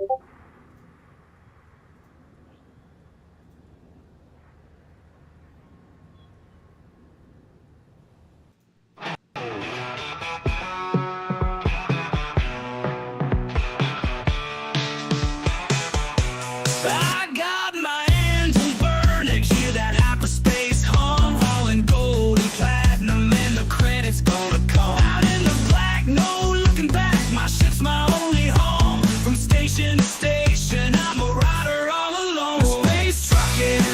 I got my engine burning, hear that hyperspace hum, all in gold and platinum, and the credits gonna come. Out in the black, no looking back, my ship's my only home. From station to station, I'm a rider all alone. Space trucking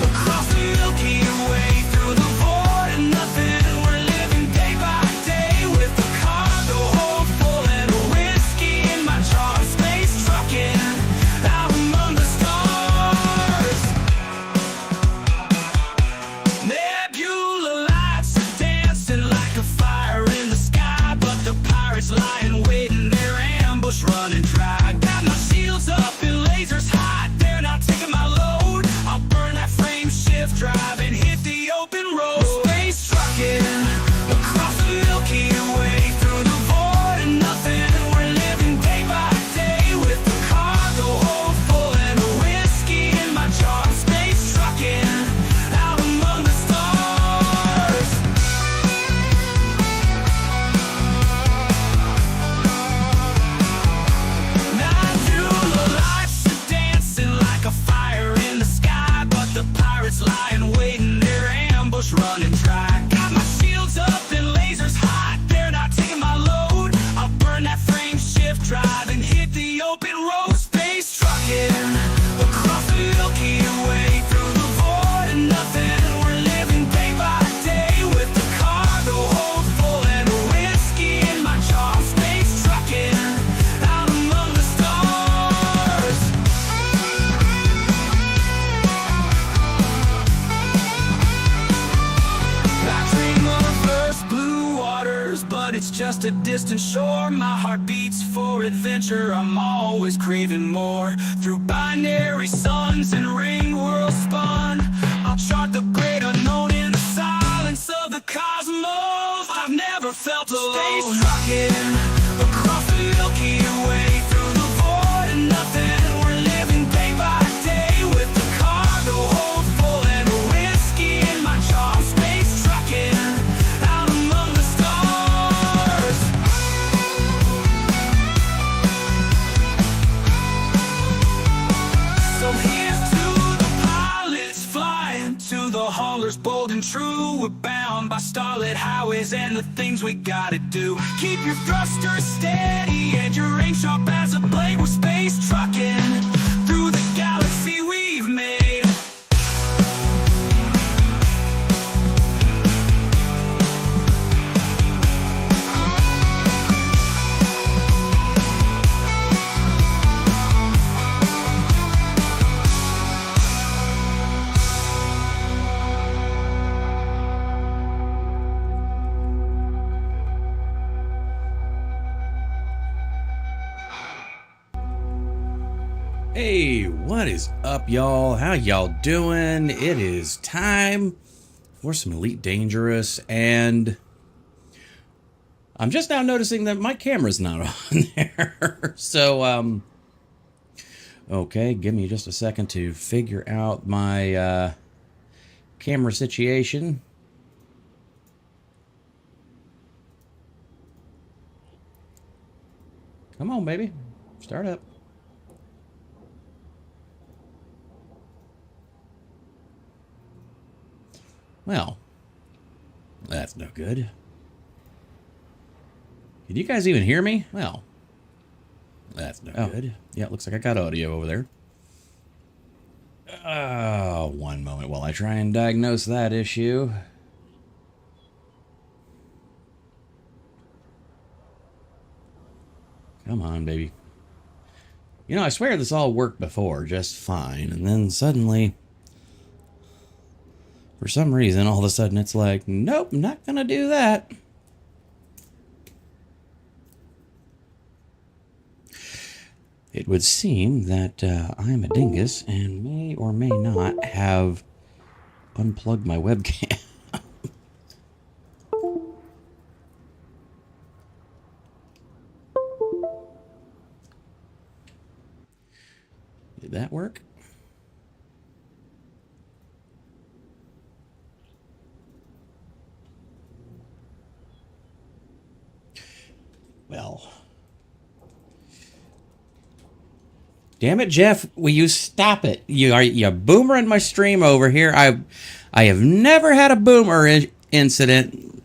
across the Milky Way, through the void and nothing. We're living day by day with the cargo hold full and a whiskey in my jar. Space trucking out among the stars. Nebula lights are dancing like a fire in the sky, but the pirates lying waiting, their ambush running dry. Got my shields up and lasers hot, they're not taking my load. I'll burn that frame shift drive and hit the open road. Space trucking across the Milky Way, through the void and nothing. We're living day by day with the cargo hold full and a whiskey in my jar. Space trucking out among the stars. Nebula lights are dancing like a fire in the sky, but the pirates lying waiting, their ambush running dry. Got my shields up and lasers hot, they're not taking my load. I'll burn that frame shift drive and hit the open road. Space trucking across the Milky Way, through the void and nothing. We're living day by day with the cargo hold full and a whiskey in my jar. Space trucking out among the stars. I dream of Earth's blue waters, but it's just a distant shore. My heart beats for adventure, I'm always craving more. Through binary suns and ring worlds spun, I'll chart the great unknown in the silence of the cosmos. I've never felt alone. Space trucking across the Milky Way, through the void and nothing. We're living day by day with the cargo hold full and a whiskey in my jar. Space trucking out among the stars. So here's to the pilots flying, to the haulers bold and true. We're bound by starlit highways and the things we gotta do. Keep your thrusters steady and your aim sharp as a blade. We're space trucking through the galaxy we've made. Hey, what is up, y'all? How y'all doing? It is time for some Elite Dangerous, and I'm just now noticing that my camera's not on there. So, okay, give me just a second to figure out my camera situation. Come on, baby. Start up. Well, that's no good. Can you guys even hear me? Well, that's no good. Yeah, it looks like I got audio over there. One moment while I try and diagnose that issue. Come on, baby. You know, I swear this all worked before just fine, and then suddenly, for some reason, all of a sudden it's like, nope, not gonna do that. It would seem that I'm a dingus and may or may not have unplugged my webcam. Well. Damn it, Jeff. Will you stop it? You're boomering my stream over here. I have never had a boomer incident.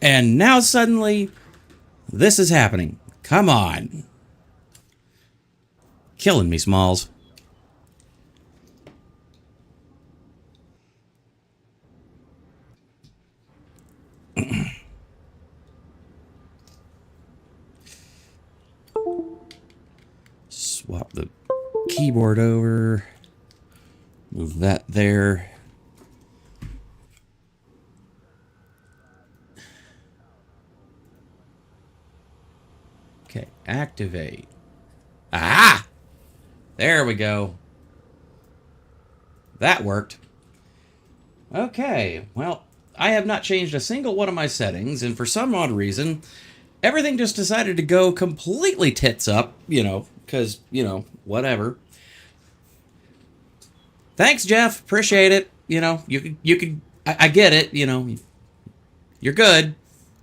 And now suddenly, this is happening. Come on. Killing me, Smalls. Swap the keyboard over. Move that there. Okay, activate. Ah! There we go. That worked. Okay, well, I have not changed a single one of my settings, and for some odd reason, everything just decided to go completely tits up, because, whatever. Thanks, Jeff. Appreciate it. You could, I get it, you're good.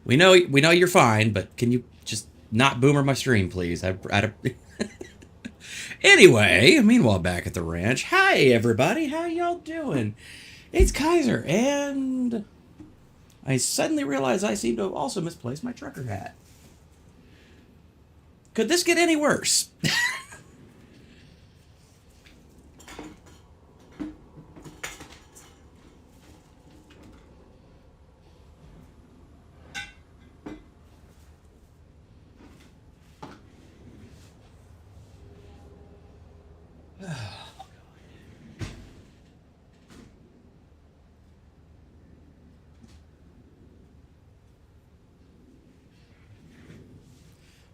We know you're fine, but can you just not boomer my stream, please? Anyway, meanwhile, back at the ranch. Hi, everybody. How y'all doing? It's Kaiser, and I suddenly realized I seem to have also misplaced my trucker hat. Could this get any worse?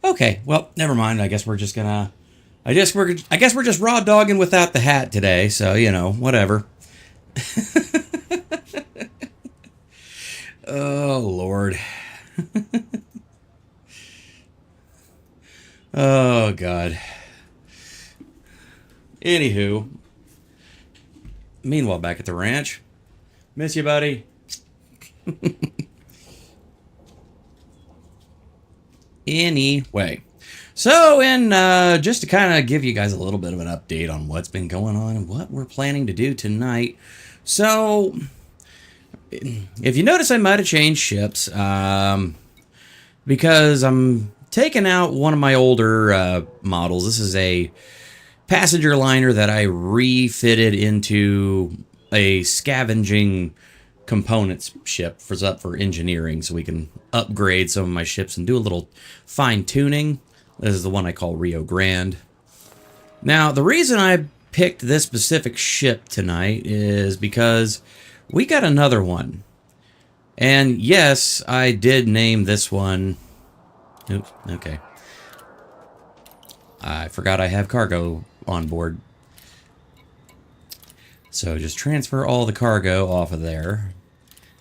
Okay, well, never mind. I guess we're just gonna. I guess we're just raw dogging without the hat today. So whatever. Oh Lord. Oh God. Anywho. Meanwhile, back at the ranch. Miss you, buddy. Anyway, so just to kind of give you guys a little bit of an update on what's been going on and what we're planning to do tonight. So, if you notice, I might have changed ships because I'm taking out one of my older models. This is a passenger liner that I refitted into a scavenging components ship for engineering, so we can upgrade some of my ships and do a little fine tuning. This is the one I call Rio Grande. Now, the reason I picked this specific ship tonight is because we got another one. And yes, I did name this one. Oops, okay. I forgot I have cargo on board. So just transfer all the cargo off of there.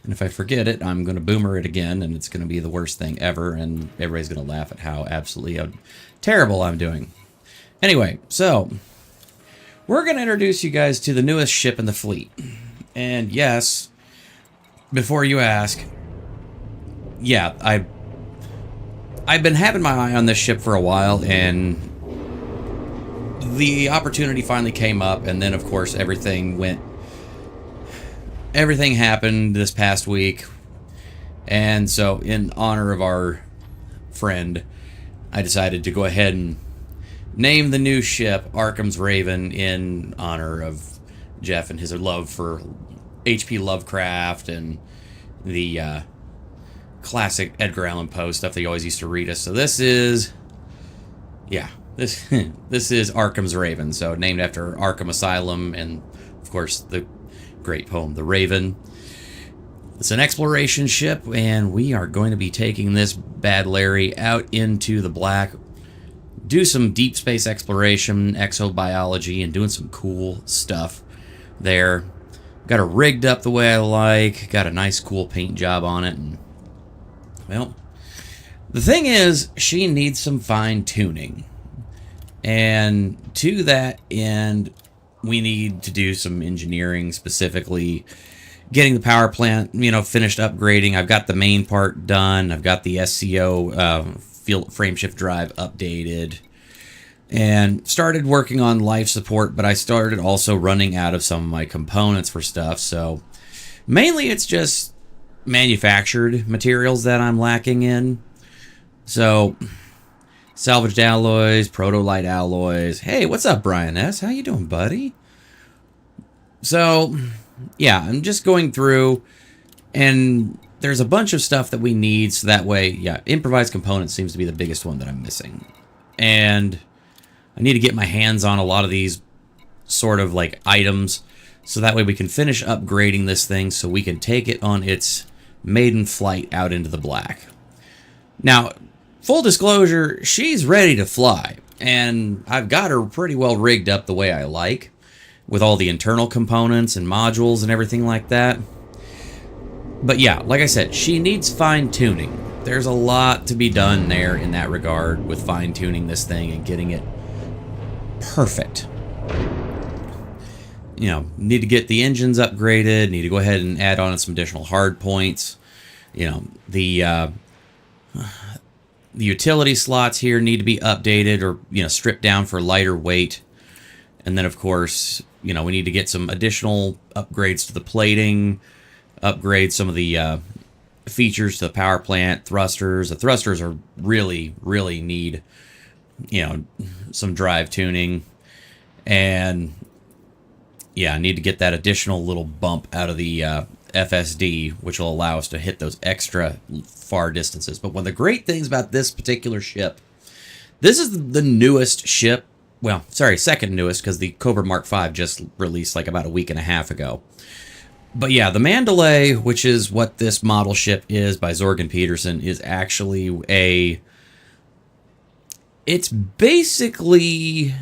And if I forget it, I'm going to boomer it again, and it's going to be the worst thing ever, and everybody's going to laugh at how absolutely terrible I'm doing. Anyway, so we're going to introduce you guys to the newest ship in the fleet. And yes, before you ask, yeah, I've been having my eye on this ship for a while, and the opportunity finally came up, and then of course everything happened this past week. And so in honor of our friend, I decided to go ahead and name the new ship Arkham's Raven in honor of Jeff and his love for H.P. Lovecraft and the classic Edgar Allan Poe stuff that he always used to read us. So this is, yeah, this is Arkham's Raven, so named after Arkham Asylum and, of course, the great poem, The Raven. It's an exploration ship, and we are going to be taking this bad Larry out into the black, do some deep space exploration, exobiology, and doing some cool stuff there. Got her rigged up the way I like, got a nice cool paint job on it, and, well, the thing is, she needs some fine tuning. And to that end, we need to do some engineering, specifically getting the power plant, finished upgrading. I've got the main part done. I've got the SCO frame shift drive updated, and started working on life support, but I started also running out of some of my components for stuff. So mainly it's just manufactured materials that I'm lacking in. So salvaged alloys, proto-light alloys. Hey, what's up, Brian S? How you doing, buddy? So yeah, I'm just going through, and there's a bunch of stuff that we need, so that way, yeah, improvised components seems to be the biggest one that I'm missing. And I need to get my hands on a lot of these sort of like items, so that way we can finish upgrading this thing so we can take it on its maiden flight out into the black. Now, full disclosure, she's ready to fly, and I've got her pretty well rigged up the way I like, with all the internal components and modules and everything like that. But yeah, like I said, she needs fine-tuning. There's a lot to be done there in that regard with fine-tuning this thing and getting it perfect. You know, need to get the engines upgraded, need to go ahead and add on some additional hard points. You know, the utility slots here need to be updated or, you know, stripped down for lighter weight. And then, of course, you know, we need to get some additional upgrades to the plating, upgrade some of the features to the power plant, thrusters. The thrusters are really need, you know, some drive tuning. And yeah, I need to get that additional little bump out of the FSD, which will allow us to hit those extra far distances. But one of the great things about this particular ship, this is the newest ship. Well, sorry, second newest, because the Cobra Mark V just released like about a week and a half ago. But yeah, the Mandalay, which is what this model ship is by Zorgen Peterson, is actually a... It's basically...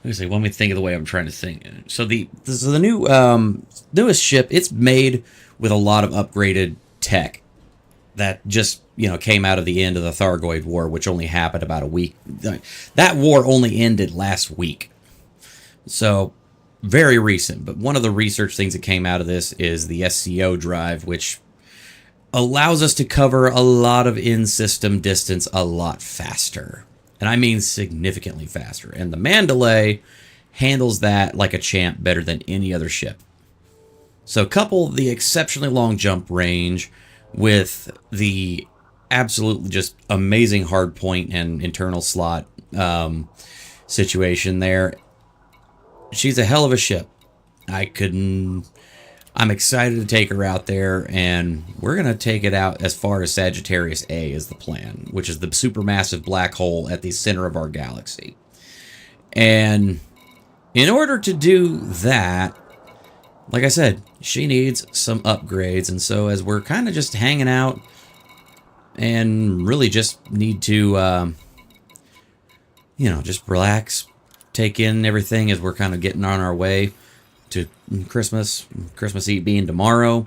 Let me think of the way I'm trying to think. So this is the new newest ship. It's made with a lot of upgraded tech that just, you know, came out of the end of the Thargoid War, which only happened about a week. That war only ended last week. So very recent. But one of the research things that came out of this is the SCO drive, which allows us to cover a lot of in-system distance a lot faster. And I mean significantly faster. And the Mandalay handles that like a champ better than any other ship. So couple the exceptionally long jump range with the absolutely just amazing hard point and internal slot situation there. She's a hell of a ship. I'm excited to take her out there, and we're going to take it out as far as Sagittarius A is the plan, which is the supermassive black hole at the center of our galaxy. And in order to do that, like I said, she needs some upgrades. And so as we're kind of just hanging out and really just need to, you know, just relax, take in everything as we're kind of getting on our way to Christmas Eve being tomorrow,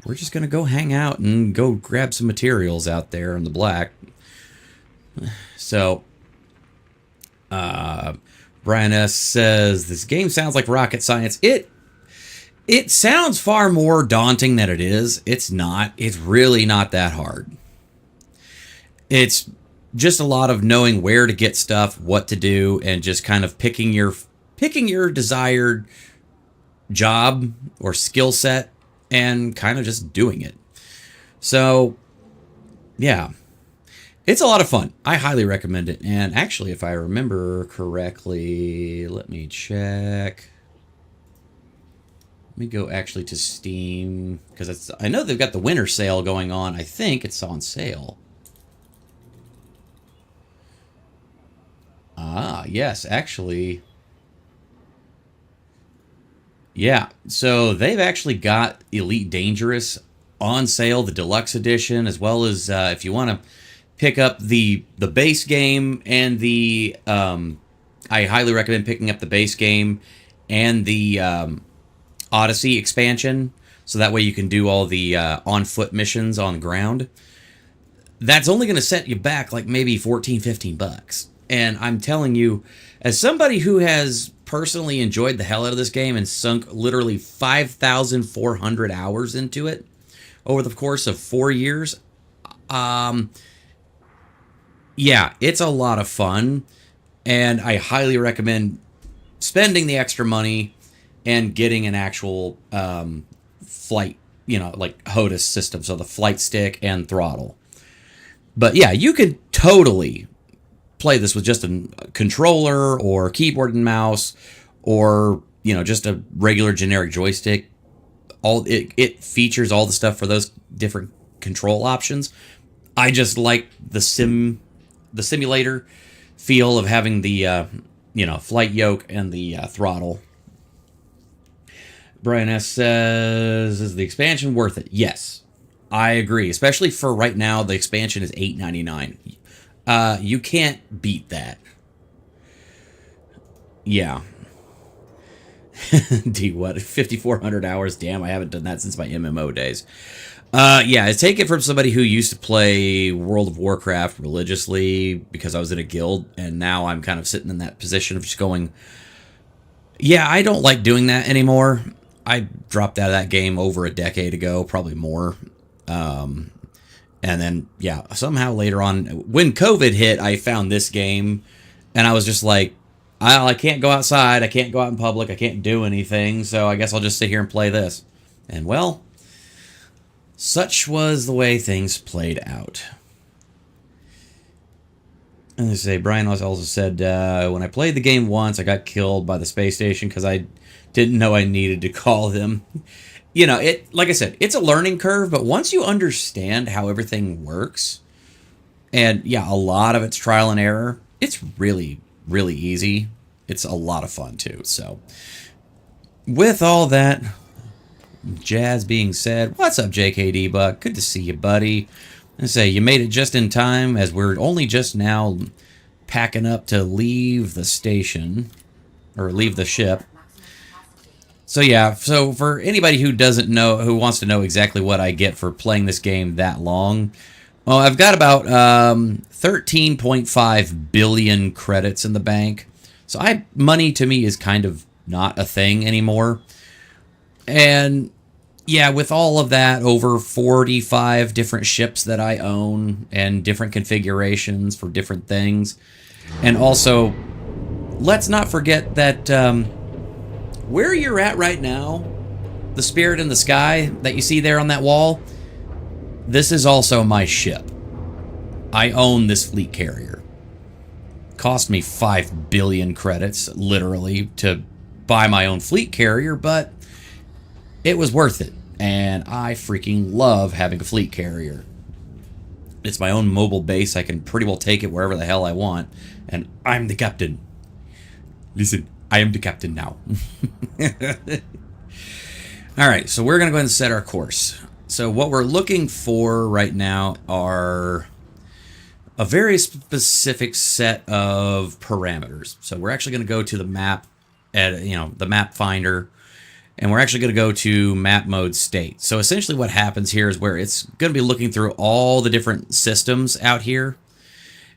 we're just going to go hang out and go grab some materials out there in the black. So, Brian S. says, this game sounds like rocket science. It sounds far more daunting than it is. It's not. It's really not that hard. It's just a lot of knowing where to get stuff, what to do, and just kind of picking your desired job or skill set and kind of just doing it. So, yeah, it's a lot of fun. I highly recommend it. And actually, if I remember correctly, let me check. Let me go actually to Steam, because I know they've got the winter sale going on. I think it's on sale. Ah, yes, actually. Yeah, so they've actually got Elite Dangerous on sale, the deluxe edition, as well as if you want to pick up the base game and the... I highly recommend picking up the base game and the Odyssey expansion, so that way you can do all the on-foot missions on the ground. That's only going to set you back like maybe 14, 15 bucks. And I'm telling you, as somebody who has personally enjoyed the hell out of this game and sunk literally 5,400 hours into it, over the course of 4 years. Yeah, it's a lot of fun, and I highly recommend spending the extra money and getting an actual flight, like HOTAS system, so the flight stick and throttle. But yeah, you could totally play this with just a controller or keyboard and mouse, or just a regular generic joystick. It features all the stuff for those different control options. I just like the simulator feel of having the flight yoke and the throttle. Brian S says, is the expansion worth it? Yes, I agree. Especially for right now, the expansion is $8.99. You can't beat that. Yeah. D, what? 5,400 hours? Damn, I haven't done that since my MMO days. Yeah, I take it from somebody who used to play World of Warcraft religiously because I was in a guild, and now I'm kind of sitting in that position of just going, yeah, I don't like doing that anymore. I dropped out of that game over a decade ago, probably more. And then, yeah, somehow later on, when COVID hit, I found this game, and I was just like, I can't go outside, I can't go out in public, I can't do anything, so I guess I'll just sit here and play this. And, well, such was the way things played out. And they say, Brian also said, when I played the game once, I got killed by the space station because I didn't know I needed to call them. Like I said, it's a learning curve, but once you understand how everything works, and yeah, a lot of it's trial and error, it's really, really easy. It's a lot of fun too. So, with all that jazz being said, what's up, JKD Buck? Good to see you, buddy. I say you made it just in time, as we're only just now packing up to leave the station, or leave the ship. So yeah, so for anybody who doesn't know, who wants to know exactly what I get for playing this game that long, well, I've got about 13.5 billion credits in the bank. So money to me is kind of not a thing anymore. And yeah, with all of that, over 45 different ships that I own and different configurations for different things. And also, let's not forget that where you're at right now, the Spirit in the Sky that you see there on that wall, this is also my ship. I own this fleet carrier. Cost me 5 billion credits, literally, to buy my own fleet carrier, but it was worth it. And I freaking love having a fleet carrier. It's my own mobile base. I can pretty well take it wherever the hell I want. And I'm the captain. Listen, I am the captain now. All right, so we're going to go ahead and set our course. So what we're looking for right now are a very specific set of parameters. So we're actually going to go to the map, the map finder, and we're actually going to go to map mode state. So essentially what happens here is where it's going to be looking through all the different systems out here,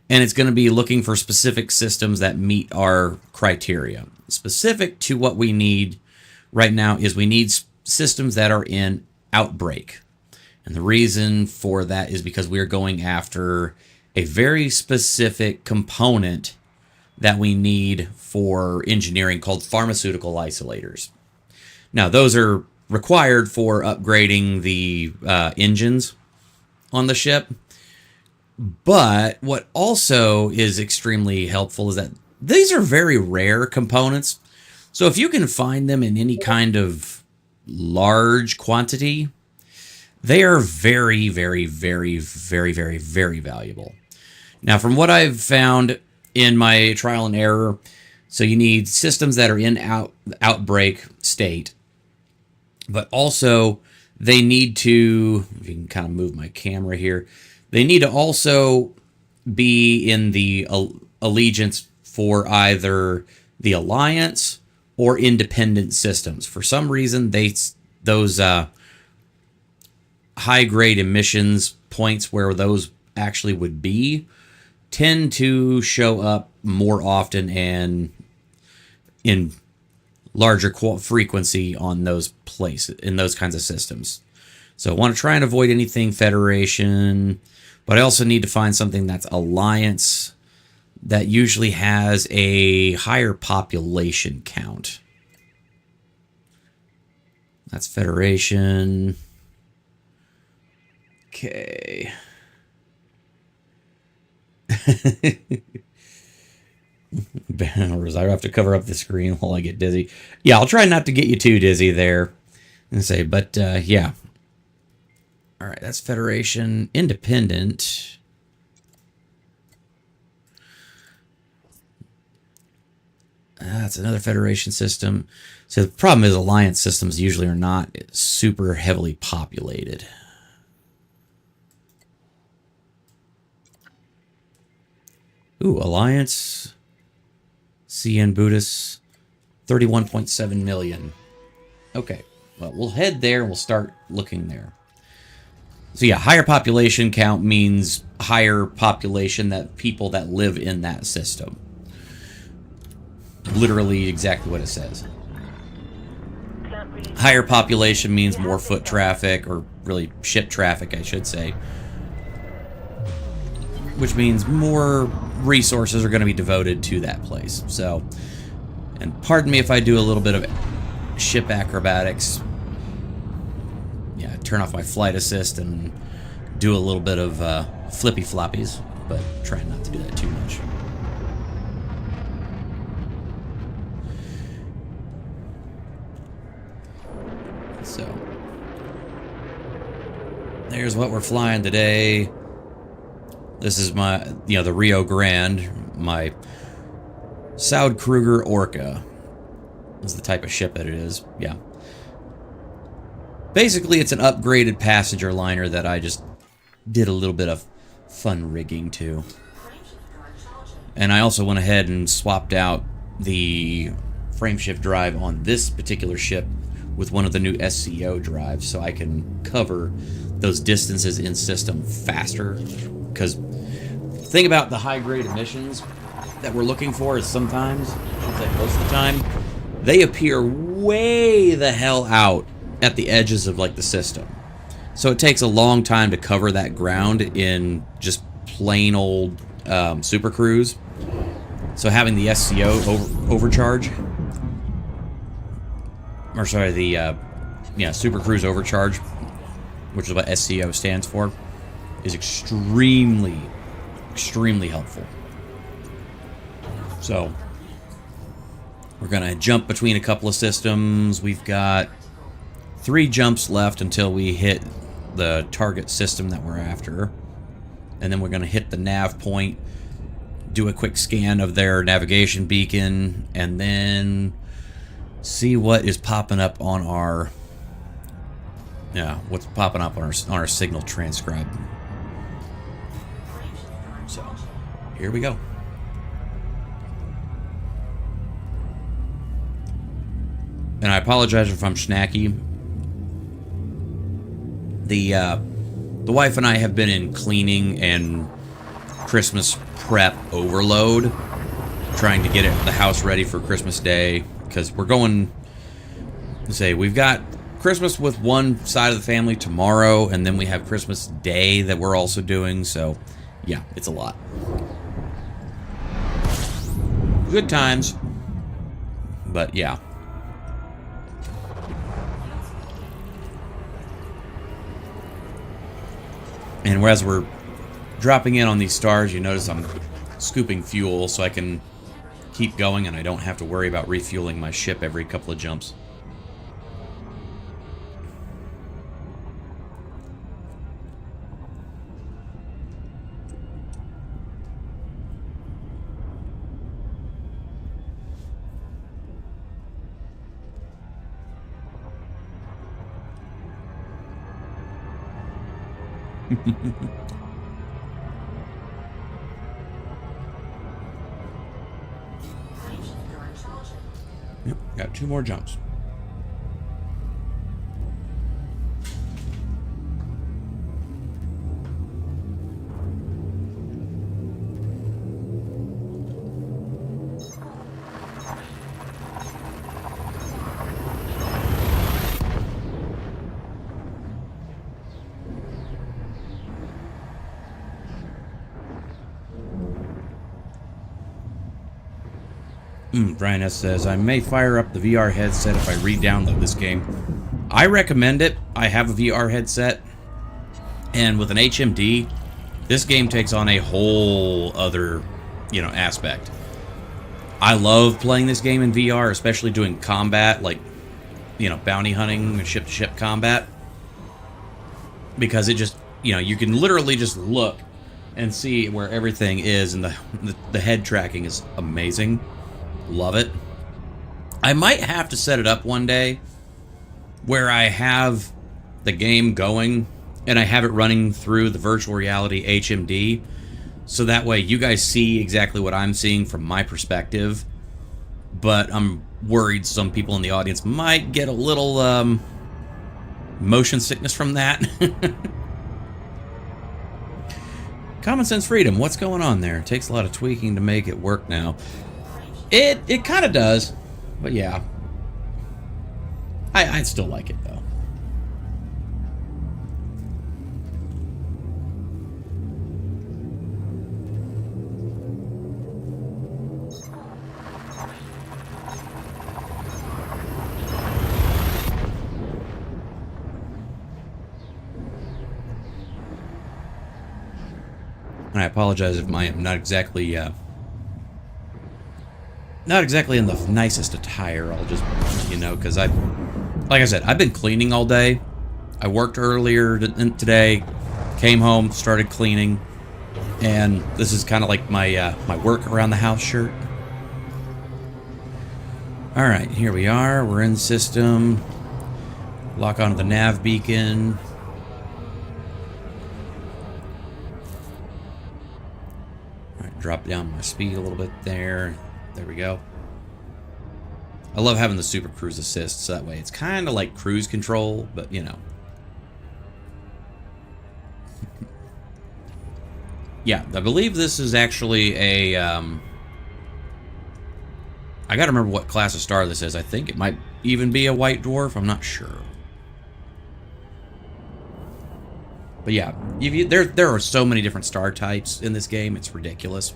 and it's going to be looking for specific systems that meet our criteria. Specific to what we need right now is we need systems that are in outbreak. And the reason for that is because we're going after a very specific component that we need for engineering called pharmaceutical isolators. Now, those are required for upgrading the engines on the ship. But what also is extremely helpful is that these are very rare components. So if you can find them in any kind of large quantity, they are very, very, very, very, very, very valuable. Now, from what I've found in my trial and error, so you need systems that are in outbreak state, but also they need to, if you can kind of move my camera here, they need to also be in the allegiance for either the Alliance or independent systems. For some reason, those high-grade emissions points where those actually would be tend to show up more often and in larger frequency on those places, in those kinds of systems. So I want to try and avoid anything Federation, but I also need to find something that's Alliance that usually has a higher population count. That's Federation. Okay. I have to cover up the screen while I get dizzy. Yeah, I'll try not to get you too dizzy there. And say, but yeah. All right, that's Federation. Independent. That's another Federation system. So the problem is Alliance systems usually are not super heavily populated. Ooh, Alliance. CN Buddhists. 31.7 million. Okay. Well, we'll head there and we'll start looking there. So yeah, higher population count means higher population that people that live in that system. Literally exactly what it says. Higher population means more foot traffic, or really ship traffic, I should say. Which means more resources are going to be devoted to that place. So, and pardon me if I do a little bit of ship acrobatics. Yeah, turn off my flight assist and do a little bit of flippy floppies, but try not to do that too much. So, there's what we're flying today. This is my, the Rio Grande, my Saud Kruger Orca is the type of ship that it is. Yeah. Basically, it's an upgraded passenger liner that I just did a little bit of fun rigging to. And I also went ahead and swapped out the frameshift drive on this particular ship with one of the new SCO drives so I can cover those distances in system faster. Because the thing about the high-grade emissions that we're looking for is sometimes, I should say most of the time, they appear way the hell out at the edges of like the system. So it takes a long time to cover that ground in just plain old Super Cruise. So having the SCO overcharge, or sorry, the Super Cruise overcharge, which is what SCO stands for, is extremely helpful. So we're gonna jump between a couple of systems. We've got 3 jumps left until we hit the target system that we're after, and then we're gonna hit the nav point, do a quick scan of their navigation beacon, and then see what is popping up on our what's popping up on our signal transcribe. So here we go. And I apologize if I'm snacky. The wife and I have been in cleaning and Christmas prep overload, trying to get the house ready for Christmas Day, because we're going to say we've got Christmas with one side of the family tomorrow, and then we have Christmas Day that we're also doing. So yeah, it's a lot. Good times, but yeah. And as we're dropping in on these stars, you notice I'm scooping fuel so I can keep going and I don't have to worry about refueling my ship every couple of jumps. Yep, got 2 more jumps. Brian S. says, I may fire up the VR headset if I re-download this game. I recommend it. I have a VR headset. And with an HMD, this game takes on a whole other, aspect. I love playing this game in VR, especially doing combat, like, bounty hunting, ship-to-ship combat. Because it just, you can literally just look and see where everything is, and the head tracking is amazing. Love it. I might have to set it up one day where I have the game going and I have it running through the virtual reality HMD, so that way you guys see exactly what I'm seeing from my perspective. But I'm worried some people in the audience might get a little motion sickness from that. Common Sense Freedom, what's going on there? It takes a lot of tweaking to make it work now. It kind of does, but yeah. I still like it, though. And I apologize if I'm not exactly in the nicest attire. I'll just, because like I said, I've been cleaning all day. I worked earlier today, came home, started cleaning, and this is kind of like my my work around the house shirt. All right, here we are. We're in system. Lock onto the nav beacon. Drop down my speed a little bit there. There we go. I love having the Super Cruise Assist, so that way it's kind of like cruise control, but Yeah, I believe this is actually a, I gotta remember what class of star this is. I think it might even be a white dwarf, I'm not sure. But yeah, there are so many different star types in this game, it's ridiculous.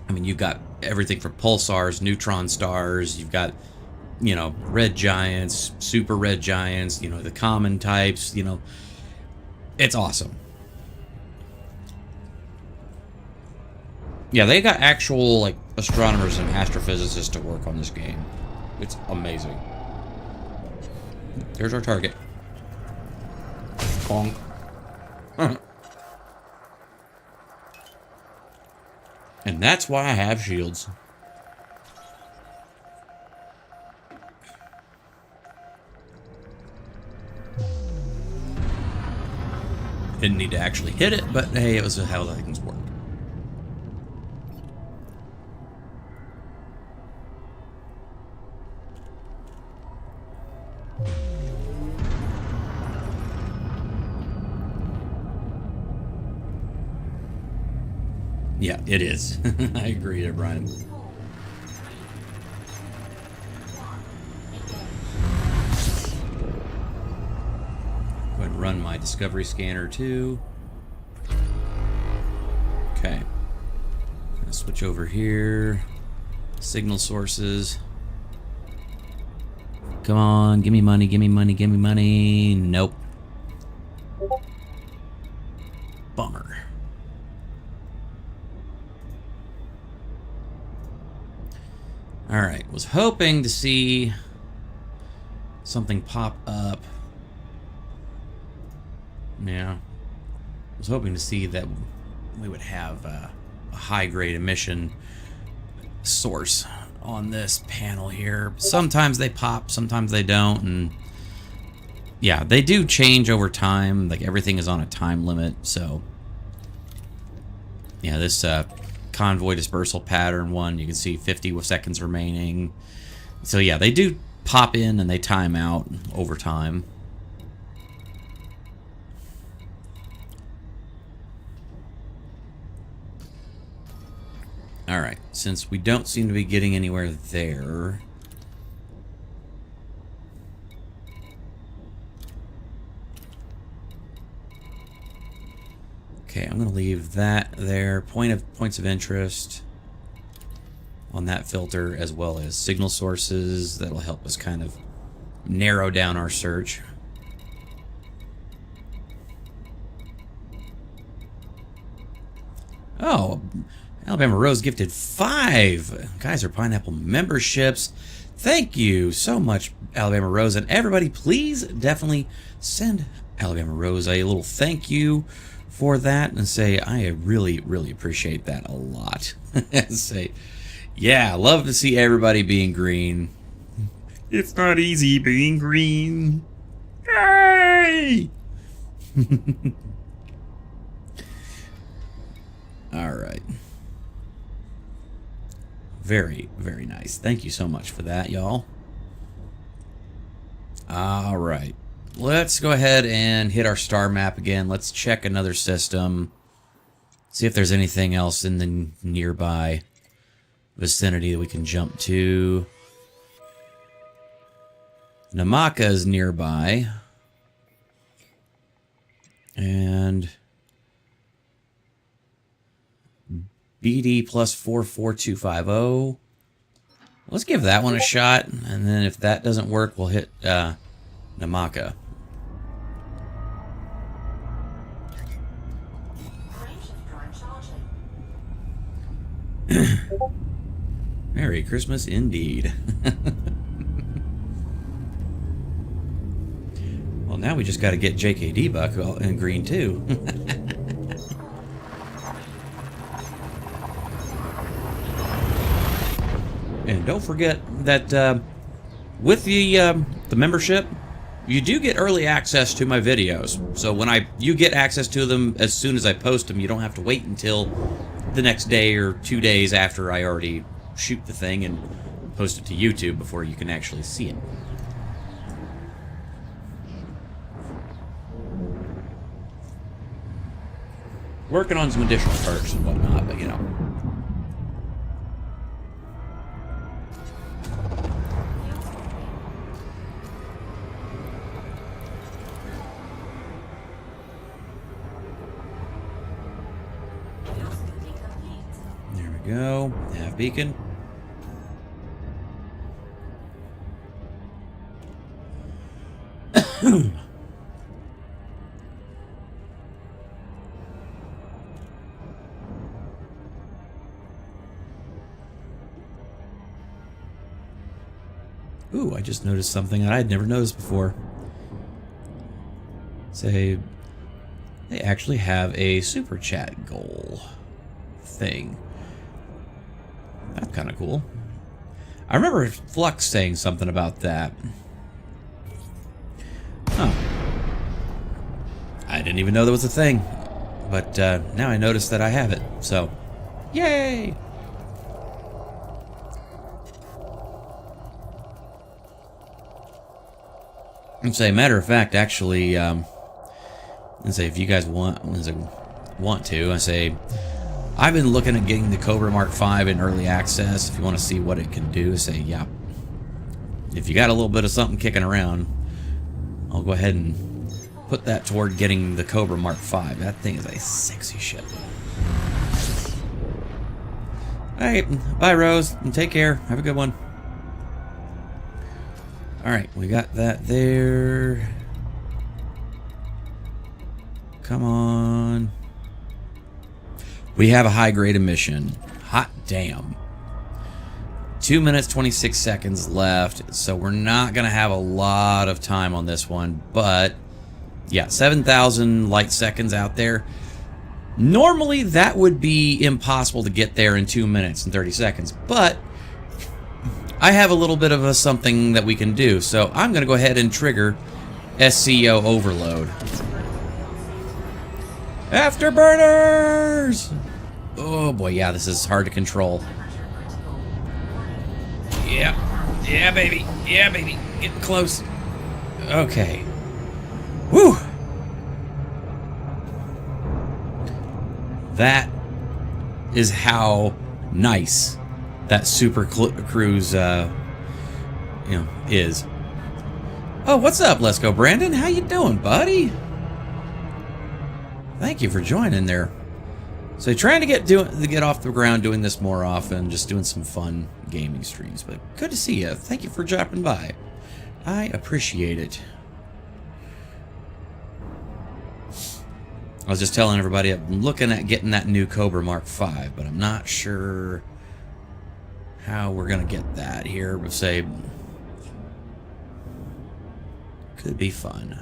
I mean, you've got everything from pulsars, neutron stars, you've got, red giants, super red giants, the common types, it's awesome. Yeah, they got actual, like, astronomers and astrophysicists to work on this game. It's amazing. There's our target. Bonk. And that's why I have shields. Didn't need to actually hit it, but hey, it was how things work. Yeah, it is. I agree there, Brian. Go ahead and run my discovery scanner too. Okay. Gonna switch over here. Signal sources. Come on, give me money, give me money, give me money. Nope. Bummer. Alright, was hoping to see something pop up. Yeah. Was hoping to see that we would have a high-grade emission source on this panel here. Sometimes they pop, sometimes they don't, and yeah, they do change over time. Like, everything is on a time limit, so yeah, this convoy dispersal pattern one, you can see 50 seconds remaining. So yeah, they do pop in and they time out over time. Alright, since we don't seem to be getting anywhere there, okay, I'm going to leave that there. Points of interest. on that filter, as well as signal sources. That'll help us kind of narrow down our search. Oh, Alabama Rose gifted 5 Kaiser Pineapple memberships. Thank you so much, Alabama Rose. And everybody, please definitely send Alabama Rose a little thank you for that and say, I really, really appreciate that a lot. Say, yeah, love to see everybody being green. It's not easy being green. Yay! All right. Very, very nice. Thank you so much for that, y'all. All right. Let's go ahead and hit our star map again. Let's check another system. See if there's anything else in the nearby vicinity that we can jump to. Namaka is nearby. And BD plus 44250. Let's give that one a shot, and then if that doesn't work, we'll hit Namaka. Merry Christmas indeed. Well, now we just got to get JKD Buck in green too. And don't forget that with the membership, you do get early access to my videos. So when you get access to them as soon as I post them, you don't have to wait until the next day or 2 days after I already shoot the thing and post it to YouTube before you can actually see it. Working on some additional perks and whatnot, but you know. There we go. Half beacon. Ooh, I just noticed something that I'd never noticed before. Say, they actually have a super chat goal thing. That's kind of cool. I remember Flux saying something about that. Huh. I didn't even know there was a thing. But now I noticed that I have it. So, yay! And say, matter of fact, actually, and say if you guys want to, I say, I've been looking at getting the Cobra Mark V in early access. If you want to see what it can do, say, yeah. If you got a little bit of something kicking around, I'll go ahead and put that toward getting the Cobra Mark V. That thing is a sexy ship. Alright, bye Rose, and take care. Have a good one. Alright, we got that there. Come on. We have a high-grade emission. Hot damn. 2 minutes, 26 seconds left, so we're not going to have a lot of time on this one, but yeah, 7,000 light seconds out there. Normally, that would be impossible to get there in 2 minutes and 30 seconds, but I have a little bit of a something that we can do, so I'm going to go ahead and trigger SCO overload. Afterburners! Oh boy, yeah, this is hard to control. Yeah, baby. Yeah, baby. Getting close. Okay. Whew. That is how nice that Super Cruise, is. Oh, what's up, Let's Go Brandon? How you doing, buddy? Thank you for joining there. So trying to get off the ground, doing this more often, just doing some fun gaming streams. But good to see you. Thank you for dropping by. I appreciate it. I was just telling everybody I'm looking at getting that new Cobra Mark V, but I'm not sure how we're gonna get that here. But say, could be fun.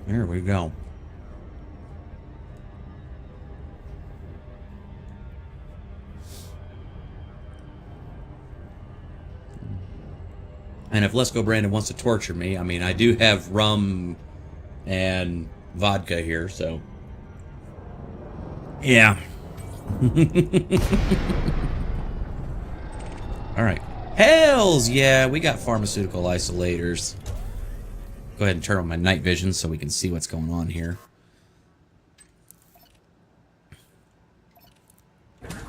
Here we go. And if Let's Go Brandon wants to torture me, I mean, I do have rum and vodka here, so... yeah. Alright. Hells yeah, we got pharmaceutical isolators. Go ahead and turn on my night vision so we can see what's going on here.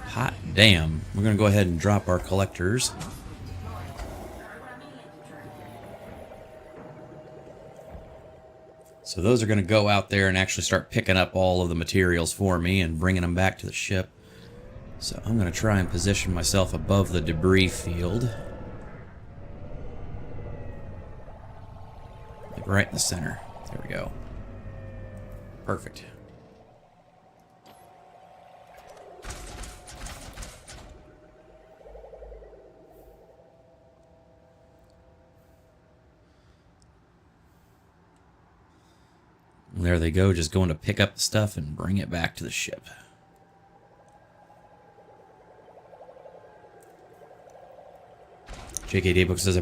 Hot damn. We're going to go ahead and drop our collectors. So those are going to go out there and actually start picking up all of the materials for me and bringing them back to the ship. So I'm going to try and position myself above the debris field. Like right in the center. There we go. Perfect. And there they go, just going to pick up the stuff and bring it back to the ship. JK Daybook says, I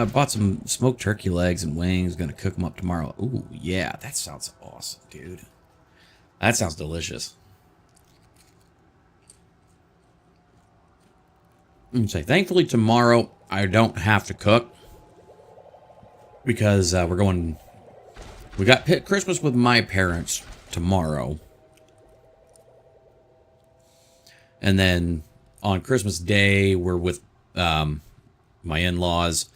bought some smoked turkey legs and wings. Gonna cook them up tomorrow. Ooh, yeah, that sounds awesome, dude. That sounds delicious. And say, thankfully tomorrow I don't have to cook because we're going. We got Christmas with my parents tomorrow, and then on Christmas Day we're with my in-laws.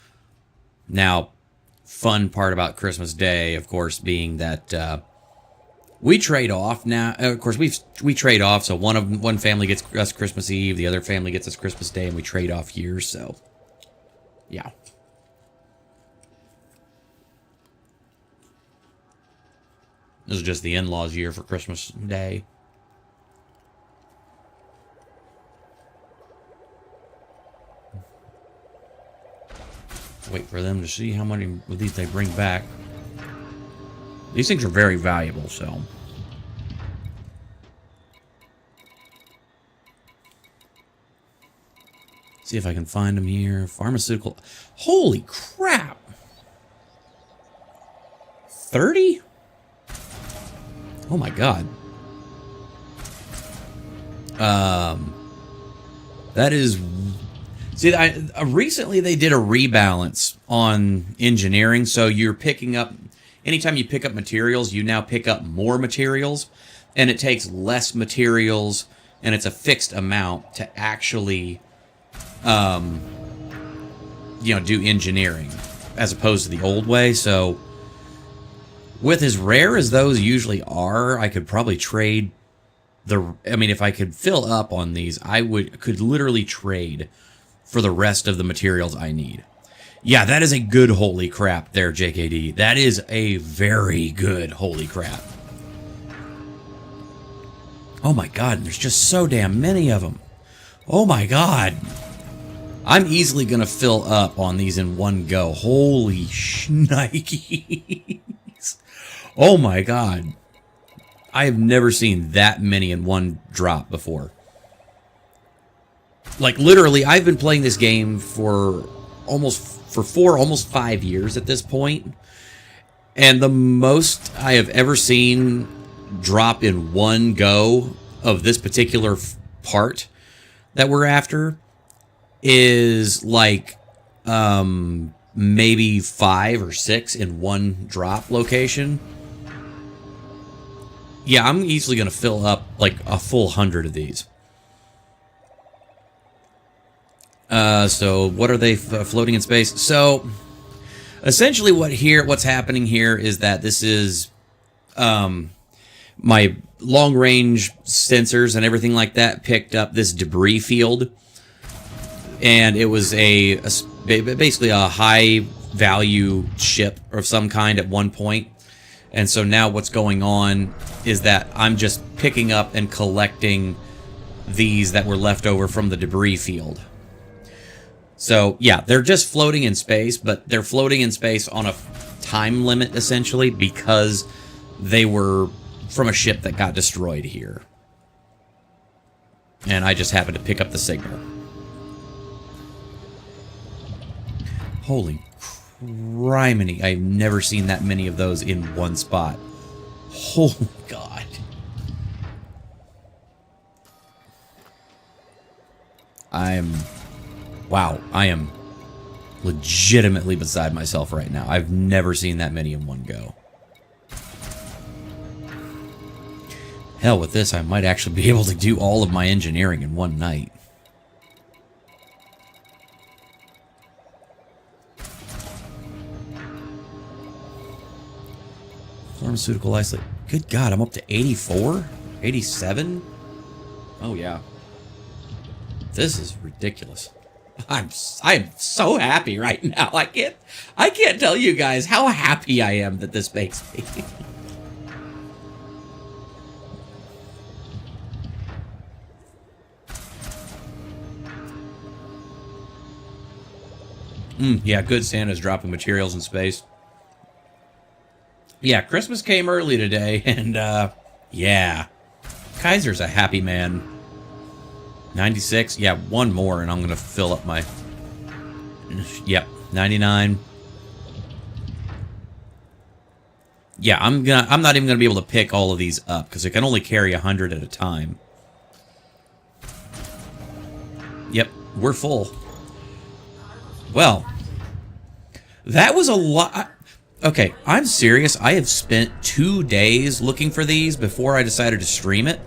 Now, fun part about Christmas Day, of course, being that we trade off now. Of course, we trade off. So one family gets us Christmas Eve, the other family gets us Christmas Day, and we trade off years. So, yeah. This is just the in-laws' year for Christmas Day. Wait for them to see how many of these they bring back. These things are very valuable, so. See if I can find them here. Pharmaceutical. Holy crap! 30? Oh my god. That is... See, recently they did a rebalance on engineering, so you're picking up... Anytime you pick up materials, you now pick up more materials, and it takes less materials, and it's a fixed amount to actually, you know, do engineering, as opposed to the old way, so... With as rare as those usually are, I could probably trade the... I mean, if I could fill up on these, could literally trade for the rest of the materials I need. Yeah, that is a good holy crap there, JKD. That is a very good holy crap. Oh my god, there's just so damn many of them. Oh my god. I'm easily going to fill up on these in one go. Holy shnikes. Oh my god. I have never seen that many in one drop before. Like, literally, I've been playing this game for almost 5 years at this point. And the most I have ever seen drop in one go of this particular part that we're after is like maybe 5 or 6 in one drop location. Yeah, I'm easily going to fill up like a full 100 of these. So what are they floating in space? So essentially what's happening here is that this is my long range sensors and everything like that picked up this debris field, and it was basically a high value ship of some kind at one point. And so now what's going on is that I'm just picking up and collecting these that were left over from the debris field. So yeah, they're just floating in space, but they're floating in space on a time limit essentially because they were from a ship that got destroyed here. And I just happened to pick up the signal. Holy criminy, I've never seen that many of those in one spot. Oh God. Wow, I am legitimately beside myself right now. I've never seen that many in one go. Hell, with this, I might actually be able to do all of my engineering in one night. Pharmaceutical isolate. Good God, I'm up to 84? 87? Oh, yeah. This is ridiculous. I'm so happy right now. I can't tell you guys how happy I am that this makes me. Yeah, good Santa's dropping materials in space. Yeah, Christmas came early today, and, yeah. Kaiser's a happy man. 96? Yeah, one more, and I'm gonna fill up my... Yep, 99. Yeah, I'm not even gonna be able to pick all of these up, because it can only carry 100 at a time. Yep, we're full. Well, that was a lot. Okay, I'm serious. I have spent 2 days looking for these before I decided to stream it.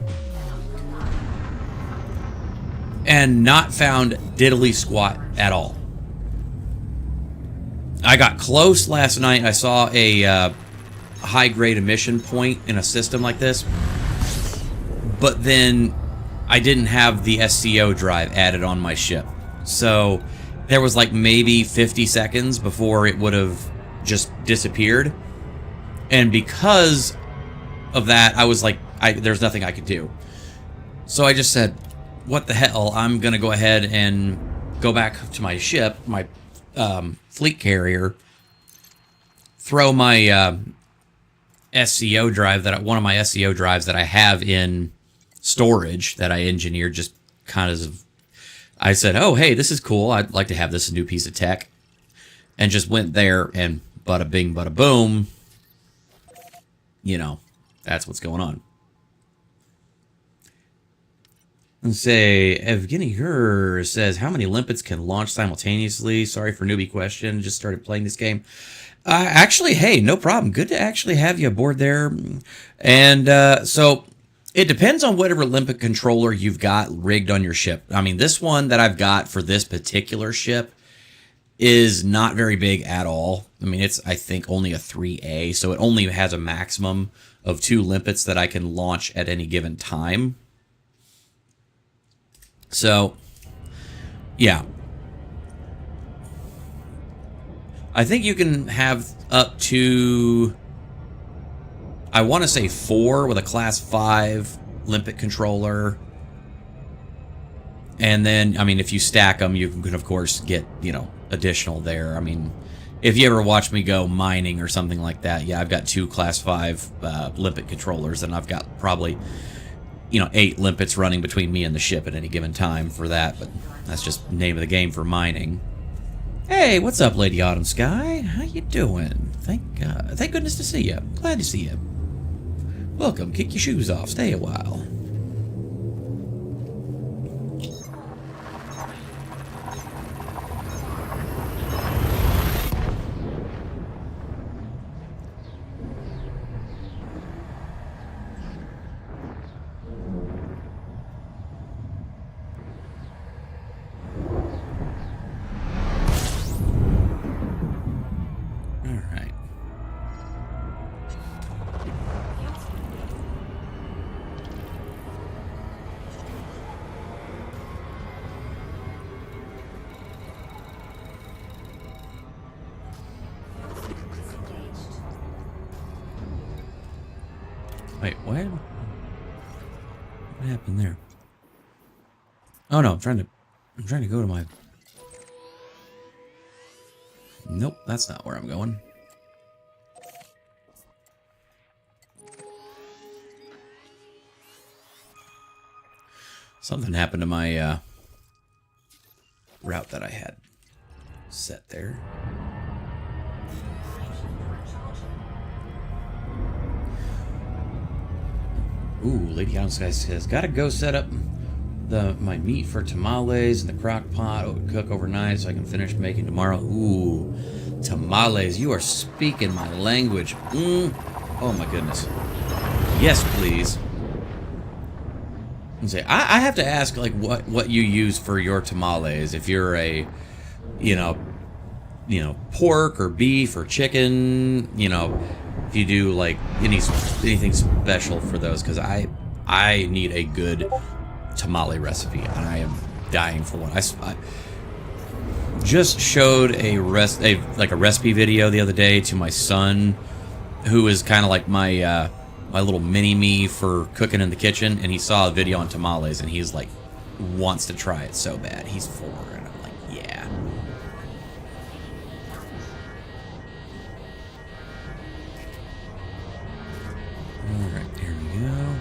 And not found diddly squat at all. I got close last night. I saw a high-grade emission point in a system like this. But then I didn't have the SCO drive added on my ship. So there was like maybe 50 seconds before it would have just disappeared. And because of that, I was like, there's nothing I could do. So I just said, what the hell, I'm going to go ahead and go back to my ship, my fleet carrier, throw my SCO drive, one of my SCO drives that I have in storage that I engineered, just kind of, I said, oh, hey, this is cool. I'd like to have this new piece of tech. And just went there and bada bing, bada boom. You know, that's what's going on. Let's say, Evgeny Gur says, how many limpets can launch simultaneously? Sorry for newbie question. Just started playing this game. Actually, hey, no problem. Good to actually have you aboard there. And so it depends on whatever limpet controller you've got rigged on your ship. I mean, this one that I've got for this particular ship is not very big at all. I mean, it's, I think, only a 3A, so it only has a maximum of 2 limpets that I can launch at any given time. So, yeah. I think you can have up to, I want to say 4 with a class 5 limpet controller. And then, I mean, if you stack them, you can, of course, get, you know, additional there. I mean, if you ever watch me go mining or something like that, yeah, I've got 2 class 5 limpet controllers, and I've got probably, you know, 8 limpets running between me and the ship at any given time for that, but that's just the name of the game for mining. Hey, what's up, Lady Autumn Sky? How you doing? Thank goodness to see you. Glad to see you. Welcome. Kick your shoes off. Stay a while. Wait, what? What happened there? Oh no, I'm trying to go to my... Nope, that's not where I'm going. Something happened to my route that I had set there. Ooh, Lady Adams guy says, gotta go set up my meat for tamales in the crock pot. It would cook overnight so I can finish making tomorrow. Ooh, tamales. You are speaking my language. Oh my goodness. Yes, please. And say, I have to ask, like, what you use for your tamales. If you're a, you know, pork or beef or chicken, if you do like anything special for those, because I need a good tamale recipe, and I am dying for one. I just showed a recipe video the other day to my son, who is kind of like my little mini me for cooking in the kitchen, and he saw a video on tamales, and he's like wants to try it so bad. He's 4, and I'm like, yeah. All right, here we go.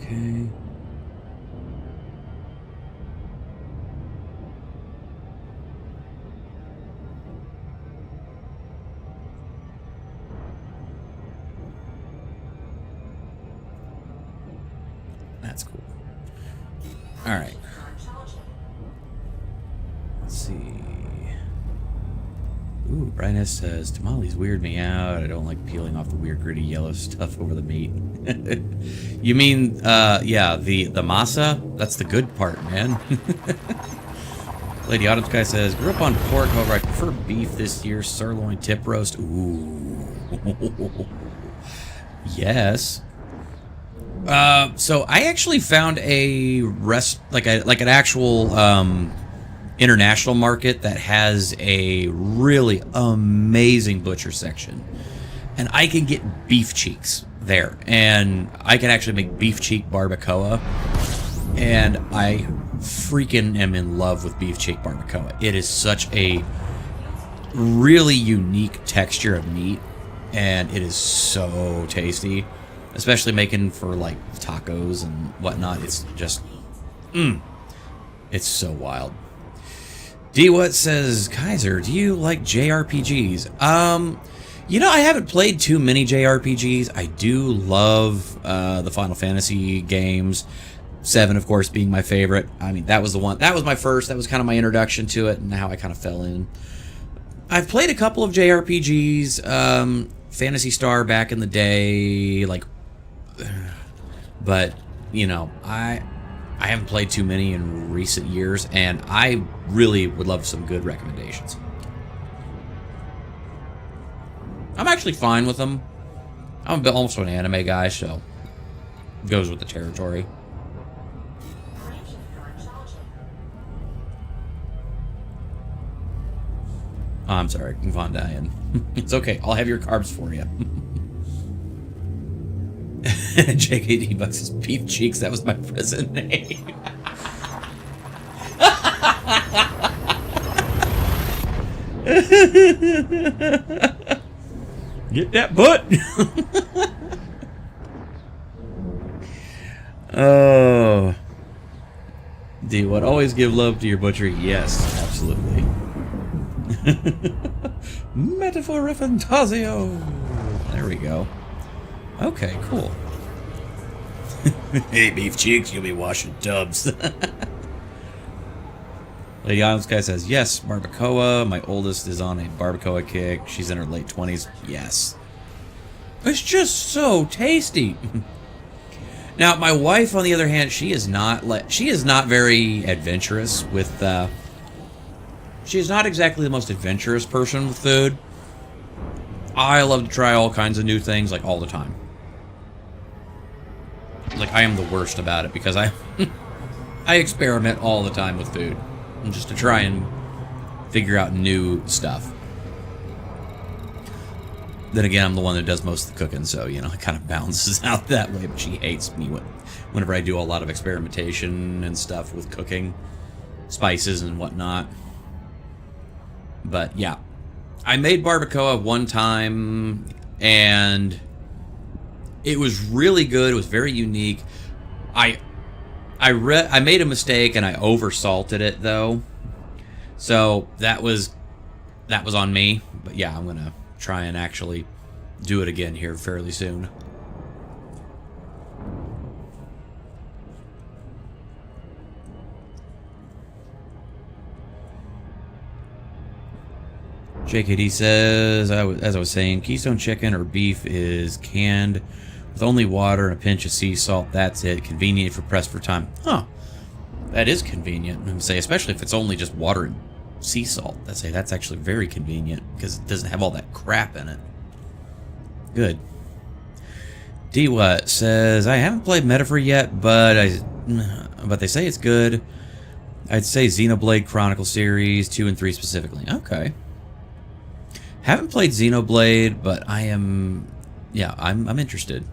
Okay. That's cool. All right. Let's see. Ooh, Brightness says, tamales weird me out. I don't like peeling off the weird gritty yellow stuff over the meat. You mean, yeah, the masa? That's the good part, man. Lady Autumn Sky says, grew up on pork, however I prefer beef this year. Sirloin tip roast. Ooh. Yes. So I actually found a like an actual international market that has a really amazing butcher section, and I can get beef cheeks there, and I can actually make beef cheek barbacoa, and I freaking am in love with beef cheek barbacoa. It is such a really unique texture of meat, and it is so tasty, especially making for like tacos and whatnot. It's just it's so wild. D-What says, Kaiser, do you like JRPGs? I haven't played too many JRPGs. I do love the Final Fantasy games. 7, of course, being my favorite. I mean, that was the one. That was my first. That was kind of my introduction to it, and how I kind of fell in. I've played a couple of JRPGs. Phantasy Star back in the day, but I haven't played too many in recent years, and I really would love some good recommendations. I'm actually fine with them. I'm also an anime guy, so it goes with the territory. Oh, I'm sorry, Von Diane. It's okay, I'll have your carbs for you. JKD Bucks is Beef Cheeks, that was my prison name. Get that butt! Oh. Do you want always give love to your butchery? Yes, absolutely. Metaphor Fantasio. There we go. Okay, cool. Hey, Beef Cheeks, you'll be washing tubs. Lady Islands guy says, yes, barbacoa. My oldest is on a barbacoa kick. She's in her late 20s. Yes. It's just so tasty. Now, my wife, on the other hand, she is not very adventurous with, she's not exactly the most adventurous person with food. I love to try all kinds of new things, like, all the time. Like, I am the worst about it, because I experiment all the time with food. Just to try and figure out new stuff. Then again, I'm the one that does most of the cooking, so, you know, it kind of balances out that way, but she hates me whenever I do a lot of experimentation and stuff with cooking, spices and whatnot. But, yeah. I made barbacoa one time, and it was really good. It was very unique. I made a mistake, and I over-salted it, though. So, that was on me. But, yeah, I'm going to try and actually do it again here fairly soon. JKD says, as I was saying, Keystone chicken or beef is canned with only water and a pinch of sea salt. That's it. Convenient for press for time. Huh. That is convenient. I would say, especially if it's only just water and sea salt. That's actually very convenient because it doesn't have all that crap in it. Good. DWAT says, I haven't played Metaphor yet, but they say it's good. I'd say Xenoblade Chronicle series 2 and 3 specifically. Okay. Haven't played Xenoblade, but I'm interested.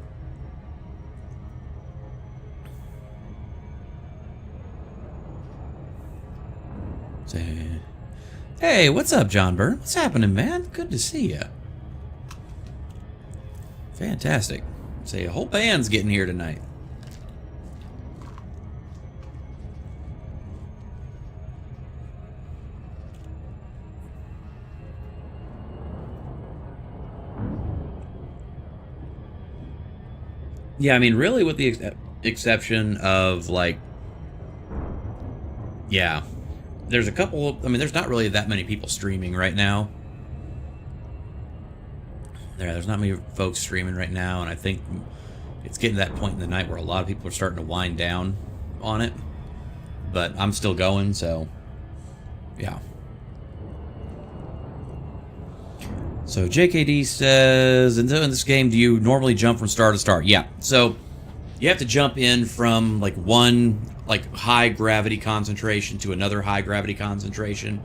Hey, what's up, John Byrne? What's happening, man? Good to see you. Fantastic. A whole band's getting here tonight. Yeah, I mean, really, with the exception of, like, yeah, there's a couple, I mean, there's not really that many people streaming right now. There's not many folks streaming right now, and I think it's getting to that point in the night where a lot of people are starting to wind down on it. But I'm still going, so, yeah. So JKD says, in this game, do you normally jump from star to star? Yeah, so you have to jump in from like one high gravity concentration to another high gravity concentration.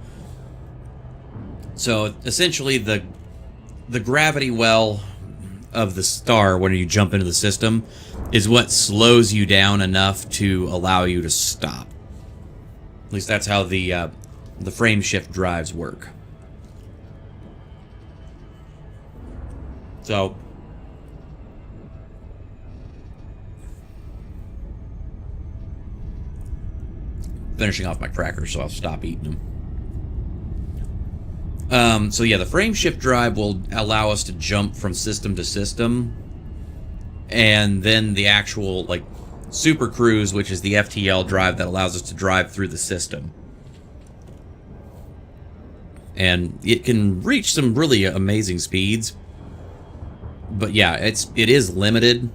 So essentially the gravity well of the star when you jump into the system is what slows you down enough to allow you to stop. At least that's how the frame shift drives work. So, finishing off my crackers, so I'll stop eating them. So yeah, the frame shift drive will allow us to jump from system to system, and then the actual like Super Cruise, which is the FTL drive that allows us to drive through the system. And it can reach some really amazing speeds. But yeah, it is limited,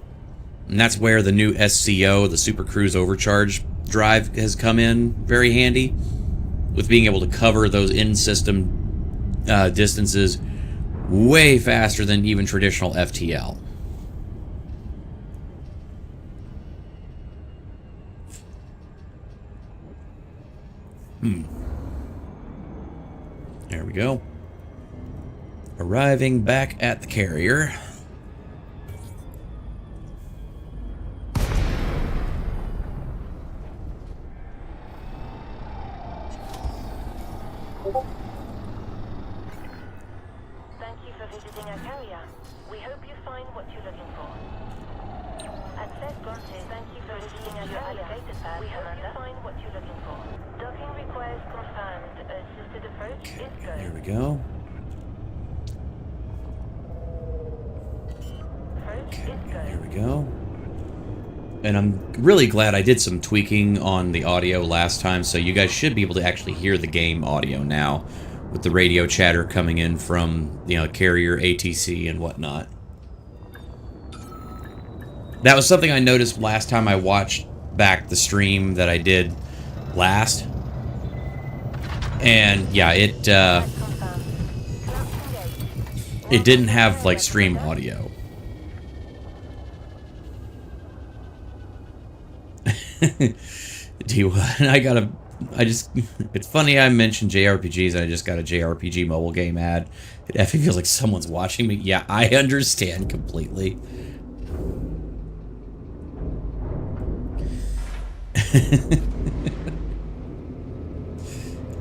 and that's where the new SCO, the Super Cruise Overcharge drive, has come in very handy, with being able to cover those in-system distances way faster than even traditional FTL. There we go. Arriving back at the carrier. Thank you for visiting our carrier. We hope you find what you're looking for. Access granted. Thank you for visiting our carrier. We hope you find what you're looking for. Docking requires confirmed. Assisted approach is go. Here we go. Approach is go. Here we go. And I'm really glad I did some tweaking on the audio last time, so you guys should be able to actually hear the game audio now with the radio chatter coming in from, you know, carrier, ATC, and whatnot. That was something I noticed last time I watched back the stream that I did last. And yeah, it didn't have like stream audio. It's funny I mentioned JRPGs and I just got a JRPG mobile game ad. It actually feels like someone's watching me. Yeah, I understand completely.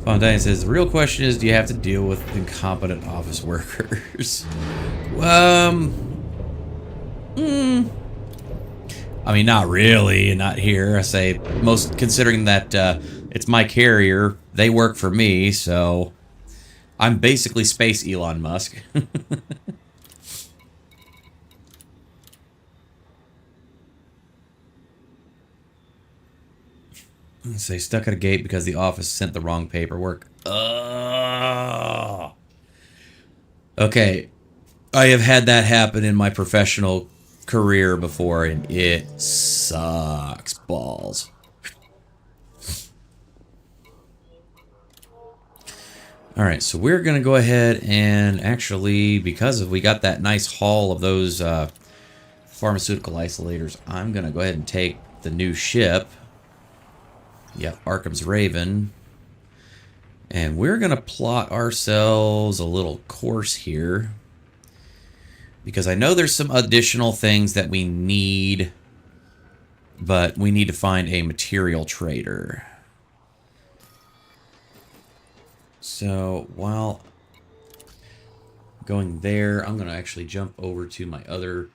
Fontaine says, the real question is, do you have to deal with incompetent office workers? I mean, not really, not here. I say, most considering that it's my carrier, they work for me, so I'm basically space Elon Musk. Let's say, stuck at a gate because the office sent the wrong paperwork. Okay, I have had that happen in my professional career before, and it sucks balls. Alright, so we're gonna go ahead and actually, because we got that nice haul of those pharmaceutical isolators, I'm gonna go ahead and take the new ship. Yep, Arkham's Raven. And we're gonna plot ourselves a little course here, because I know there's some additional things that we need, but we need to find a material trader. So while going there, I'm going to actually jump over to my other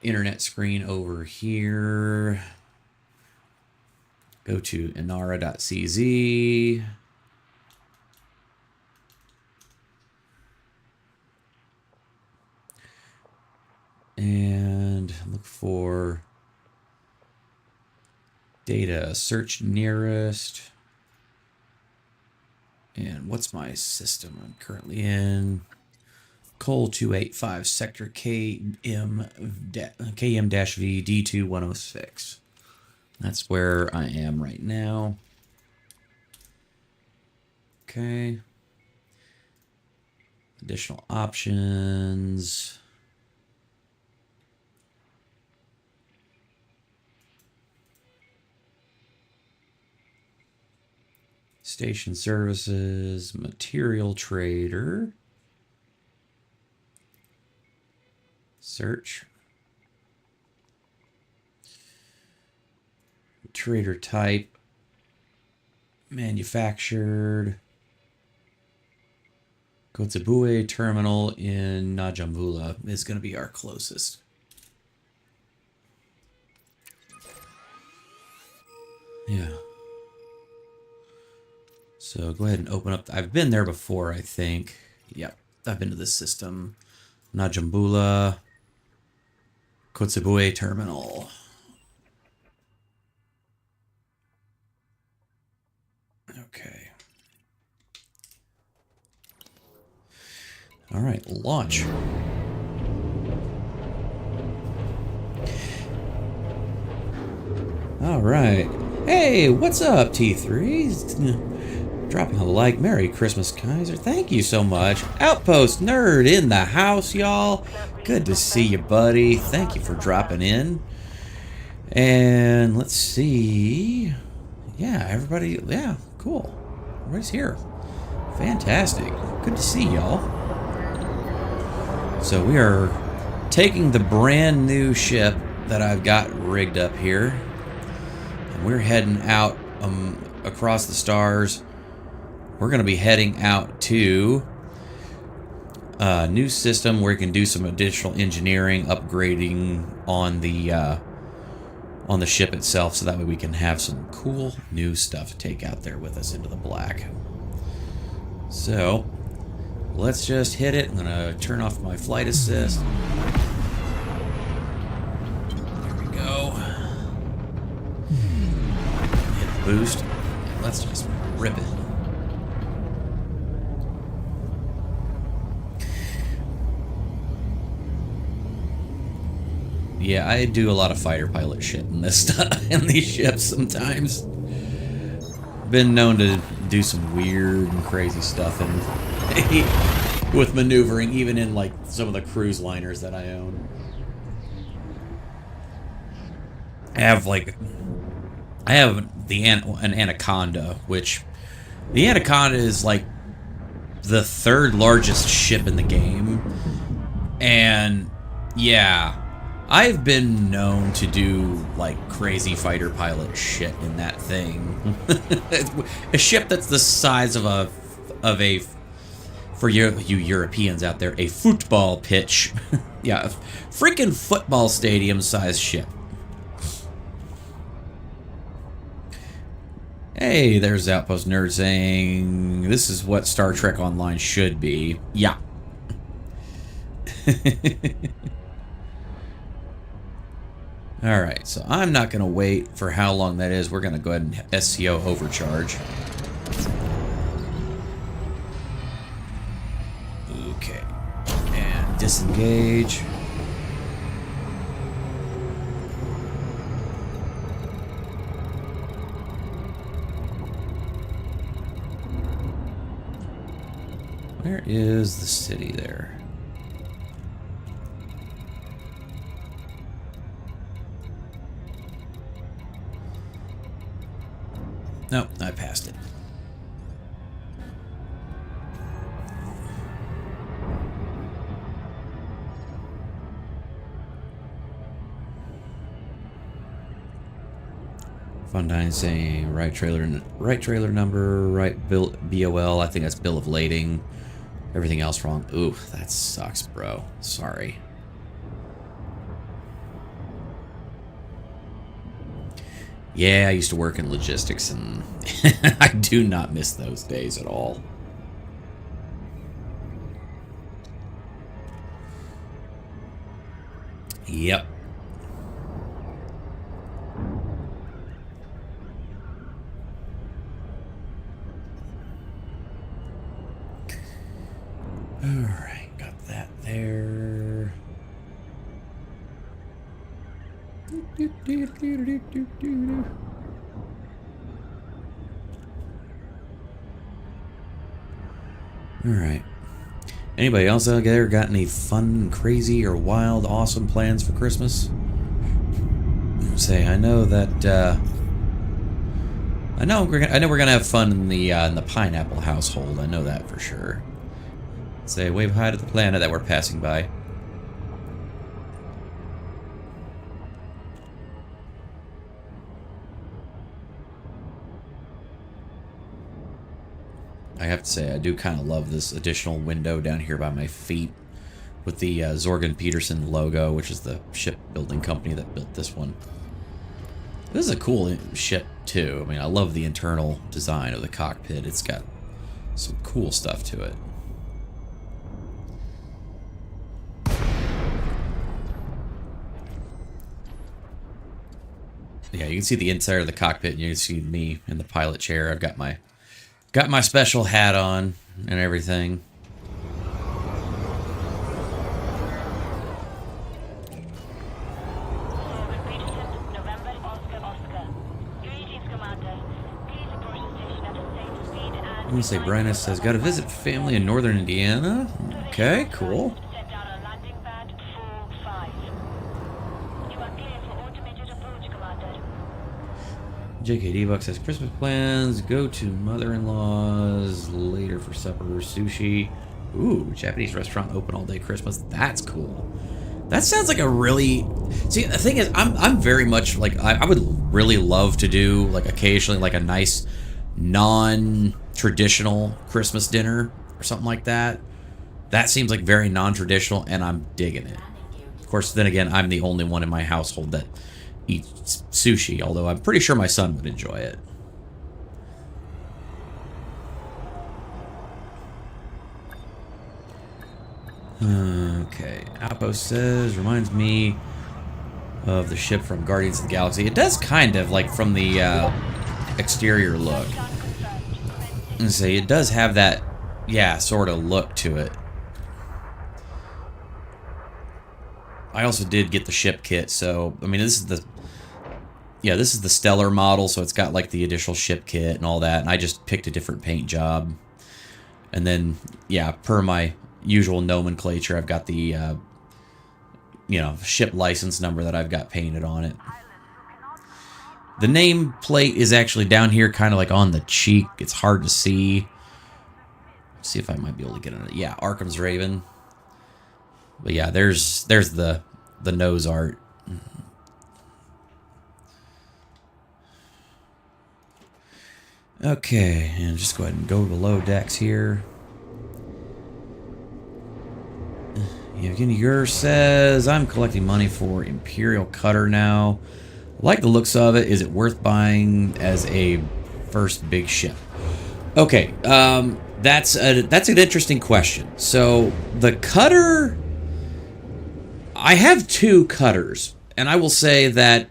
internet screen over here. Go to inara.cz. And look for data, search nearest. And what's my system I'm currently in? Col 285 sector KM-V D2106. That's where I am right now. Okay. Additional options. Station services, material trader. Search. Trader type. Manufactured. Kotzebue terminal in Najamvula is going to be our closest. Yeah. So go ahead and open up. I've been there before, I think. Yep, I've been to this system. Najambula, Kotzebue terminal. Okay. All right, launch. All right. Hey, what's up, T3? dropping a like. Merry Christmas, Kaiser. Thank you so much. Outpost Nerd in the house, y'all. Good to see you, buddy. Thank you for dropping in. And let's see. Yeah, everybody. Yeah, cool. Everybody's here. Fantastic. Good to see y'all. So we are taking the brand new ship that I've got rigged up here. And we're heading out across the stars. We're going to be heading out to a new system where you can do some additional engineering, upgrading on the ship itself, so that way we can have some cool new stuff to take out there with us into the black. So let's just hit it. I'm going to turn off my flight assist. There we go. Hit the boost. Let's just rip it. Yeah, I do a lot of fighter pilot shit in this stuff, in these ships sometimes. Been known to do some weird and crazy stuff with maneuvering, even in like some of the cruise liners that I own. I have an Anaconda, which the Anaconda is like the third largest ship in the game, and yeah. I've been known to do, like, crazy fighter pilot shit in that thing. A ship that's the size of a, for you Europeans out there, a football pitch. Yeah, a freaking football stadium size ship. Hey, there's Outpost Nerd saying, this is what Star Trek Online should be. Yeah. Alright, so I'm not going to wait for how long that is. We're going to go ahead and SCO overcharge. Okay. And disengage. Where is the city there? Nope, I passed it. Fundine saying right trailer number, right BOL. I think that's bill of lading. Everything else wrong. Ooh, that sucks, bro. Sorry. Yeah, I used to work in logistics, and I do not miss those days at all. Yep. Alright, got that there. Alright. Anybody else out there got any fun, crazy, or wild, awesome plans for Christmas? Say, I know that, I know we're gonna have fun in the pineapple household. I know that for sure. Say, wave hi to the planet that we're passing by. I have to say, I do kind of love this additional window down here by my feet with the Zorgen Peterson logo, which is the shipbuilding company that built this one. This is a cool ship, too. I mean, I love the internal design of the cockpit. It's got some cool stuff to it. Yeah, you can see the inside of the cockpit, and you can see me in the pilot chair. I've got my special hat on and everything. I'm gonna say Brynus says, got to visit family in northern Indiana. Okay, cool. Set down a landing pad 4-5. You are clear for automated approach, Commander. JKD Buck says, Christmas plans, go to mother-in-law's later for supper, sushi. Ooh, Japanese restaurant open all day Christmas. That's cool. That sounds like a really... See, the thing is, I'm very much like... I would really love to do, like, occasionally, like, a nice non-traditional Christmas dinner or something like that. That seems like very non-traditional, and I'm digging it. Of course, then again, I'm the only one in my household that eats sushi, although I'm pretty sure my son would enjoy it. Okay, Outpost says, reminds me of the ship from Guardians of the Galaxy. It does kind of, like, from the exterior look. And say it does have that, yeah, sort of look to it. I also did get the ship kit, so, I mean, this is the... Yeah, this is the Stellar model, so it's got, like, the additional ship kit and all that, and I just picked a different paint job. And then, yeah, per my usual nomenclature, I've got the, you know, ship license number that I've got painted on it. The name plate is actually down here, kind of like on the cheek. It's hard to see. Let's see if I might be able to get it. Yeah, Arkham's Raven. But yeah, there's the nose art. Okay, and just go ahead and go below decks here. Yevgeny Gur says, I'm collecting money for Imperial Cutter now. Like the looks of it. Is it worth buying as a first big ship? Okay, that's an interesting question. So, the Cutter... I have two Cutters, and I will say that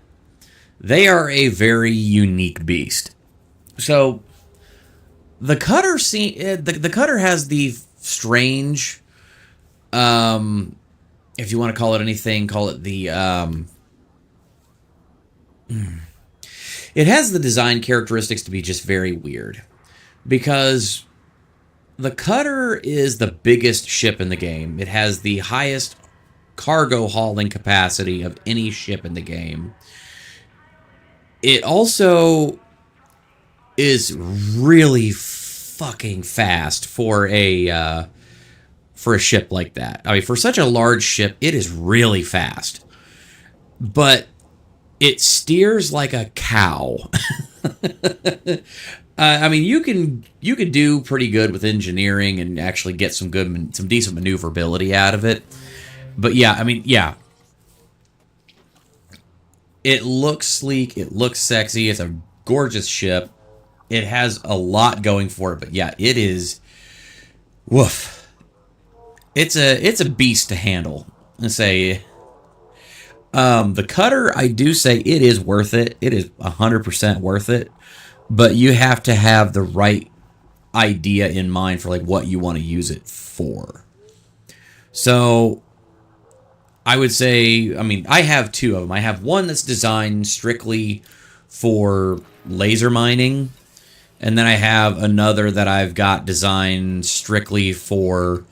they are a very unique beast. So, the Cutter the Cutter has the strange, if you want to call it anything, call it the, it has the design characteristics to be just very weird. Because the Cutter is the biggest ship in the game. It has the highest cargo hauling capacity of any ship in the game. It also is really fucking fast for a ship like that. I mean, for such a large ship, it is really fast. But it steers like a cow. I mean, you can do pretty good with engineering and actually get some decent maneuverability out of it. But yeah, I mean, yeah. It looks sleek. It looks sexy. It's a gorgeous ship. It has a lot going for it. But yeah, it is... Woof. It's a beast to handle. And say... the Cutter, I do say it is worth it. It is 100% worth it. But you have to have the right idea in mind for like what you want to use it for. So... I would say, I mean, I have two of them. I have one that's designed strictly for laser mining. And then I have another that I've got designed strictly for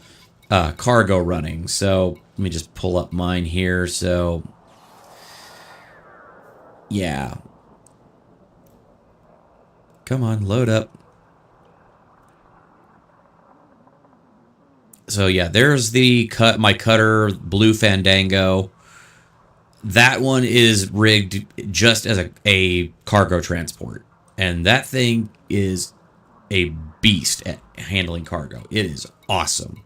cargo running. So let me just pull up mine here. So, yeah. Come on, load up. So yeah, there's my Cutter Blue Fandango. That one is rigged just as a cargo transport. And that thing is a beast at handling cargo. It is awesome.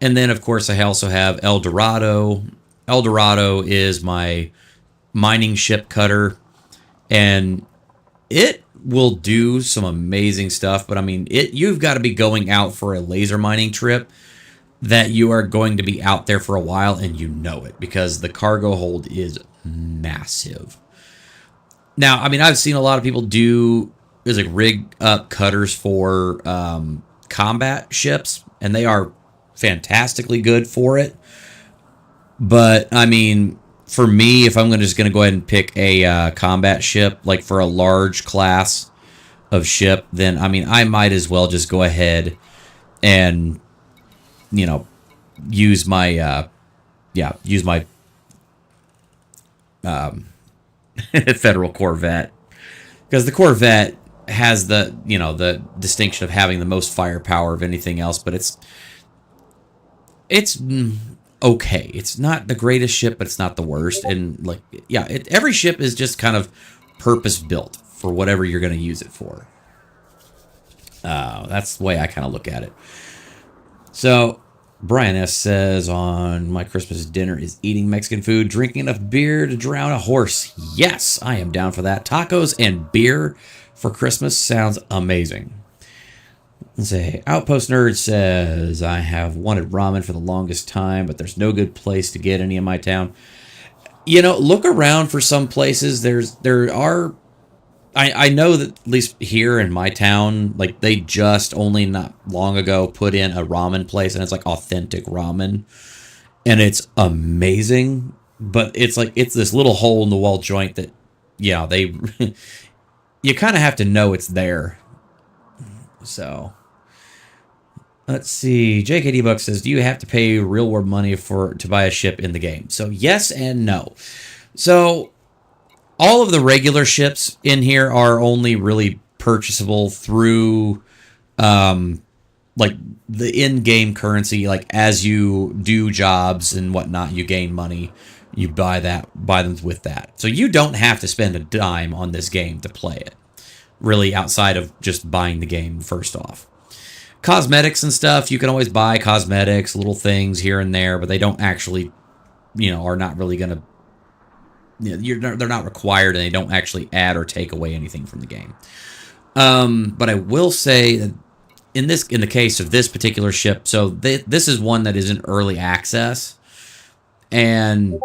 And then, of course, I also have El Dorado. El Dorado is my mining ship cutter. And it will do some amazing stuff. But, I mean, you've got to be going out for a laser mining trip that you are going to be out there for a while, and you know it. Because the cargo hold is massive. Now, I mean, I've seen a lot of people there's like rig up cutters for combat ships, and they are fantastically good for it. But, I mean, for me, if I'm just going to go ahead and pick a combat ship, like for a large class of ship, then I mean I might as well just go ahead and use my use my Federal Corvette, because the Corvette has the the distinction of having the most firepower of anything else, but it's okay. It's not the greatest ship, but it's not the worst. And like, yeah, every ship is just kind of purpose built for whatever you're going to use it for. That's the way I kind of look at it. So Brian S. says, on my Christmas dinner is eating Mexican food, drinking enough beer to drown a horse. Yes, I am down for that. Tacos and beer for Christmas sounds amazing. Let's say Outpost Nerd says, I have wanted ramen for the longest time, but there's no good place to get any in my town. Look around for some places. There are. I know that at least here in my town, like they just only not long ago put in a ramen place, and it's like authentic ramen, and it's amazing. But it's like it's this little hole in the wall joint that, yeah, they you kind of have to know it's there. So let's see. JKD Buck says, do you have to pay real world money to buy a ship in the game? So yes and no. So all of the regular ships in here are only really purchasable through like the in-game currency. Like as you do jobs and whatnot, you gain money. You buy them with that. So you don't have to spend a dime on this game to play it, really, outside of just buying the game first off. Cosmetics and stuff, you can always buy cosmetics, little things here and there, but they don't actually, are not really going to, they're not required, and they don't actually add or take away anything from the game. But I will say that in the case of this particular ship, so this is one that is in early access, and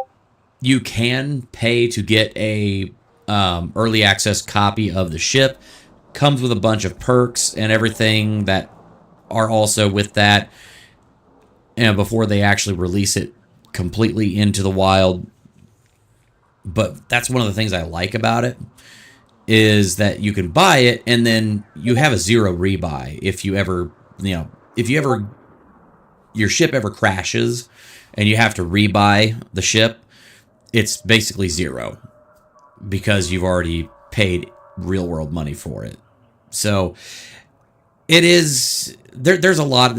you can pay to get a early access copy of the ship. Comes with a bunch of perks and everything that are also with that, and before they actually release it completely into the wild. But that's one of the things I like about it, is that you can buy it and then you have a zero rebuy. If you ever, your ship ever crashes and you have to rebuy the ship, it's basically zero because you've already paid real world money for it. So it is there's a lot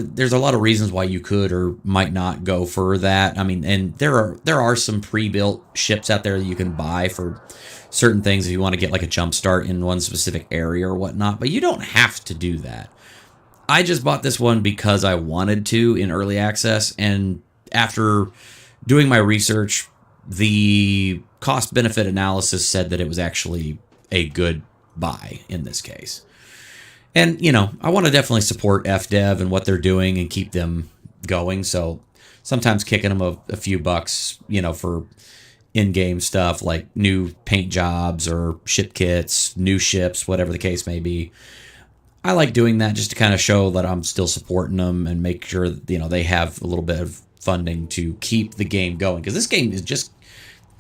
of reasons why you could or might not go for that. I mean, and there are some pre-built ships out there that you can buy for certain things if you want to get like a jump start in one specific area or whatnot, but you don't have to do that. I just bought this one because I wanted to in early access, and after doing my research, the cost benefit analysis said that it was actually a good buy in this case. And, I want to definitely support FDev and what they're doing and keep them going. So sometimes kicking them a few bucks, for in-game stuff like new paint jobs or ship kits, new ships, whatever the case may be. I like doing that just to kind of show that I'm still supporting them and make sure that, they have a little bit of funding to keep the game going. Because this game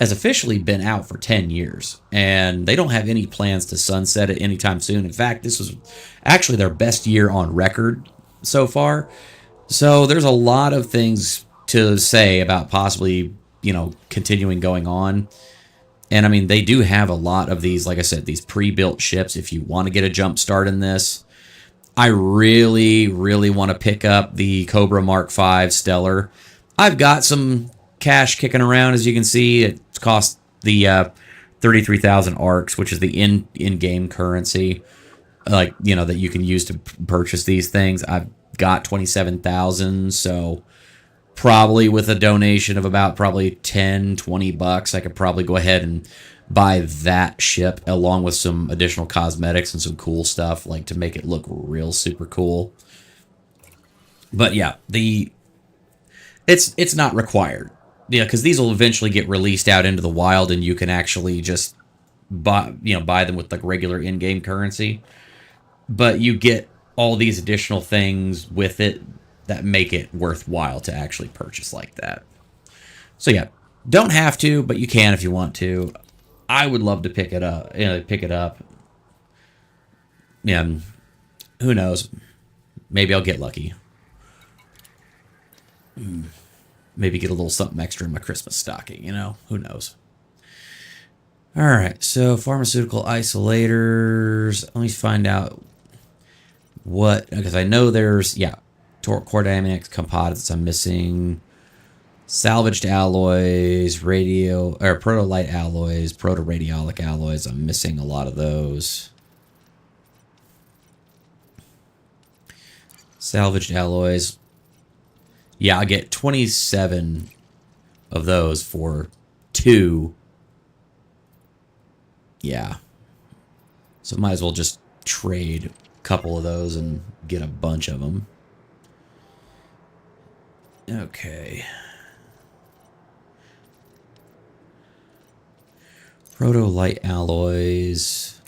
has officially been out for 10 years, and they don't have any plans to sunset it anytime soon. In fact, this was actually their best year on record so far. So there's a lot of things to say about possibly, continuing going on. And I mean, they do have a lot of these, like I said, these pre-built ships if you want to get a jump start in this. I really, really want to pick up the Cobra Mark V Stellar. I've got some cash kicking around, as you can see. It cost the 33,000 ARCs, which is the in-game currency, that you can use to purchase these things. I've got 27,000, so probably with a donation of about probably 10, 20 bucks, I could probably go ahead and buy that ship along with some additional cosmetics and some cool stuff, like to make it look real super cool. But yeah, it's not required. Yeah, because these will eventually get released out into the wild, and you can actually just buy them with like regular in-game currency. But you get all these additional things with it that make it worthwhile to actually purchase like that. So yeah, don't have to, but you can if you want to. I would love to pick it up. Yeah, who knows? Maybe I'll get lucky. Maybe get a little something extra in my Christmas stocking, you know? Who knows? All right, so pharmaceutical isolators. Let me find out what, because I know there's, yeah, core dynamics composites I'm missing. Salvaged alloys, radio, or proto-light alloys, proto-radiolic alloys. I'm missing a lot of those. Salvaged alloys. Yeah, I get 27 of those for 2. Yeah. So might as well just trade a couple of those and get a bunch of them. Okay. Proto-light alloys.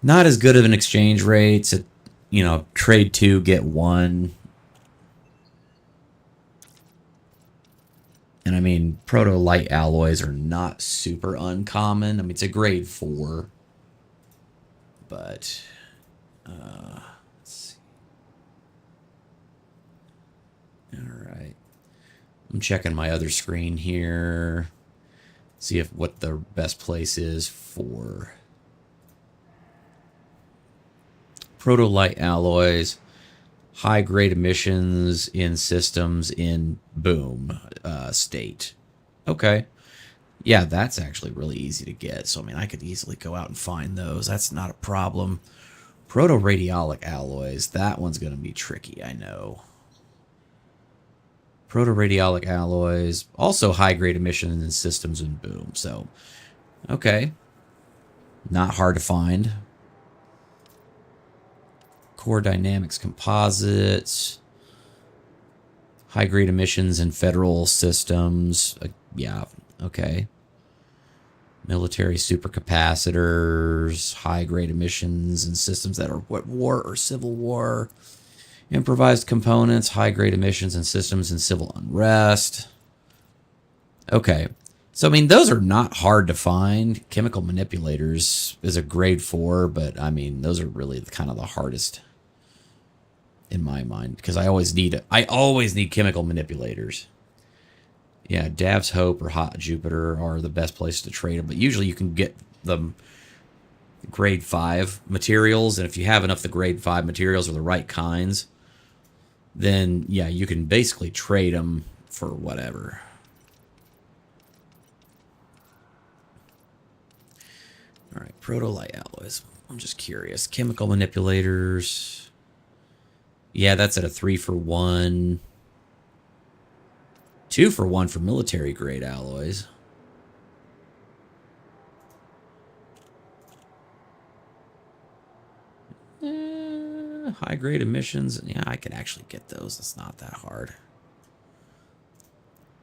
Not as good of an exchange rate. You know, trade 2, get 1. And I mean, proto-light alloys are not super uncommon. I mean, it's a grade 4. But, let's see. Alright. I'm checking my other screen here. See if what the best place is for proto-light alloys, high-grade emissions in systems in boom state. Okay. Yeah, that's actually really easy to get. So, I mean, I could easily go out and find those. That's not a problem. Proto-radiolic alloys. That one's going to be tricky, I know. Proto-radiolic alloys. Also high-grade emissions in systems in boom. So, okay. Not hard to find. Core dynamics composites, high grade emissions in federal systems. Yeah, okay. Military supercapacitors, high grade emissions in systems that are what, war or civil war. Improvised components, high grade emissions in systems in civil unrest. Okay. So, I mean, those are not hard to find. Chemical manipulators is a grade 4, but I mean, those are really kind of the hardest in my mind, because I always need chemical manipulators. Yeah, Dav's Hope or Hot Jupiter are the best place to trade them, but usually you can get them grade 5 materials, and if you have enough of the grade 5 materials or the right kinds, then yeah, you can basically trade them for whatever. All right, proto-light alloys. I'm just curious. Chemical manipulators. Yeah, that's at a 3 for 1. 2 for 1 for military grade alloys. High grade emissions. Yeah, I could actually get those. It's not that hard.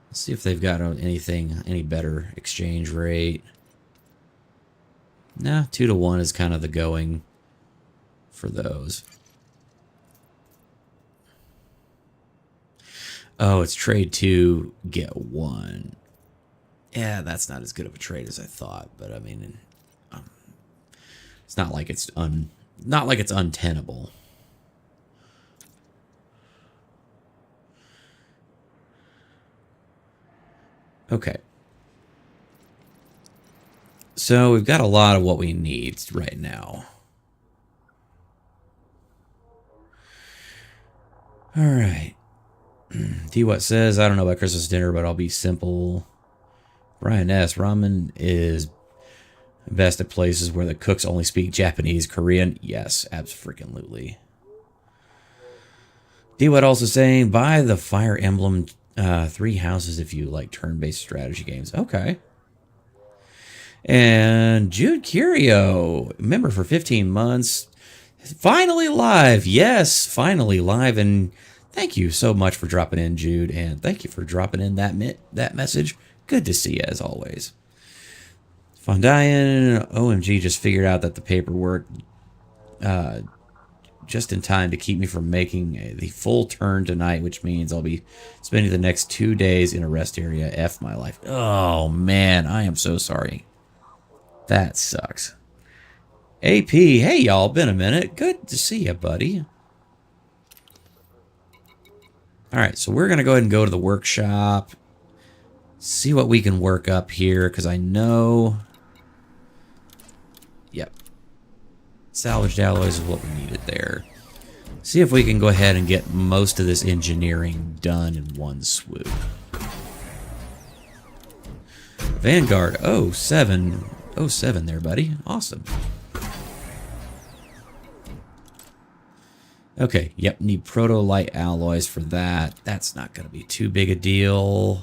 Let's see if they've got any better exchange rate. Nah, 2 to 1 is kind of the going for those. Oh, it's trade 2, get 1. Yeah, that's not as good of a trade as I thought, but I mean, it's not like it's untenable. Okay. So we've got a lot of what we need right now. All right. D. What says, I don't know about Christmas dinner, but I'll be simple. Brian S. Ramen is best at places where the cooks only speak Japanese, Korean. Yes, absolutely. D. What also saying, buy the Fire Emblem 3 houses if you like turn-based strategy games. Okay. And Jude Curio, member for 15 months. Finally live. Yes, finally live. And thank you so much for dropping in, Jude. And thank you for dropping in that message. Good to see you, as always. Fondian, OMG, just figured out that the paperwork just in time to keep me from making the full turn tonight, which means I'll be spending the next 2 days in a rest area. F my life. Oh, man, I am so sorry. That sucks. AP, hey y'all, been a minute. Good to see you, buddy. Alright, so we're going to go ahead and go to the workshop. See what we can work up here, because I know... Yep. Salvaged alloys is what we needed there. See if we can go ahead and get most of this engineering done in one swoop. Vanguard, oh, 7 there, buddy. Awesome. Okay, yep, need proto-light alloys for that. That's not going to be too big a deal.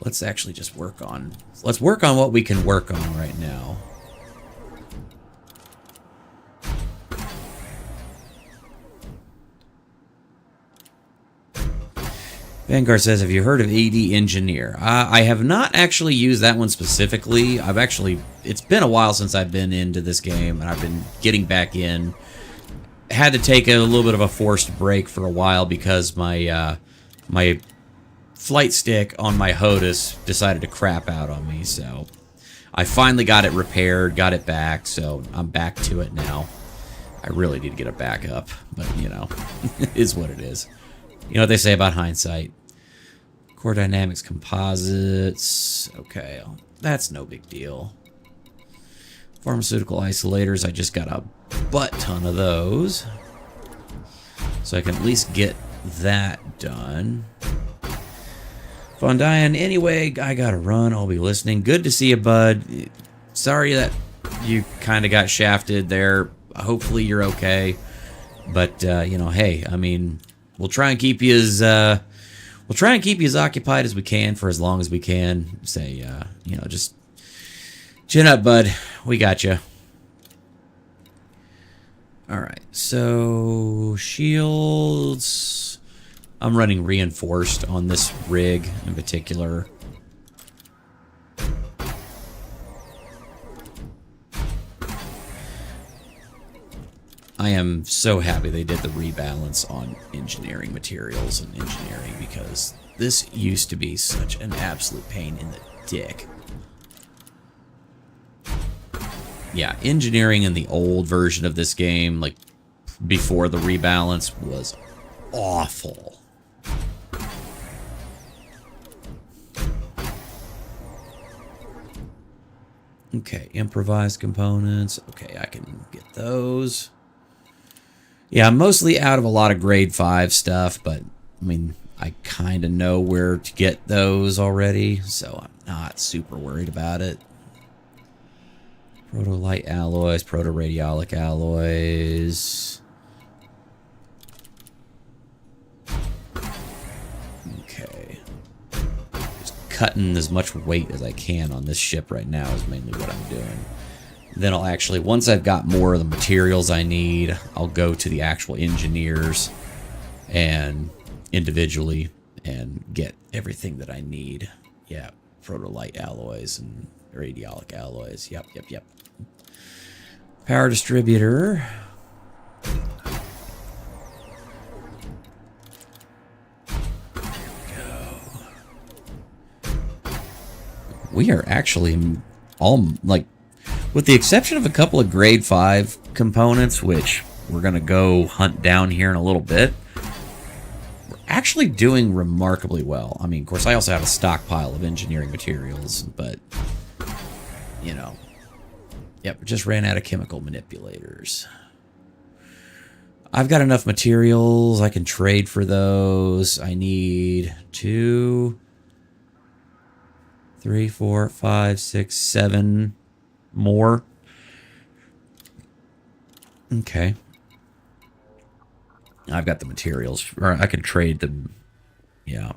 Let's actually just work on... Let's work on what we can work on right now. Vanguard says, have you heard of AD Engineer? I have not actually used that one specifically. It's been a while since I've been into this game, and I've been getting back in. Had to take a little bit of a forced break for a while because my my flight stick on my HOTAS decided to crap out on me, so I finally got it repaired, got it back, so I'm back to it now. I really need to get it back up, but, you know, it is what it is. You know what they say about hindsight. Core Dynamics Composites. Okay, that's no big deal. Pharmaceutical isolators, I just got a butt ton of those. So I can at least get that done. Von Diane, anyway, I gotta run. I'll be listening. Good to see you, bud. Sorry that you kind of got shafted there. Hopefully you're okay. But, you know, hey, I mean, we'll try and keep you as... We'll try and keep you as occupied as we can for as long as we can. Say, you know, just chin up, bud. We got you. All right, so shields. I'm running reinforced on this rig in particular. I am so happy they did the rebalance on engineering materials and engineering because this used to be such an absolute pain in the dick. Yeah, engineering in the old version of this game, like before the rebalance, was awful. Okay, improvised components. Okay, I can get those. Yeah, I'm mostly out of a lot of grade 5 stuff, but, I mean, I kind of know where to get those already, so I'm not super worried about it. Proto-light alloys, proto-radiolic alloys. Okay. Just cutting as much weight as I can on this ship right now is mainly what I'm doing. Then I'll actually, once I've got more of the materials I need, I'll go to the actual engineers and individually and get everything that I need. Yeah, proto-light alloys and radiolic alloys. Yep. Power distributor. There we go. We are actually all, like, with the exception of a couple of grade 5 components, which we're going to go hunt down here in a little bit, we're actually doing remarkably well. I mean, of course, I also have a stockpile of engineering materials, but, you know, yep, just ran out of chemical manipulators. I've got enough materials. I can trade for those. I need 2, 3, 4, 5, 6, 7... more. Okay. I've got the materials. Or I can trade them. Yeah.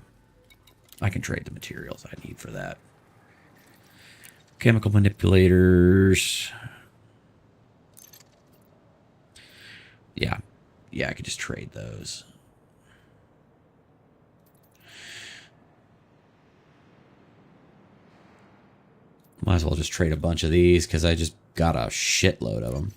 I can trade the materials I need for that. Chemical manipulators. Yeah. Yeah, I could just trade those. Might as well just trade a bunch of these because I just got a shitload of them.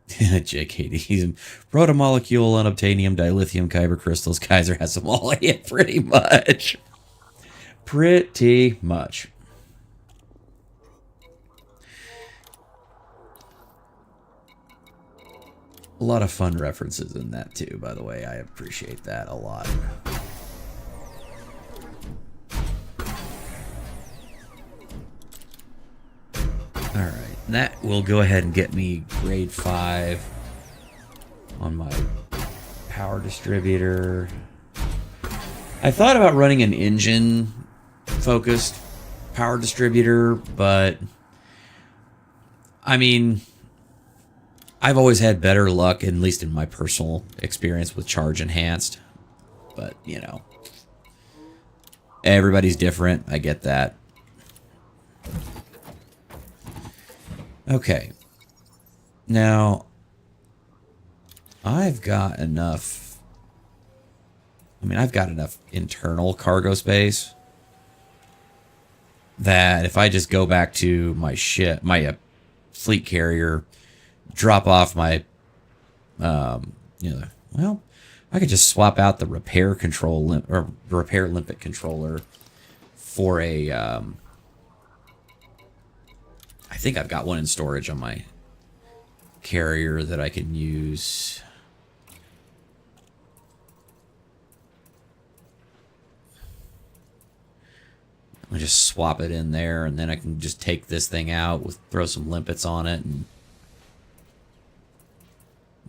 JKD. Protomolecule, unobtainium, dilithium, kyber crystals. Kaiser has them all. Yeah, pretty much. Pretty much. A lot of fun references in that too, by the way. I appreciate that a lot. Alright, that will go ahead and get me grade 5 on my power distributor. I thought about running an engine-focused power distributor, but I mean, I've always had better luck, at least in my personal experience, with charge enhanced. But, you know, everybody's different. I get that. Okay. Now, I've got enough... I mean, I've got enough internal cargo space that if I just go back to my ship, my fleet carrier, drop off my, you know, well, I could just swap out the repair control or repair limpet controller for a. I think I've got one in storage on my carrier that I can use. I just swap it in there, and then I can just take this thing out with throw some limpets on it and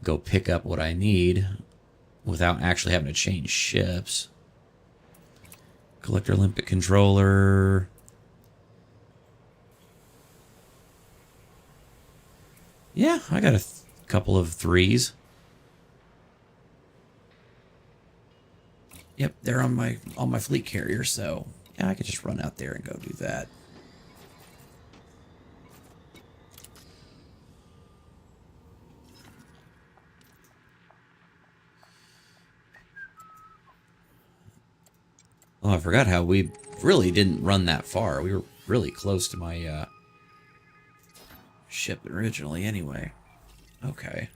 go pick up what I need without actually having to change ships. Collector limpet controller. Yeah, I got a couple of 3s. Yep, they're on my fleet carrier, so yeah, I could just run out there and go do that. Oh, I forgot how we really didn't run that far. We were really close to my ship originally anyway. Okay.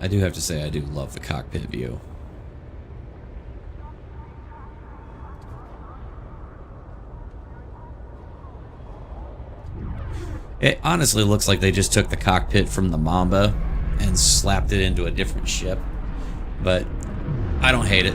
I do have to say I do love the cockpit view. It honestly looks like they just took the cockpit from the Mamba and slapped it into a different ship, but I don't hate it.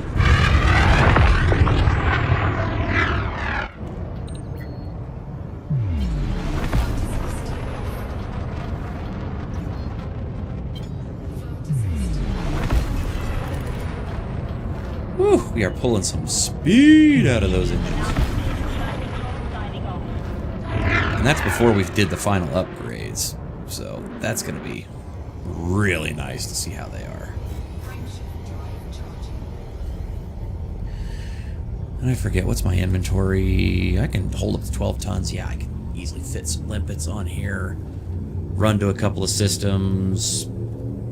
Whew, we are pulling some speed out of those engines. And that's before we did the final upgrades. So that's going to be really nice to see how they are. And I forget, what's my inventory? I can hold up to 12 tons. Yeah, I can easily fit some limpets on here. Run to a couple of systems.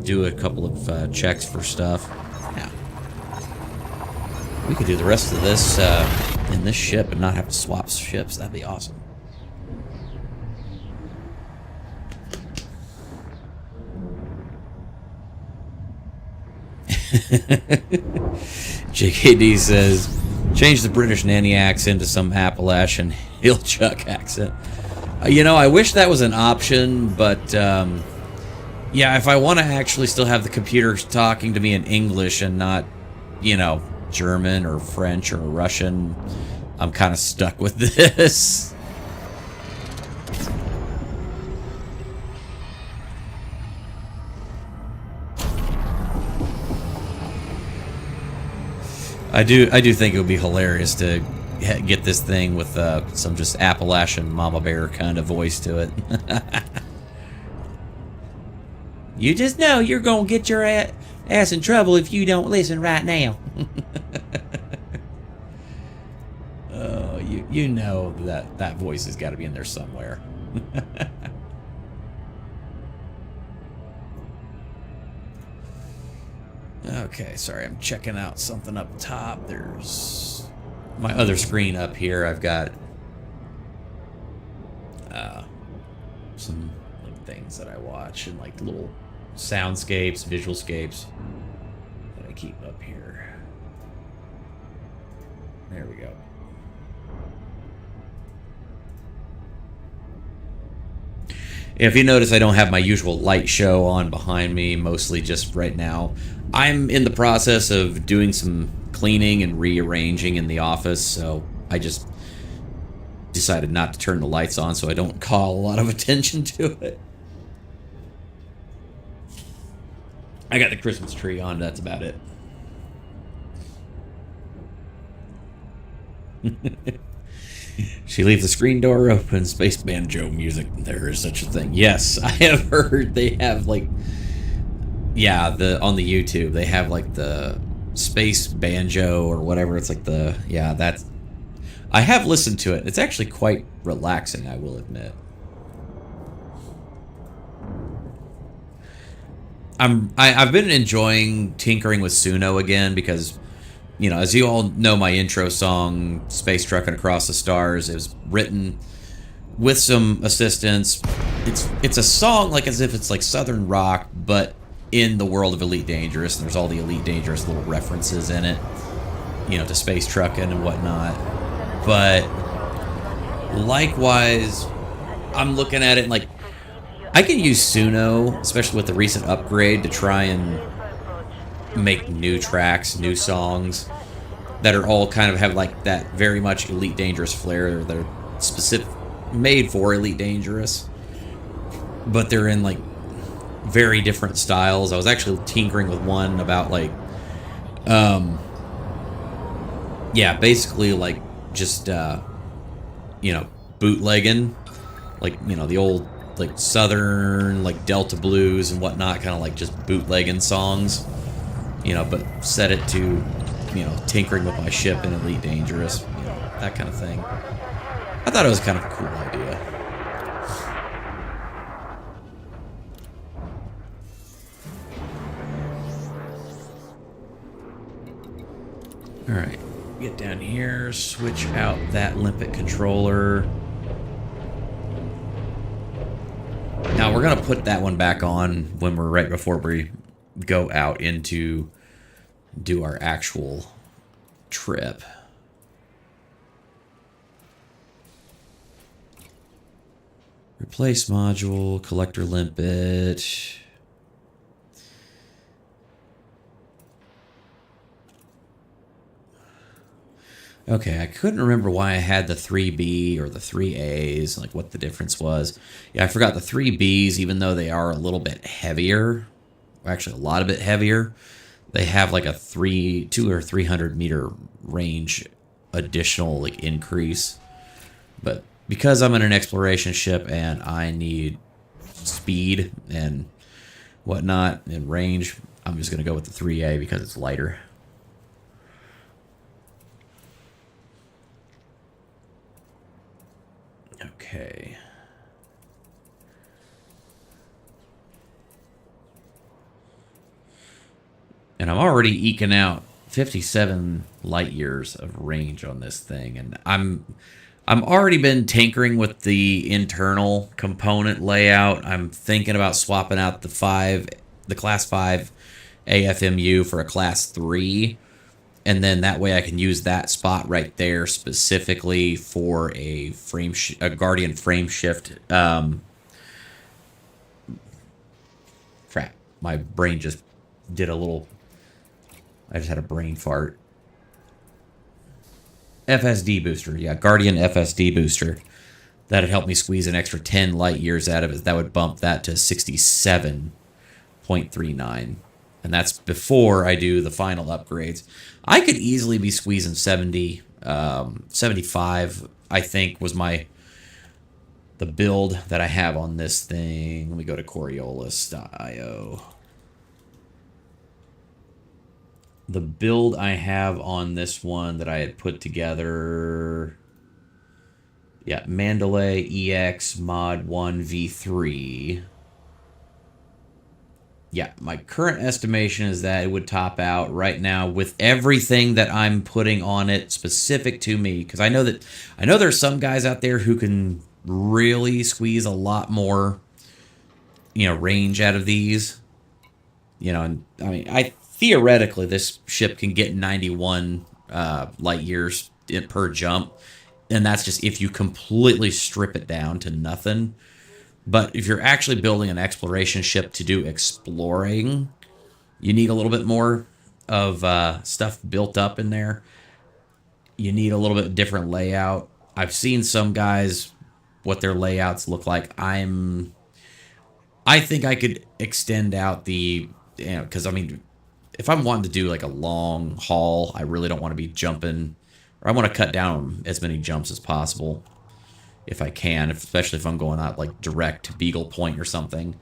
Do a couple of checks for stuff. Yeah. We could do the rest of this in this ship and not have to swap ships. That'd be awesome. JKD says, change the British nanny accent to some Appalachian hill chuck accent. You know, I wish that was an option, but yeah, if I want to actually still have the computer talking to me in English and not, you know, German or French or Russian, I'm kind of stuck with this. I do think it would be hilarious to get this thing with some just Appalachian Mama Bear kind of voice to it. You just know you're gonna get your ass in trouble if you don't listen right now. Oh, you know that voice has got to be in there somewhere. Okay, sorry, I'm checking out something up top. There's my other screen up here. I've got some like things that I watch and like little soundscapes, visualscapes that I keep up here. There we go. If you notice, I don't have my usual light show on behind me, mostly just right now. I'm in the process of doing some cleaning and rearranging in the office, so I just decided not to turn the lights on so I don't call a lot of attention to it. I got the Christmas tree on, that's about it. She leaves the screen door open, space banjo music. There is such a thing. Yes, I have heard they have like, yeah, on the YouTube, they have like the space banjo or whatever. It's like that's, I have listened to it. It's actually quite relaxing, I will admit. I've been enjoying tinkering with Suno again because, you know, as you all know, my intro song, Space Truckin' Across the Stars, it was written with some assistance. It's a song like as if it's like Southern rock, but in the world of Elite Dangerous, and there's all the Elite Dangerous little references in it, you know, to space trucking and whatnot. But likewise, I'm looking at it and like, I can use Suno, especially with the recent upgrade, to try and make new tracks, new songs that are all kind of have like that very much Elite Dangerous flair. They're specific, made for Elite Dangerous, but they're in like very different styles. I was actually tinkering with one about like, yeah, basically like just, you know, bootlegging, like, you know, the old like Southern, like Delta blues and whatnot, kind of like just bootlegging songs. You know, but set it to, you know, tinkering with my ship in Elite Dangerous, you know, that kind of thing. I thought it was kind of a cool idea. Alright, get down here, switch out that limpet controller. Now we're going to put that one back on when we're right before we go out into do our actual trip. Replace module, collector limpet. Okay, I couldn't remember why I had the 3B or the 3As, like what the difference was. Yeah, I forgot the 3Bs, even though they are a little bit heavier, or actually a lot of bit heavier, they have like a 200 or 300 meter range additional like increase. But because I'm in an exploration ship and I need speed and whatnot and range, I'm just going to go with the 3A because it's lighter. Okay. And I'm already eking out 57 light years of range on this thing, and I'm already been tinkering with the internal component layout. I'm thinking about swapping out the class 5 AFMU for a class 3, and then that way I can use that spot right there specifically for a Guardian frame shift. Crap, my brain just did a little. I just had a brain fart. FSD booster, yeah, Guardian FSD booster. That'd help me squeeze an extra 10 light years out of it. That would bump that to 67.39. And that's before I do the final upgrades. I could easily be squeezing 70, 75, I think was my the build that I have on this thing. Let me go to Coriolis.io. The build I have on this one that I had put together. Yeah, Mandalay EX Mod 1 V3. Yeah, my current estimation is that it would top out right now with everything that I'm putting on it specific to me. Because I know there's some guys out there who can really squeeze a lot more, range out of these. And I mean, theoretically this ship can get 91 light years per jump, and that's just if you completely strip it down to nothing. But if you're actually building an exploration ship to do exploring, you need a little bit more of stuff built up in there. You need a little bit different layout. I've seen some guys what their layouts look like. I think I could extend out the, because I mean, if I'm wanting to do like a long haul, I really don't want to be jumping, or I want to cut down as many jumps as possible if I can, especially if I'm going out like direct to Beagle Point or something.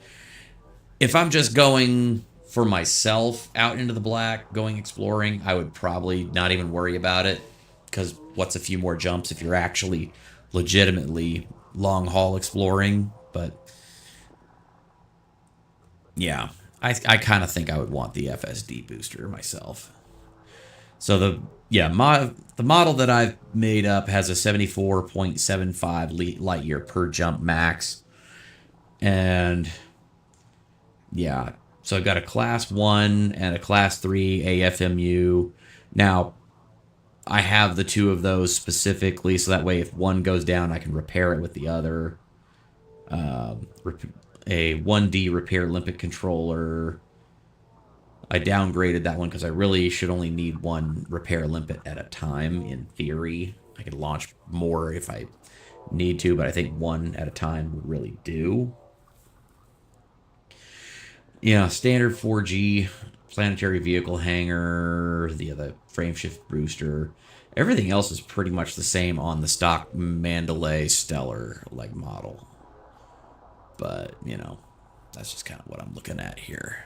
If I'm just going for myself out into the black, going exploring, I would probably not even worry about it, because what's a few more jumps if you're actually legitimately long haul exploring? But yeah, I kind of think I would want the FSD booster myself. So the model that I've made up has a 74.75 light year per jump max. And yeah, so I've got a class 1 and a class 3 AFMU. Now, I have the two of those specifically, so that way if one goes down, I can repair it with the other. A 1D repair limpet controller. I downgraded that one because I really should only need one repair limpet at a time, in theory. I could launch more if I need to, but I think one at a time would really do. Yeah, standard 4G planetary vehicle hangar, the frameshift booster. Everything else is pretty much the same on the stock Mandalay Stellar model. But, that's just kind of what I'm looking at here.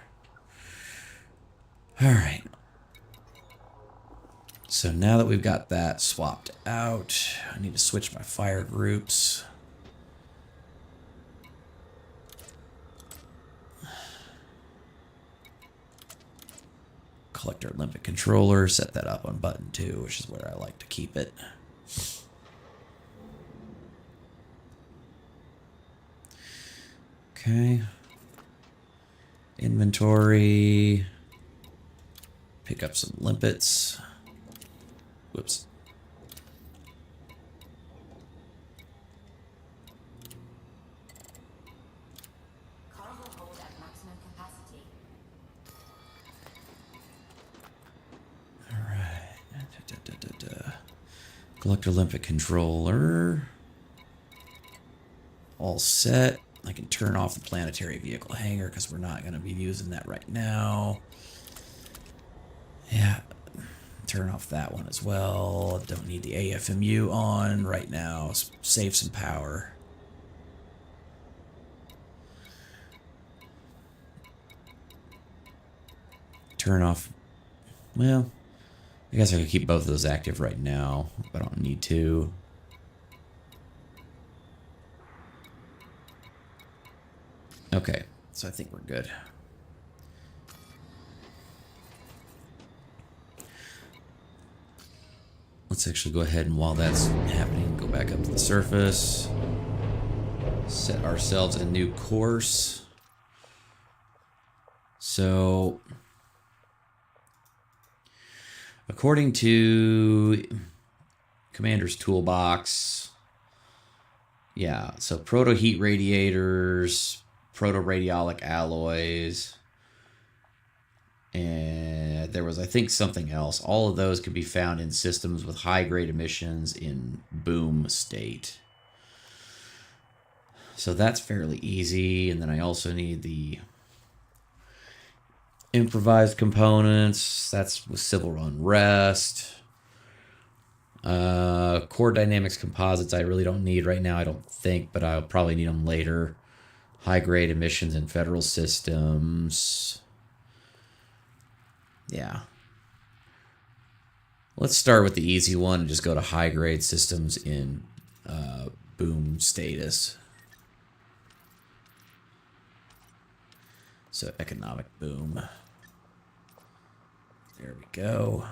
All right. So now that we've got that swapped out, I need to switch my fire groups. Collector limpet controller, set that up on button 2, which is where I like to keep it. Okay. Inventory. Pick up some limpets. Whoops. Car will hold at maximum capacity. All right. Collector limpet controller. All set. I can turn off the planetary vehicle hangar because we're not going to be using that right now. Yeah. Turn off that one as well. Don't need the AFMU on right now. Save some power. Turn off. Well, I guess I could keep both of those active right now, but I don't need to. Okay, so I think we're good. Let's actually go ahead and while that's happening, go back up to the surface. Set ourselves a new course. So, according to Commander's Toolbox, yeah, so proto-heat radiators, proto-radiolic alloys, and there was, I think, something else. All of those could be found in systems with high-grade emissions in boom state. So that's fairly easy. And then I also need the improvised components. That's with civil unrest. Core dynamics composites I really don't need right now, I don't think, but I'll probably need them later. High grade emissions in federal systems. Yeah. Let's start with the easy one and just go to high grade systems in boom status. So economic boom. There we go.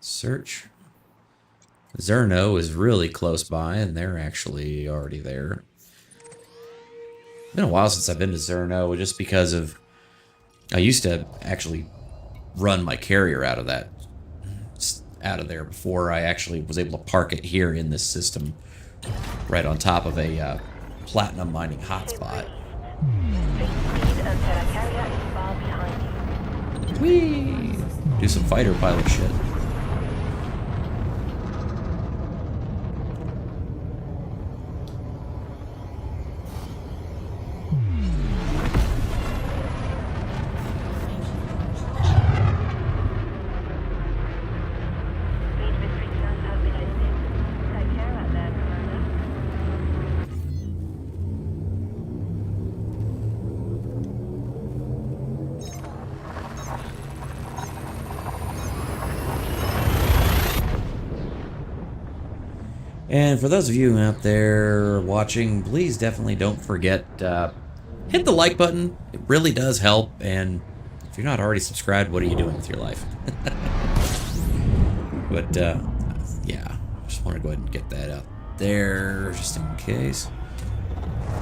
Search. Zerno is really close by, and they're actually already there. It's been a while since I've been to Zerno, just because of... I used to actually run my carrier out of there before I actually was able to park it here in this system, right on top of a platinum mining hotspot. Whee! Do some fighter pilot shit. And for those of you out there watching, please definitely don't forget, hit the like button. It really does help. And if you're not already subscribed, what are you doing with your life? But, yeah, just want to go ahead and get that out there just in case.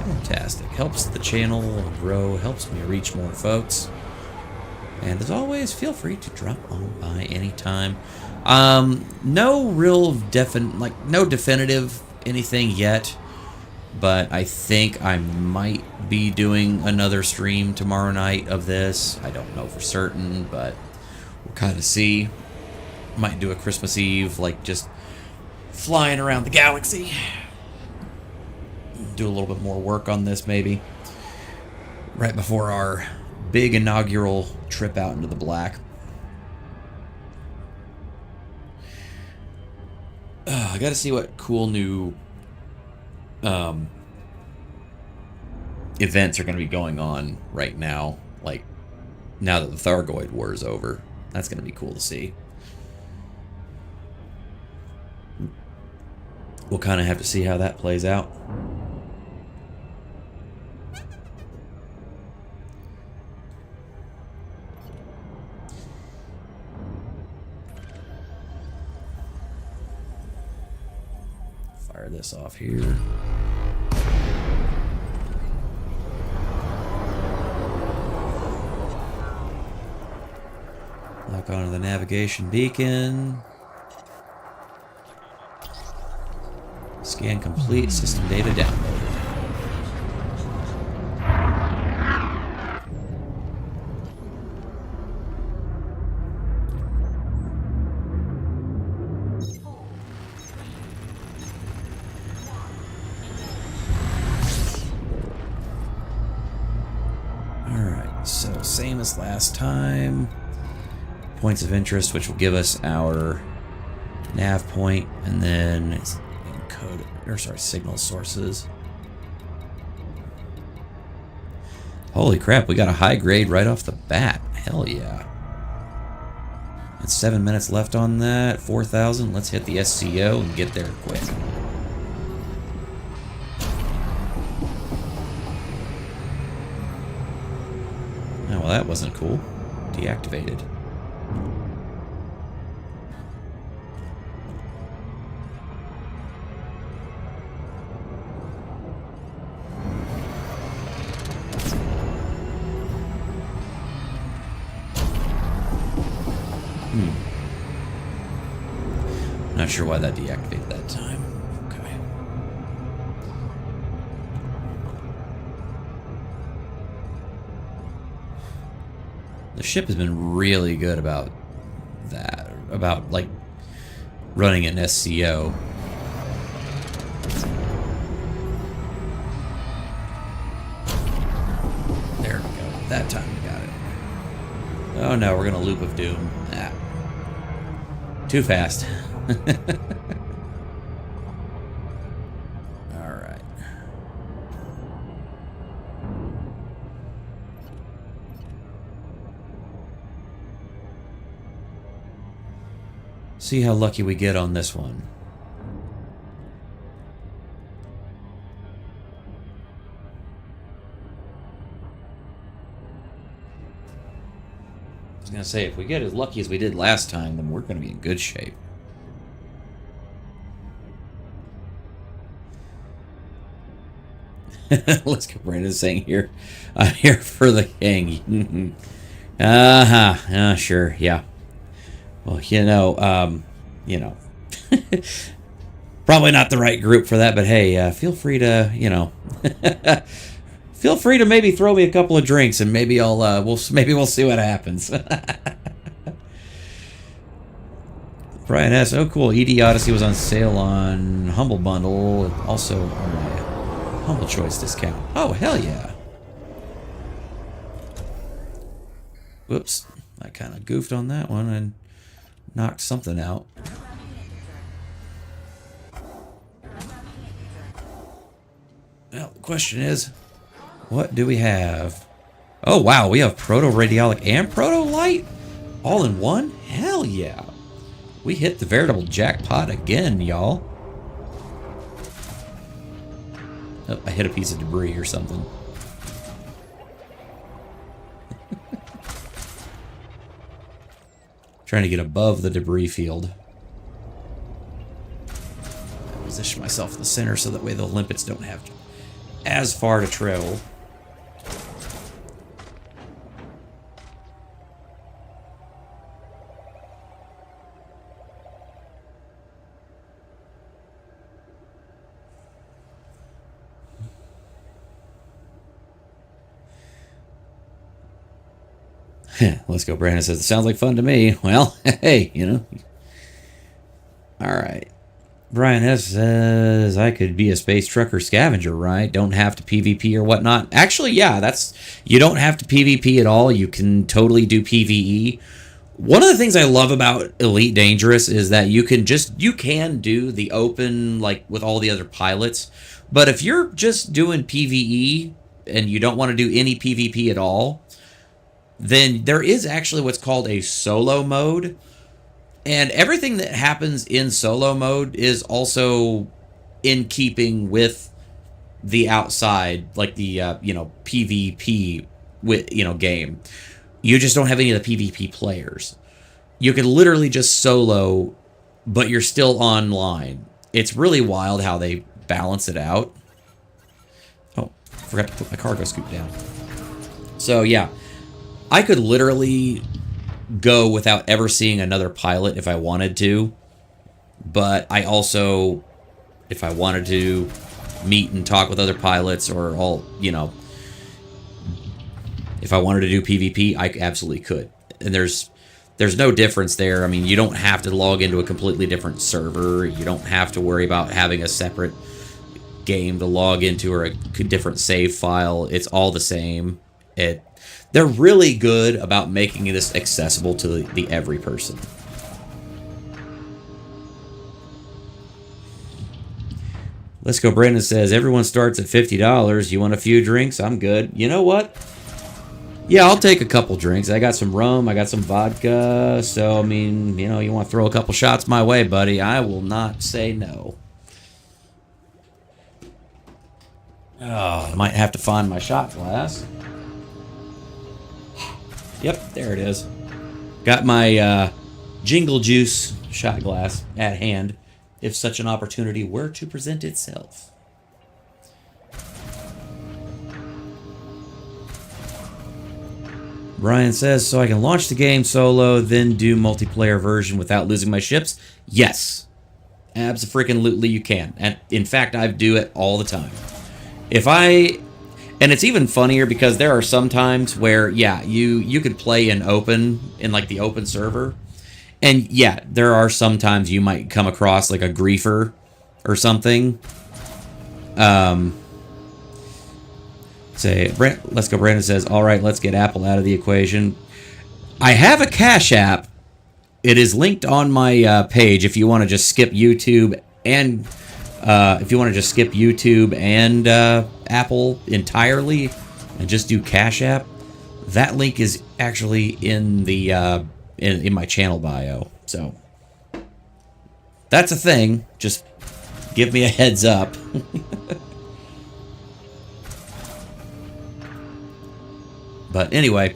Fantastic. Helps the channel grow, helps me reach more folks. And as always, feel free to drop on by anytime. No real no definitive anything yet, but I think I might be doing another stream tomorrow night of this. I don't know for certain, but we'll kind of see. Might do a Christmas Eve, like just flying around the galaxy. Do a little bit more work on this maybe. Right before our big inaugural trip out into the black. I gotta see what cool new events are gonna be going on right now. Like, now that the Thargoid War is over. That's gonna be cool to see. We'll kind of have to see how that plays out. Fire this off here. Lock onto the navigation beacon. Scan complete. System data downloaded. So, same as last time. Points of interest, which will give us our nav point, and then it's encoded, or sorry, signal sources. Holy crap, we got a high grade right off the bat. Hell yeah. And 7 minutes left on that. 4,000. Let's hit the SCO and get there quick. Oh, well, that wasn't cool. Deactivated. Not sure why that deactivated that time. Okay. The ship has been really good about that. About, like, running an SCO. There we go. That time we got it. Oh no, we're gonna loop of doom. Ah. Too fast. Alright. See how lucky we get on this one. I was going to say, if we get as lucky as we did last time, then we're going to be in good shape. Let's go. Brandon's saying here, I'm here for the king. Sure, yeah. Well, probably not the right group for that, but hey, feel free to, feel free to maybe throw me a couple of drinks, and maybe we'll see what happens. Brian S. Oh, cool. ED Odyssey was on sale on Humble Bundle. Also, Humble Choice discount. Oh, hell yeah. Whoops. I kind of goofed on that one and knocked something out. Well, the question is, what do we have? Oh, wow. We have Proto-Radiolic and Proto-Light all in one? Hell yeah. We hit the veritable jackpot again, y'all. Oh, I hit a piece of debris or something. Trying to get above the debris field. Position myself in the center so that way the limpets don't have as far to travel. Let's go. Brandon says, it sounds like fun to me. Well, hey, All right. Brian S. says, I could be a space trucker scavenger, right? Don't have to PvP or whatnot. Actually, yeah, you don't have to PvP at all. You can totally do PvE. One of the things I love about Elite Dangerous is that you can do the open, like with all the other pilots. But if you're just doing PvE and you don't want to do any PvP at all, then there is actually what's called a solo mode. And everything that happens in solo mode is also in keeping with the outside, like the, PvP game. You just don't have any of the PvP players. You can literally just solo, but you're still online. It's really wild how they balance it out. Oh, forgot to put my cargo scoop down. So, yeah. I could literally go without ever seeing another pilot if I wanted to. But I also, if I wanted to meet and talk with other pilots or if I wanted to do PvP, I absolutely could. And there's no difference there. I mean, you don't have to log into a completely different server. You don't have to worry about having a separate game to log into or a different save file. It's all the same. They're really good about making this accessible to the every person. Let's go. Brandon says, everyone starts at $50. You want a few drinks? I'm good. You know what? Yeah, I'll take a couple drinks. I got some rum. I got some vodka. So, I mean, you want to throw a couple shots my way, buddy. I will not say no. Oh, I might have to find my shot glass. Yep, there it is. Got my Jingle Juice shot glass at hand, if such an opportunity were to present itself. Brian says, so I can launch the game solo, then do multiplayer version without losing my ships? Yes. Abso-freaking-lutely you can. And in fact, I do it all the time. And it's even funnier because there are some times where, yeah, you could play in like the open server. And yeah, there are some times you might come across like a griefer or something. Let's go. Brandon says, all right, let's get Apple out of the equation. I have a Cash App. it is linked on my page if you want to just skip YouTube and Apple entirely and just do Cash App. That link is actually in the in my channel bio. So that's a thing. Just give me a heads up. But anyway,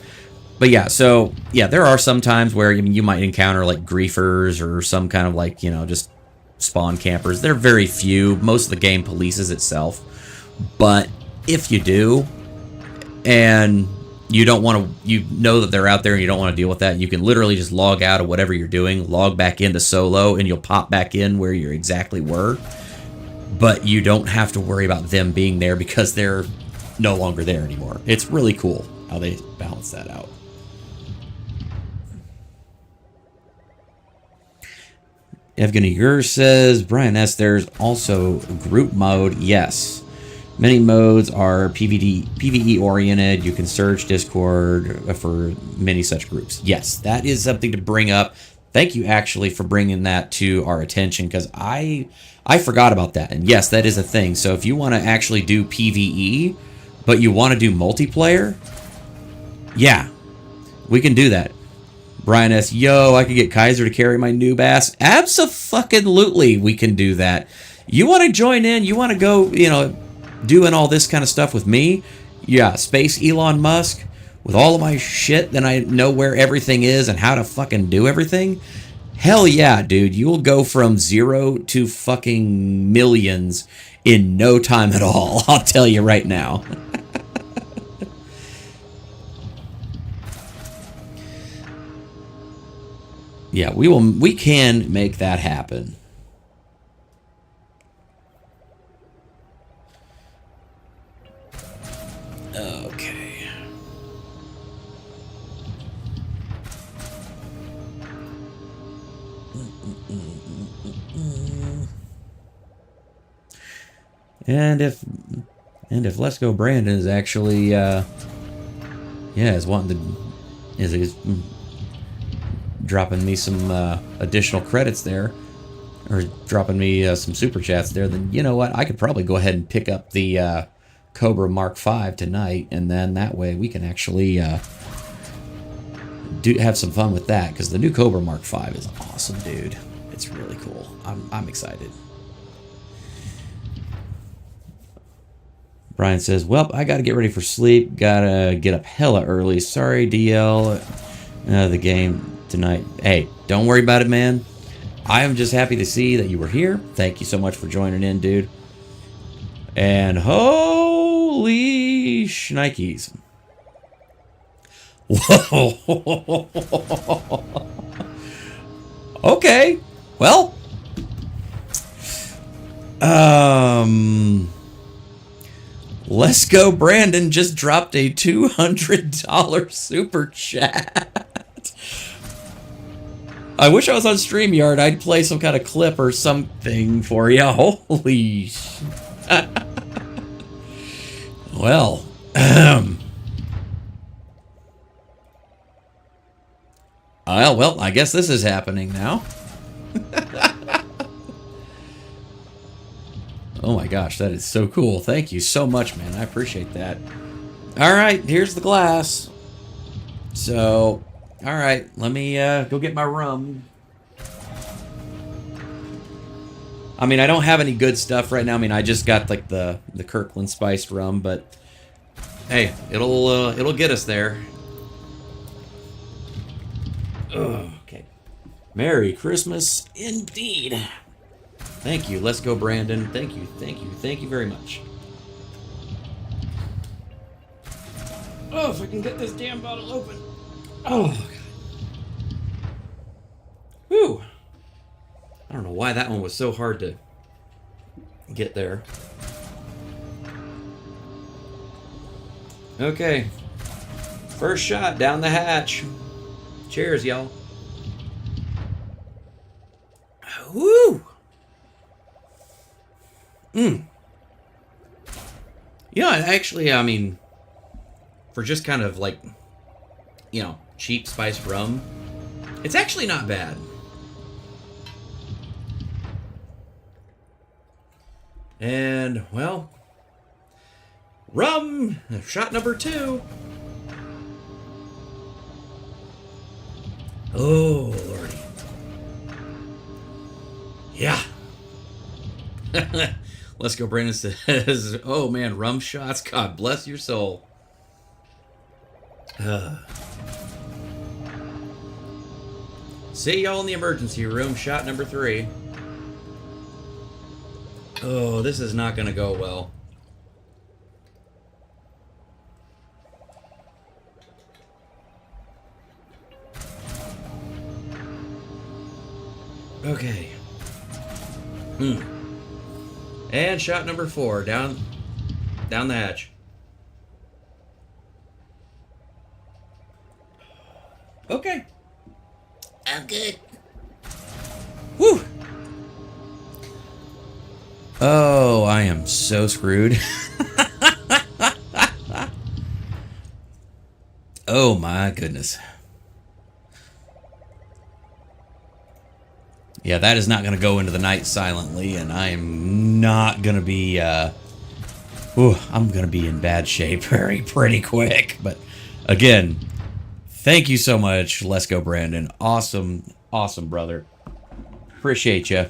yeah, so yeah, there are some times where you might encounter like griefers or some kind of like, just spawn campers. They're very few. Most of the game polices itself. But if you do, and you don't want to, you know that they're out there and you don't want to deal with that, you can literally just log out of whatever you're doing, log back into solo, and you'll pop back in where you exactly were. But you don't have to worry about them being there because they're no longer there anymore. It's really cool how they balance that out. Evgeny Gur says, Brian S., there's also group mode. Yes. Many modes are PvE oriented. You can search Discord for many such groups. Yes, that is something to bring up. Thank you actually for bringing that to our attention, because I forgot about that. And yes, that is a thing. So if you want to actually do PvE, but you want to do multiplayer, yeah, we can do that. Brian S., yo, I could get Kaiser to carry my noob ass. Abso-fucking-lutely, we can do that. You want to join in? You want to go, doing all this kind of stuff with me? Yeah, Space Elon Musk, with all of my shit, then I know where everything is and how to fucking do everything? Hell yeah, dude. You will go from 0 to fucking millions in no time at all. I'll tell you right now. Yeah, we can make that happen. Okay. And if Let's Go Brandon is actually is wanting to is dropping me some additional credits there, or dropping me some super chats there, then you know what? I could probably go ahead and pick up the Cobra Mark V tonight, and then that way we can actually have some fun with that, because the new Cobra Mark V is awesome, dude. It's really cool. I'm excited. Brian says, well, I gotta get ready for sleep. Gotta get up hella early. Sorry, DL. The game tonight. Hey, don't worry about it, man. I am just happy to see that you were here. Thank you so much for joining in, dude. And holy shnikes. Whoa. Okay. Well. Let's Go Brandon just dropped a $200 super chat. I wish I was on StreamYard. I'd play some kind of clip or something for you. Holy well, well, I guess this is happening now. Oh my gosh, that is so cool. Thank you so much, man. I appreciate that. All right, here's the glass. So, all right, let me go get my rum. I mean, I don't have any good stuff right now. I mean, I just got like the Kirkland spiced rum, but hey, it'll get us there. Ugh, okay. Merry Christmas indeed. Thank you. Let's Go Brandon. Thank you very much. Oh, if I can get this damn bottle open. Oh, God. Whew. I don't know why that one was so hard to get there. Okay. First shot down the hatch. Cheers, y'all. Woo! Yeah, actually, I mean, for just kind of like, cheap spiced rum, It's actually not bad. And, well, rum, shot number 2. Oh, lordy. Yeah. Let's go, Brandon says, oh man, rum shots, God bless your soul. See y'all in the emergency room, shot number 3. Oh, this is not gonna go well. Okay. And shot number 4, down the hatch. Okay. I'm good. Whew. Oh, I am so screwed. Oh my goodness. Yeah, that is not going to go into the night silently, and I am not going to be, I'm going to be in bad shape pretty quick. But again, thank you so much. Let's go, Brandon. Awesome, awesome, brother. Appreciate you.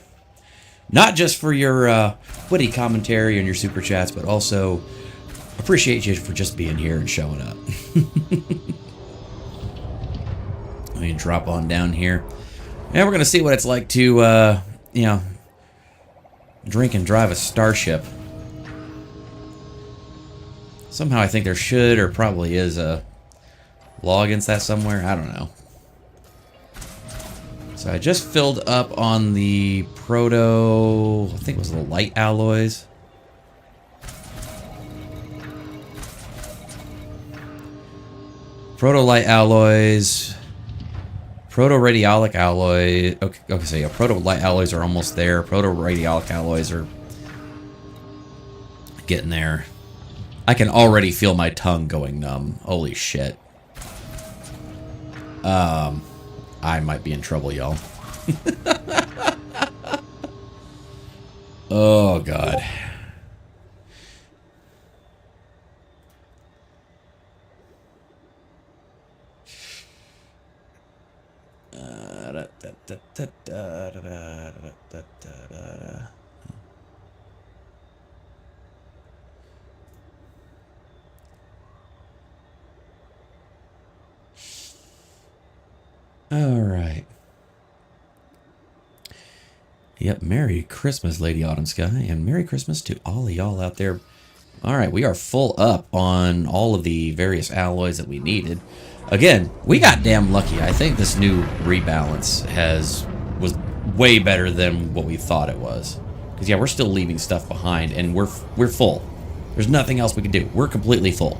Not just for your witty commentary and your super chats, but also appreciate you for just being here and showing up. Let me drop on down here. And we're going to see what it's like to, drink and drive a starship. Somehow I think there should or probably is a law against that somewhere. I don't know. So I just filled up on the proto, I think it was the light alloys. Proto light alloys. Proto-radiolic alloy. Okay, so yeah, proto-light alloys are almost there. Proto-radiolic alloys are getting there. I can already feel my tongue going numb. Holy shit. I might be in trouble, y'all. Oh, God. All right. Yep, Merry Christmas, Lady Autumn Sky, and Merry Christmas to all of y'all out there. All right, we are full up on all of the various alloys that we needed. Again, we got damn lucky. I think this new rebalance was way better than what we thought it was. Because yeah, we're still leaving stuff behind, and we're full. There's nothing else we can do. We're completely full.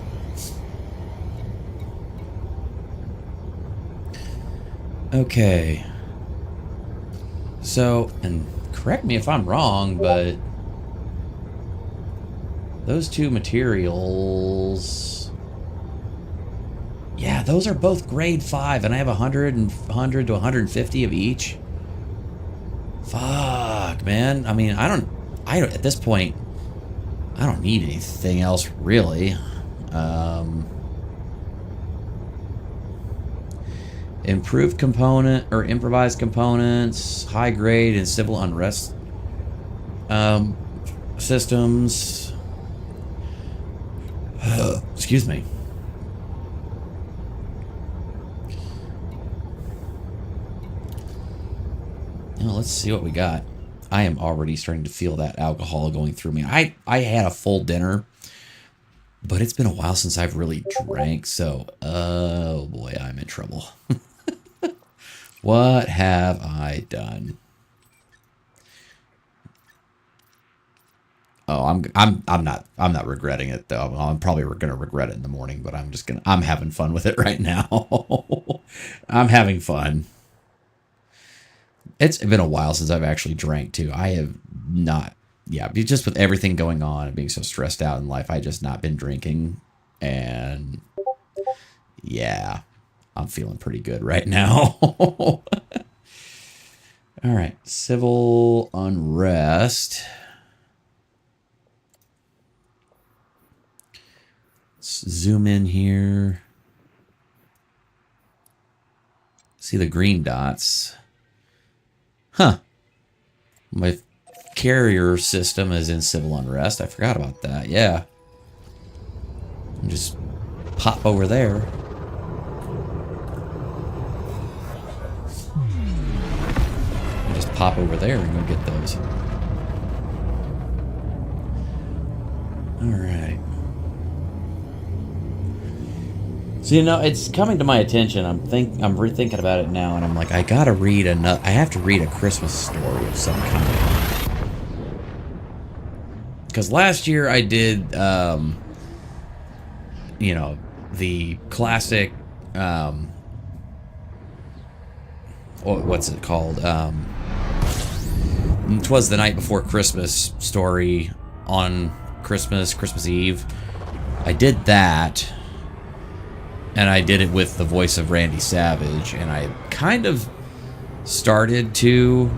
Okay. So, and correct me if I'm wrong, but those two materials, yeah, those are both grade 5, and I have 100 to 150 of each. Fuck, man. I mean, I don't at this point, I don't need anything else really. Improved component or improvised components, high grade and civil unrest systems. Excuse me. Now let's see what we got. I am already starting to feel that alcohol going through me. I had a full dinner, but it's been a while since I've really drank, so oh boy, I'm in trouble. What have I done? Oh, I'm not regretting it though. I'm probably gonna regret it in the morning, but I'm having fun with it right now. I'm having fun. It's been a while since I've actually drank too. I have not, yeah, just with everything going on and being so stressed out in life, I just not been drinking, and yeah, I'm feeling pretty good right now. All right, civil unrest. Let's zoom in here. See the green dots. Huh. My carrier system is in civil unrest. I forgot about that. Yeah. Just pop over there. Just pop over there and go get those. All right. So, you know, it's coming to my attention. I'm rethinking about it now, and I'm like, I gotta read I have to read a Christmas story of some kind. Because last year I did, you know, the classic, what's it called? 'Twas the Night Before Christmas story on Christmas Eve. I did that. And I did it with the voice of Randy Savage, and I kind of started to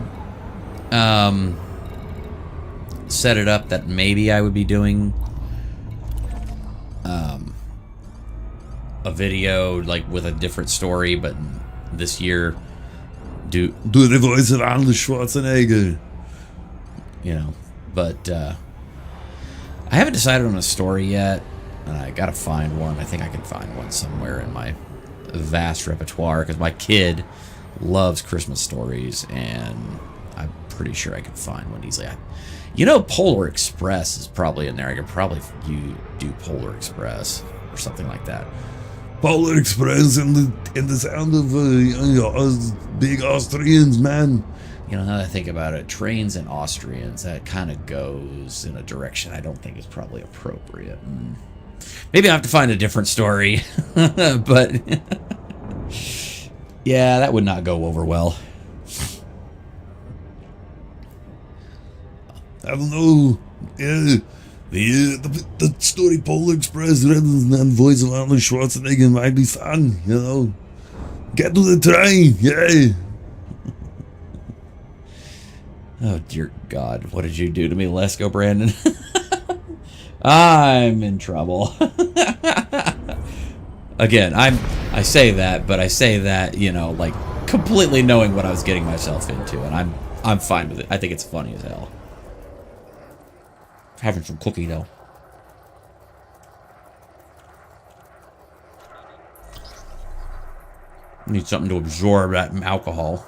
set it up that maybe I would be doing a video like with a different story, but this year do the voice of Arnold Schwarzenegger, you know. But I haven't decided on a story yet. And I gotta find one. I think I can find one somewhere in my vast repertoire, because my kid loves Christmas stories, and I'm pretty sure I can find one easily. You know, Polar Express is probably in there. I could probably do Polar Express or something like that. Polar Express and the sound of big Austrians, man. You know, now that I think about it, trains and Austrians, that kind of goes in a direction I don't think is probably appropriate. Maybe I have to find a different story, but yeah, that would not go over well. I don't know. Yeah, the story Polar Express rather than voice of Arnold Schwarzenegger might be fun, you know. Get to the train, yeah. Oh dear God, what did you do to me? Let's go, Brandon. I'm in trouble. Again, I say that, but I say that, you know, like completely knowing what I was getting myself into, and I'm fine with it. I think it's funny as hell. Having some cookie though. Need something to absorb that alcohol.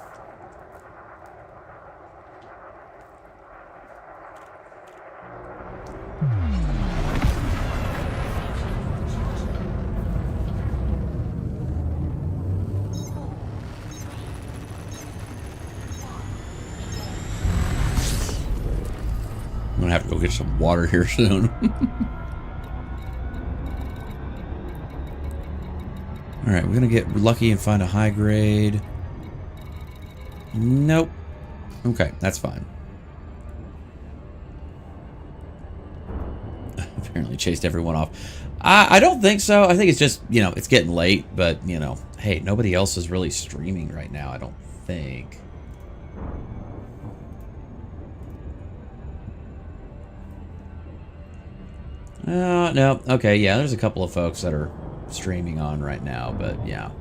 I'm gonna have to go get some water here soon. Alright, we're gonna get lucky and find a high grade. Nope. Okay, that's fine. Apparently chased everyone off. I don't think so. I think it's just, you know, it's getting late, but, you know, hey, nobody else is really streaming right now, I don't think. No. Okay, yeah, there's a couple of folks that are streaming on right now, but yeah.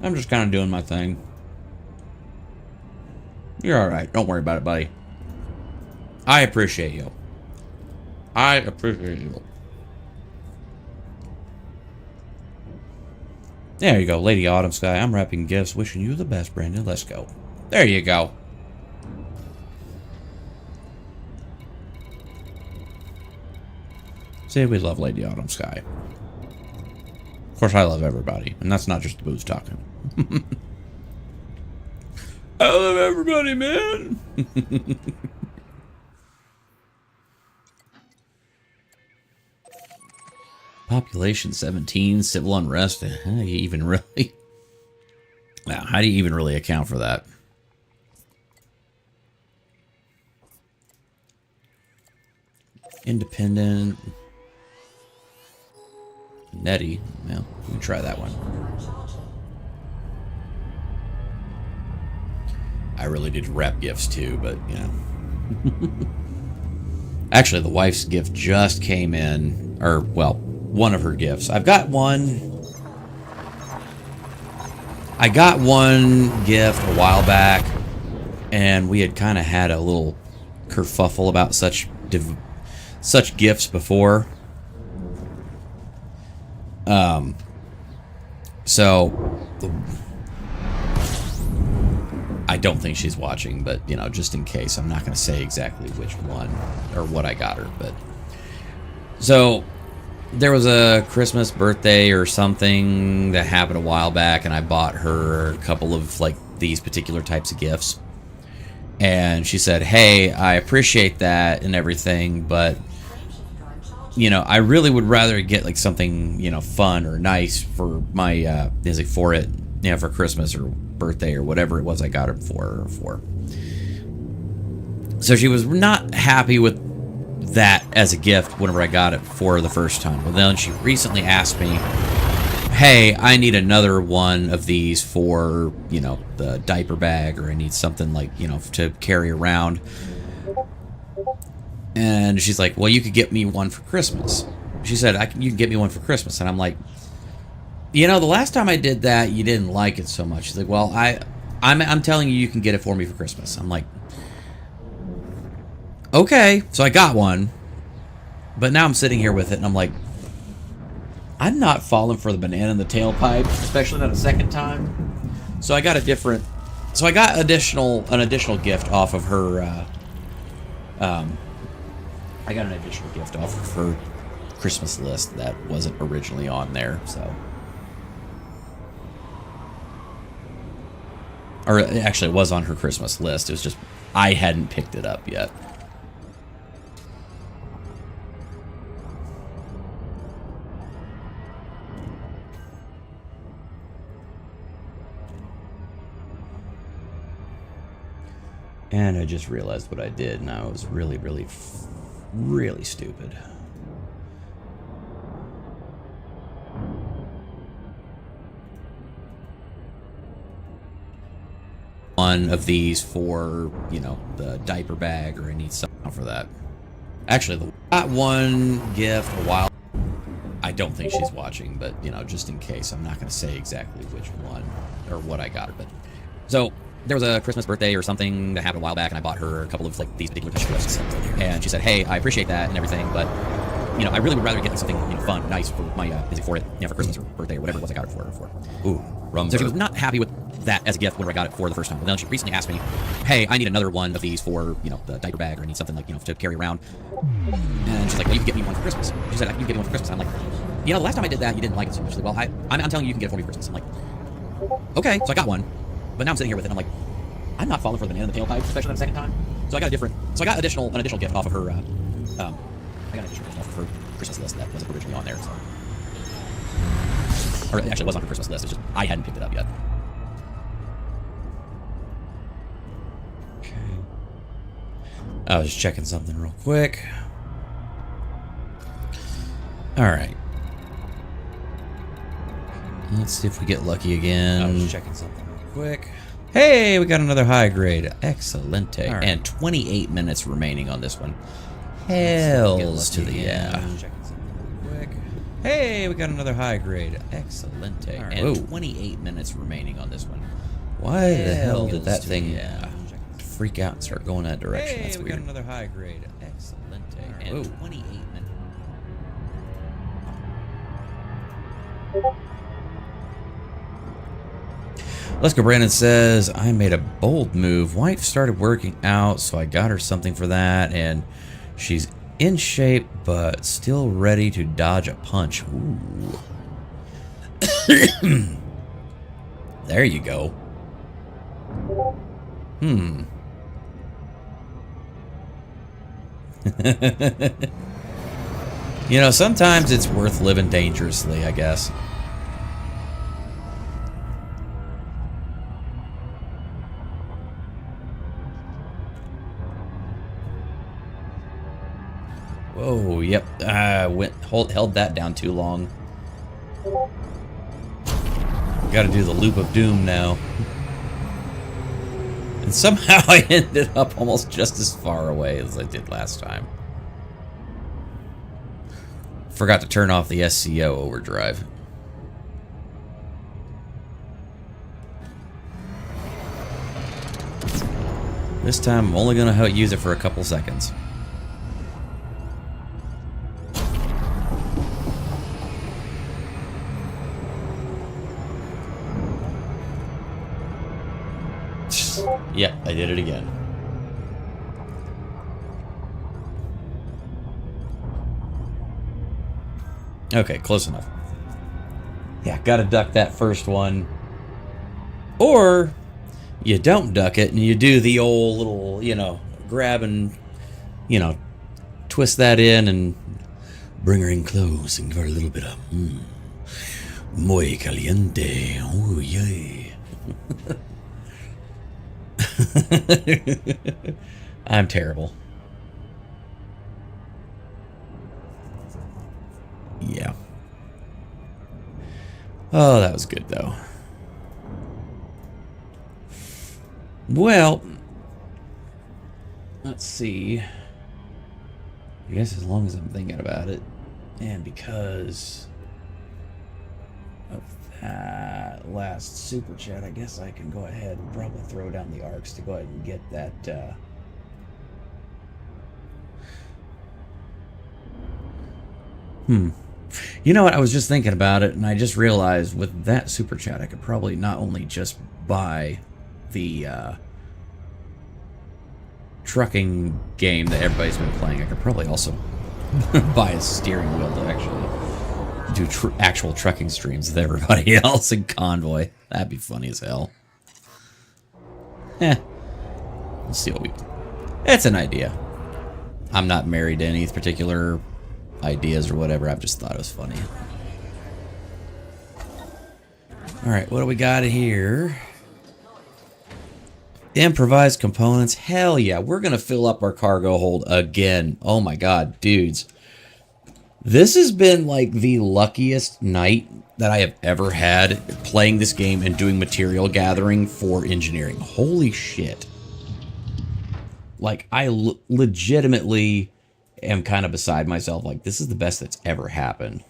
I'm just kind of doing my thing. You're alright. Don't worry about it, buddy. I appreciate you. I appreciate you. There you go, Lady Autumn Sky. I'm wrapping gifts. Wishing you the best, Brandon. Let's go. There you go. Say we love Lady Autumn Sky. Of course, I love everybody. And that's not just the booze talking. I love everybody, man. Population 17, civil unrest. How do you even really... Now, how do you even really account for that? Independent. Nettie. Well, we can try that one. I really did wrap gifts too, but you know. Actually, the wife's gift just came in, or well, one of her gifts. I've got one. I got one gift a while back, and we had kind of had a little kerfuffle about such gifts before. So I don't think she's watching, but you know, just in case, I'm not going to say exactly which one or what I got her. But so there was a Christmas, birthday, or something that happened a while back, and I bought her a couple of like these particular types of gifts. And she said, "Hey, I appreciate that and everything, but you know, I really would rather get like something, you know, fun or nice for my for it, you know, for Christmas or birthday or whatever it was I got it for." So she was not happy with that as a gift whenever I got it for the first time. Well, then she recently asked me, "Hey, I need another one of these for, you know, the diaper bag, or I need something like, you know, to carry around." And she's like, "Well, you could get me one for Christmas." She said, "You can get me one for Christmas." And I'm like, "You know, the last time I did that, you didn't like it so much." She's like, "Well, I'm telling you can get it for me for Christmas." I'm like, "Okay." So I got one, but now I'm sitting here with it, and I'm like, I'm not falling for the banana in the tailpipe, especially not a second time. So I got an additional gift off of her. I got an additional gift off of her Christmas list that wasn't originally on there, so. Or actually, it was on her Christmas list. It was just I hadn't picked it up yet. And I just realized what I did, and I was really, really, really stupid. One of these for, you know, the diaper bag, or I need something for that. Actually, I got one gift a while. I don't think she's watching, but you know, just in case, I'm not going to say exactly which one or what I got her. But so there was a Christmas, birthday, or something that happened a while back, and I bought her a couple of like these particular gifts. And she said, "Hey, I appreciate that and everything, but you know, I really would rather get like something, you know, fun, nice for my for it, you know, for Christmas or birthday or whatever it was I got it for." Ooh, rum. So she was not happy with that as a gift whenever I got it for the first time. But then she recently asked me, "Hey, I need another one of these for, you know, the diaper bag, or I need something like, you know, to carry around." And she's like, "Well, you can get me one for Christmas." She said, "You can get me one for Christmas." I'm like, "You know, the last time I did that, you didn't like it so much." She's like, "Well, I'm telling you, you can get it for me for Christmas." I'm like, "Okay." So I got one, but now I'm sitting here with it, and I'm like, I'm not falling for the banana in the tailpipe, especially the second time. So I got an additional gift off of her. I got an additional gift off of her Christmas list that wasn't originally on there. So. Or actually, it was on her Christmas list. It's just I hadn't picked it up yet. Okay. I was just checking something real quick. All right. Let's see if we get lucky again. I was just checking something real quick. Hey, we got another high grade. Excelente. Right. And 28 minutes remaining on this one. Hells to the yeah. Hey, we got another high grade. Excelente. Right. And 28 minutes remaining on this one. Why the hell did that thing freak out and start going that direction? Hey, that's weird. We got another high grade. Excelente. Right. And 28 minutes. Let's go. Brandon says, "I made a bold move. Wife started working out, so I got her something for that, and she's in shape, but still ready to dodge a punch." Ooh. There you go. You know, sometimes it's worth living dangerously, I guess. Whoa, yep. Held that down too long. Gotta do the loop of doom now. And somehow I ended up almost just as far away as I did last time. Forgot to turn off the SCO overdrive. This time I'm only gonna use it for a couple seconds. Yep, I did it again. Okay, close enough. Yeah, gotta duck that first one. Or you don't duck it and you do the old little, you know, grab and, you know, twist that in and bring her in close and give her a little bit of muy caliente. Oh, yay. I'm terrible. Yeah. Oh, that was good, though. Well, let's see. I guess as long as I'm thinking about it, and because of that last super chat, I guess I can go ahead and probably throw down the arcs to go ahead and get that. You know what? I was just thinking about it, and I just realized with that super chat, I could probably not only just buy the trucking game that everybody's been playing, I could probably also buy a steering wheel to actually do actual trucking streams with everybody else in Convoy. That'd be funny as hell. We'll see what we... It's an idea. I'm not married to any particular ideas or whatever. I've just thought it was funny. Alright, what do we got here? Improvised components. Hell yeah, we're gonna fill up our cargo hold again. Oh my god, dudes. This has been like the luckiest night that I have ever had playing this game and doing material gathering for engineering. Holy shit. Like, I legitimately am kind of beside myself. Like, this is the best that's ever happened.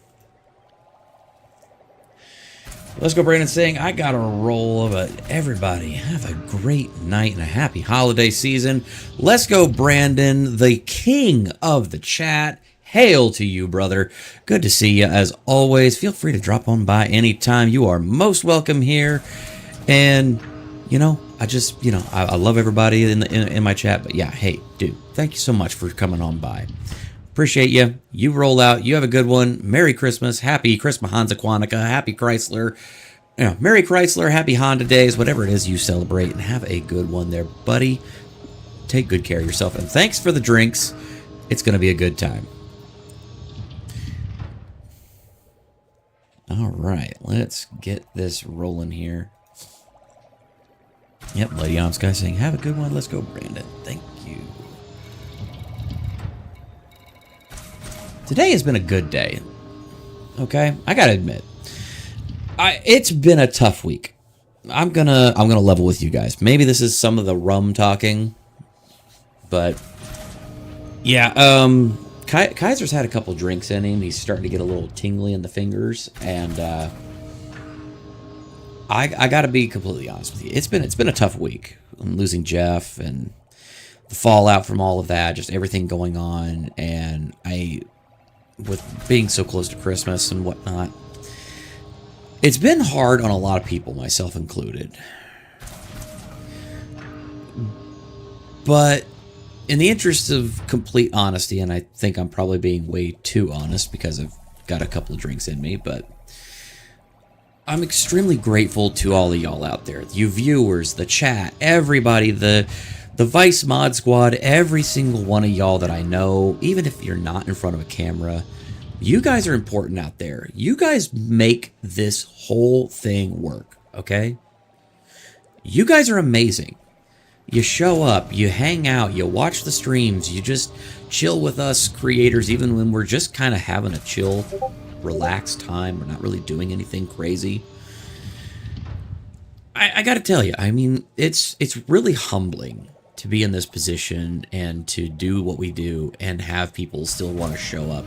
Let's go, Brandon, saying, I got a roll of it. Everybody, have a great night and a happy holiday season. Let's go, Brandon, the king of the chat. Hail to you, brother. Good to see you, as always. Feel free to drop on by anytime. You are most welcome here. And, you know, I just, you know, I love everybody in my chat. But, yeah, hey, dude, thank you so much for coming on by. Appreciate you. You roll out. You have a good one. Merry Christmas. Happy Christmas, Hansa Quantica. Happy Chrysler. You know, Merry Chrysler. Happy Honda Days. Whatever it is you celebrate. And have a good one there, buddy. Take good care of yourself. And thanks for the drinks. It's going to be a good time. All right. Let's get this rolling here. Yep. Lady Sky saying, have a good one. Let's go, Brandon. Thank you. Today has been a good day. Okay, I gotta admit, it's been a tough week. I'm gonna level with you guys. Maybe this is some of the rum talking, but yeah. Kaiser's had a couple drinks in him. He's starting to get a little tingly in the fingers, and I gotta be completely honest with you. It's been a tough week. I'm losing Jeff and the fallout from all of that, just everything going on, and with being so close to Christmas and whatnot, it's been hard on a lot of people, myself included. But in the interest of complete honesty, and I think I'm probably being way too honest because I've got a couple of drinks in me, but I'm extremely grateful to all of y'all out there. You viewers, the chat, everybody, the Vice Mod Squad, every single one of y'all that I know, even if you're not in front of a camera, you guys are important out there. You guys make this whole thing work, okay? You guys are amazing. You show up, you hang out, you watch the streams, you just chill with us creators, even when we're just kind of having a chill, relaxed time. We're not really doing anything crazy. I gotta tell you, I mean, it's really humbling to be in this position and to do what we do and have people still want to show up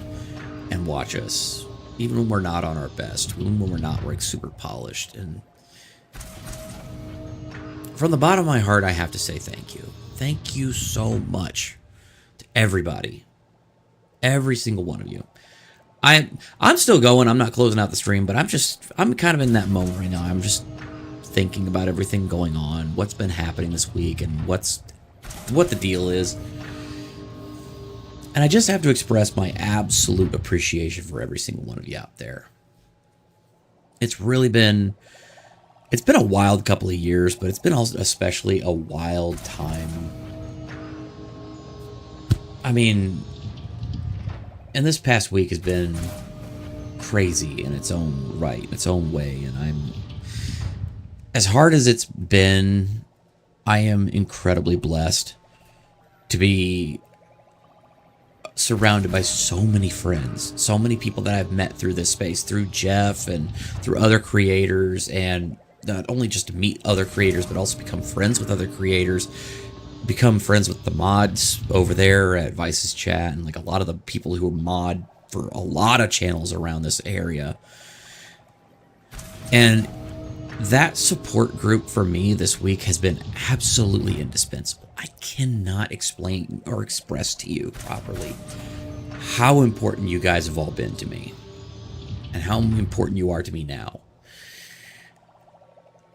and watch us, even when we're not on our best, even when we're not like super polished. And from the bottom of my heart, I have to say thank you. Thank you so much to everybody, every single one of you. I'm still going. I'm not closing out the stream, but I'm kind of in that moment right now. I'm just thinking about everything going on, what's been happening this week, and what the deal is. And I just have to express my absolute appreciation for every single one of you out there. It's really been, it's been a wild couple of years, but it's been also especially a wild time. I mean, and this past week has been crazy in its own right, in its own way, and as hard as it's been, I am incredibly blessed to be surrounded by so many friends, so many people that I've met through this space, through Jeff and through other creators, and not only just to meet other creators, but also become friends with other creators, become friends with the mods over there at Vice's chat, and like a lot of the people who are mod for a lot of channels around this area. And that support group for me this week has been absolutely indispensable. I cannot explain or express to you properly how important you guys have all been to me and how important you are to me now.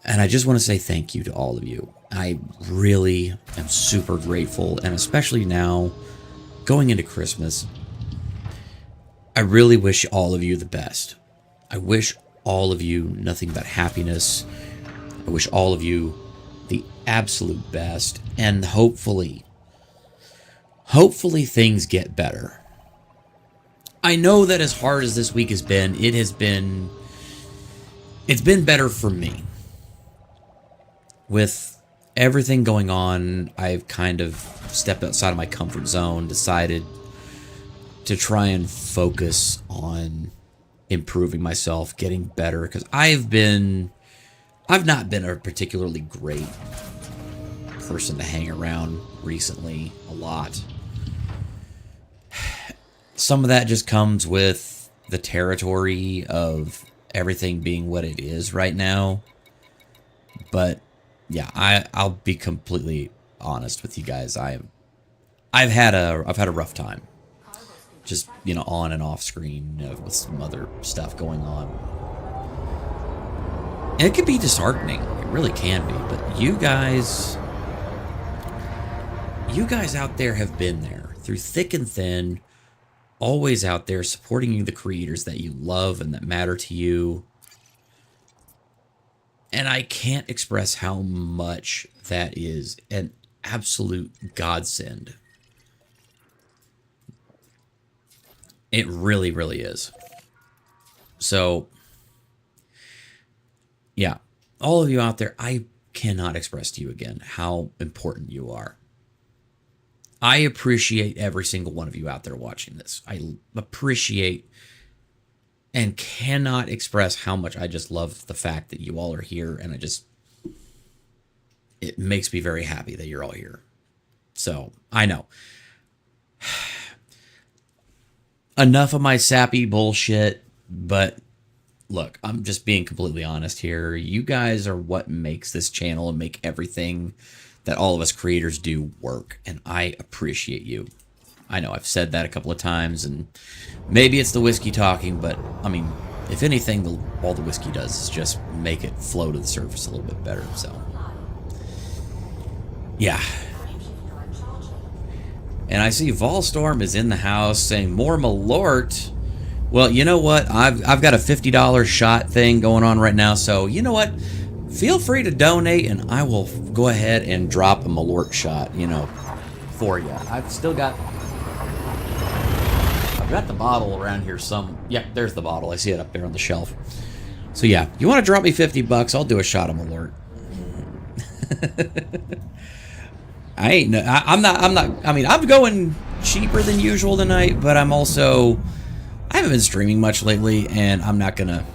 And I just want to say thank you to all of you. I really am super grateful, and especially now going into Christmas, I really wish all of you the best. I wish all of you nothing but happiness. I wish all of you the absolute best, and hopefully things get better. I know that as hard as this week has been, it's been better for me. With everything going on, I've kind of stepped outside of my comfort zone, decided to try and focus on improving myself, getting better, because I've not been a particularly great person to hang around recently a lot. Some of that just comes with the territory of everything being what it is right now. But yeah, I'll be completely honest with you guys. I've had a rough time. Just, you know, on and off screen, with some other stuff going on. And it can be disheartening. It really can be. But you guys out there have been there through thick and thin, always out there supporting you, the creators that you love and that matter to you. And I can't express how much that is an absolute godsend. It really, really is. So, yeah, all of you out there, I cannot express to you again how important you are. I appreciate every single one of you out there watching this. I appreciate and cannot express how much I just love the fact that you all are here, and it makes me very happy that you're all here. So, I know. Enough of my sappy bullshit, but look, I'm just being completely honest here. You guys are what makes this channel and make everything that all of us creators do work, and I appreciate you. I know I've said that a couple of times, and maybe it's the whiskey talking, but I mean, if anything, all the whiskey does is just make it flow to the surface a little bit better. So, yeah. And I see Volstorm is in the house saying more Malort. Well, you know what? I've got a $50 shot thing going on right now. So, you know what? Feel free to donate, and I will go ahead and drop a Malort shot, you know, for you. I've got the bottle around here some. Yeah, there's the bottle. I see it up there on the shelf. So, yeah, you want to drop me $50? I'll do a shot of Malort. I'm not. I mean, I'm going cheaper than usual tonight, but I haven't been streaming much lately, and I'm not gonna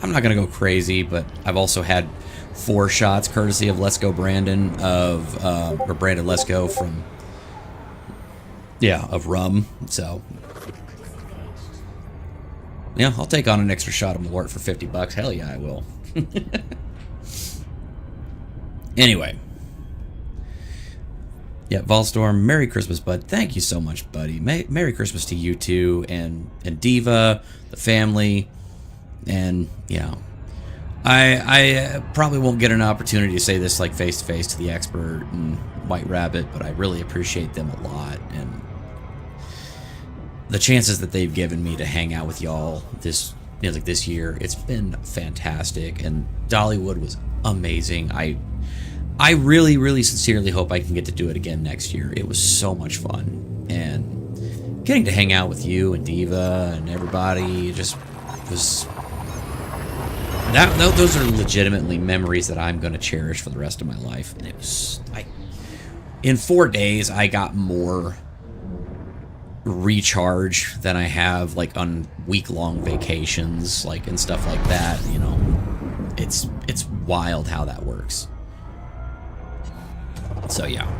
go crazy. But I've also had 4 shots courtesy of Let's Go Brandon or Brandon Let's Go from of rum. So yeah, I'll take on an extra shot of Malort for $50. Hell yeah, I will. Anyway. Yeah, Volstorm, Merry Christmas, bud. Thank you so much, buddy. Merry Christmas to you too, and Diva, the family, and yeah. I probably won't get an opportunity to say this like face to face to the expert and White Rabbit, but I really appreciate them a lot, and the chances that they've given me to hang out with y'all this year, it's been fantastic, and Dollywood was amazing. I really, really sincerely hope I can get to do it again next year. It was so much fun, and getting to hang out with you and Diva and everybody just was those are legitimately memories that I'm going to cherish for the rest of my life. And it was in 4 days I got more recharge than I have like on week-long vacations, like, and stuff like that. You know, it's wild how that works. So yeah,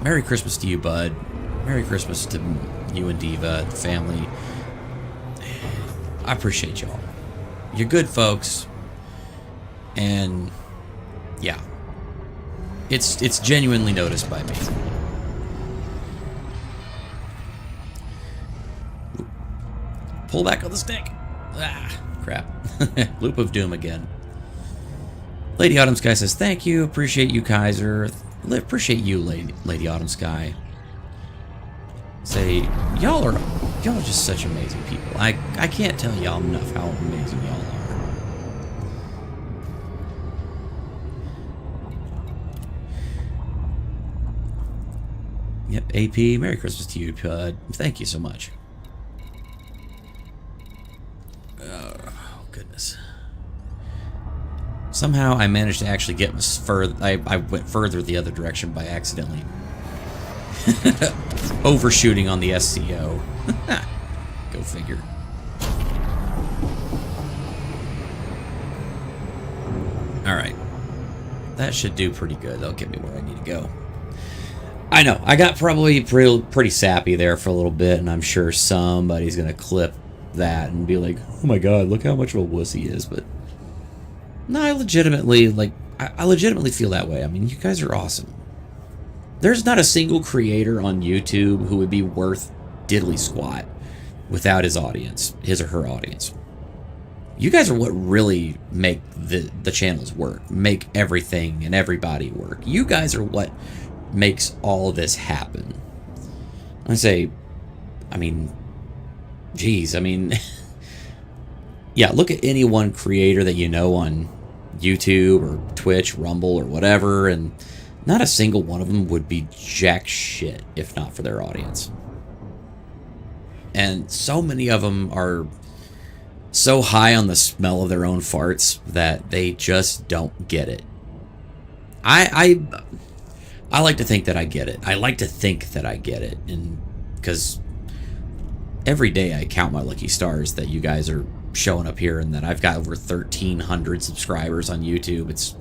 Merry Christmas to you, bud. Merry Christmas to you and Diva, the family. I appreciate y'all. You're good folks, and yeah, it's genuinely noticed by me. Pull back on the stick. Ah, crap. Loop of Doom again. Lady Autumn Sky says, thank you. Appreciate you, Kaiser. Appreciate you, Lady Autumn Sky. Say, y'all are just such amazing people. I can't tell y'all enough how amazing y'all are. Yep, AP, Merry Christmas to you, Pud. Thank you so much. Oh, goodness. Somehow I managed to actually get further. I went further the other direction by accidentally overshooting on the SCO. Go figure. Alright. That should do pretty good. That'll get me where I need to go. I know. I got probably pretty sappy there for a little bit, and I'm sure somebody's going to clip that and be like, oh my god, look how much of a wuss he is. But no, I legitimately feel that way. I mean, you guys are awesome. There's not a single creator on YouTube who would be worth diddly squat without his audience, his or her audience. You guys are what really make the channels work, make everything and everybody work. You guys are what makes all of this happen. Geez, yeah, look at any one creator that you know on YouTube or Twitch, Rumble, or whatever, and not a single one of them would be jack shit if not for their audience. And so many of them are so high on the smell of their own farts that they just don't get it. I like to think that I get it. I like to think that I get it, and because every day I count my lucky stars that you guys are showing up here and that I've got over 1,300 subscribers on YouTube. It's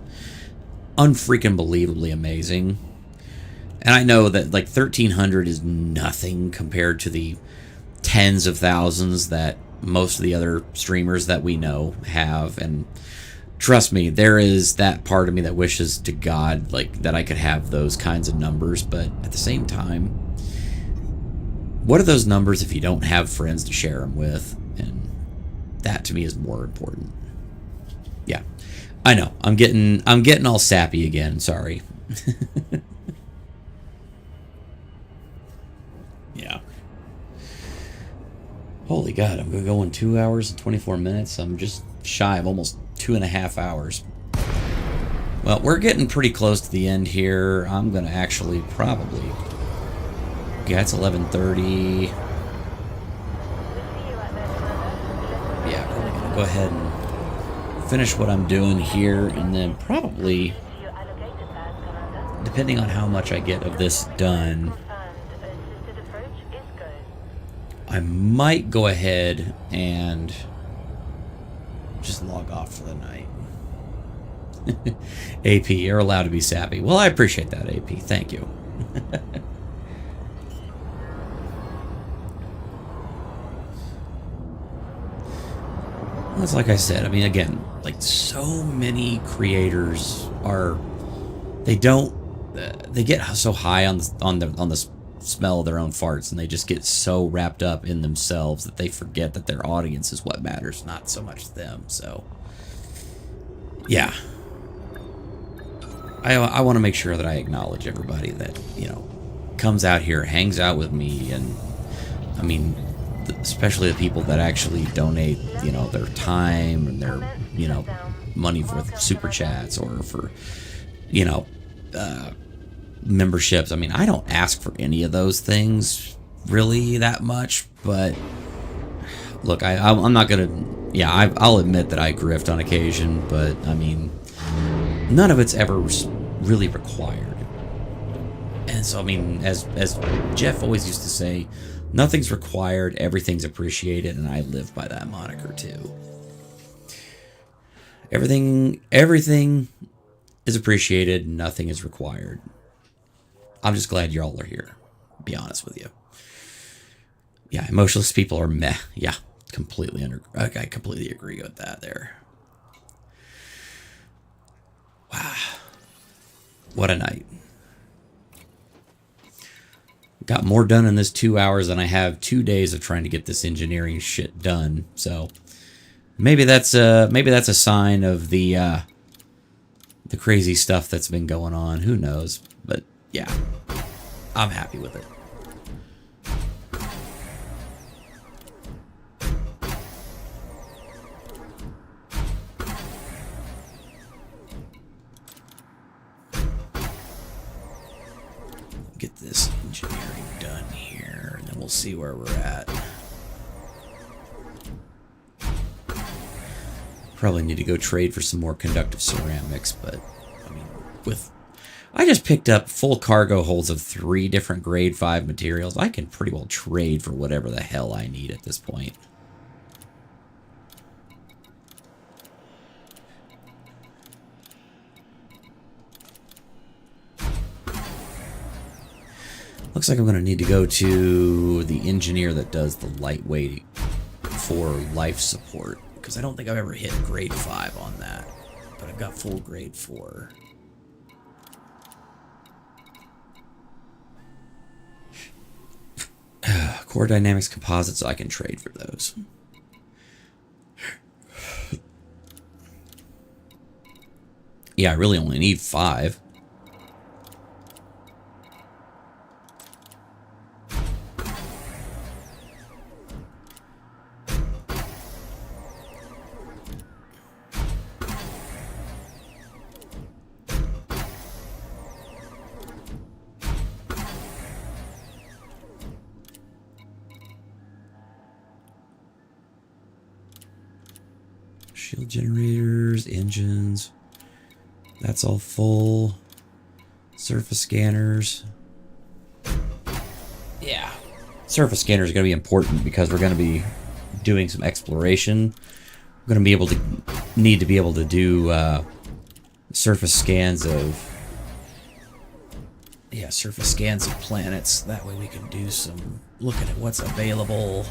unfreaking believably amazing. And I know that like 1,300 is nothing compared to the tens of thousands that most of the other streamers that we know have. And trust me, there is that part of me that wishes to God like that I could have those kinds of numbers, but at the same time, what are those numbers if you don't have friends to share them with? And that to me is more important. Yeah, I know. I'm getting all sappy again. Sorry. Yeah. Holy God, I'm going 2 hours and 24 minutes. I'm just shy of almost 2.5 hours. Well, we're getting pretty close to the end here. I'm gonna actually probably. Yeah, it's 11:30. Yeah, probably gonna go ahead and finish what I'm doing here, and then probably, depending on how much I get of this done, Confirmed. Assisted approach is go. I might go ahead and just log off for the night. AP, you're allowed to be sappy. Well, I appreciate that, AP. Thank you. Well, it's like I said. I mean, again, like so many creators are, they get so high on the smell of their own farts, and they just get so wrapped up in themselves that they forget that their audience is what matters, not so much them. So, yeah. I want to make sure that I acknowledge everybody that, you know, comes out here, hangs out with me, and I mean, especially the people that actually donate, you know, their time and their, you know, money for super chats or for, you know, memberships. I mean, I don't ask for any of those things really that much, but look, I'm not gonna, yeah, I'll admit that I grift on occasion, but I mean, none of it's ever really required. And so, I mean, as Jeff always used to say, nothing's required, everything's appreciated, and I live by that moniker too. Everything is appreciated, nothing is required. I'm just glad y'all are here, to be honest with you. Yeah, emotionless people are meh. Yeah, I completely agree with that there. Wow. What a night. Got more done in this 2 hours than I have 2 days of trying to get this engineering shit done. So maybe that's a sign of the crazy stuff that's been going on. Who knows? But yeah, I'm happy with it. Get this engineering done here, and then we'll see where we're at. Probably need to go trade for some more conductive ceramics, but I mean, I just picked up full cargo holds of 3 different grade 5 materials. I can pretty well trade for whatever the hell I need at this point. Looks like I'm going to need to go to the engineer that does the lightweight for life support, because I don't think I've ever hit grade 5 on that, but I've got full grade 4. Core Dynamics Composites, I can trade for those. Yeah, I really only need 5. Shield generators, engines. That's all full. Surface scanners. Yeah. Surface scanners are going to be important because we're going to be doing some exploration. We're going to be need to be able to do surface scans of planets. That way we can do some looking at what's available.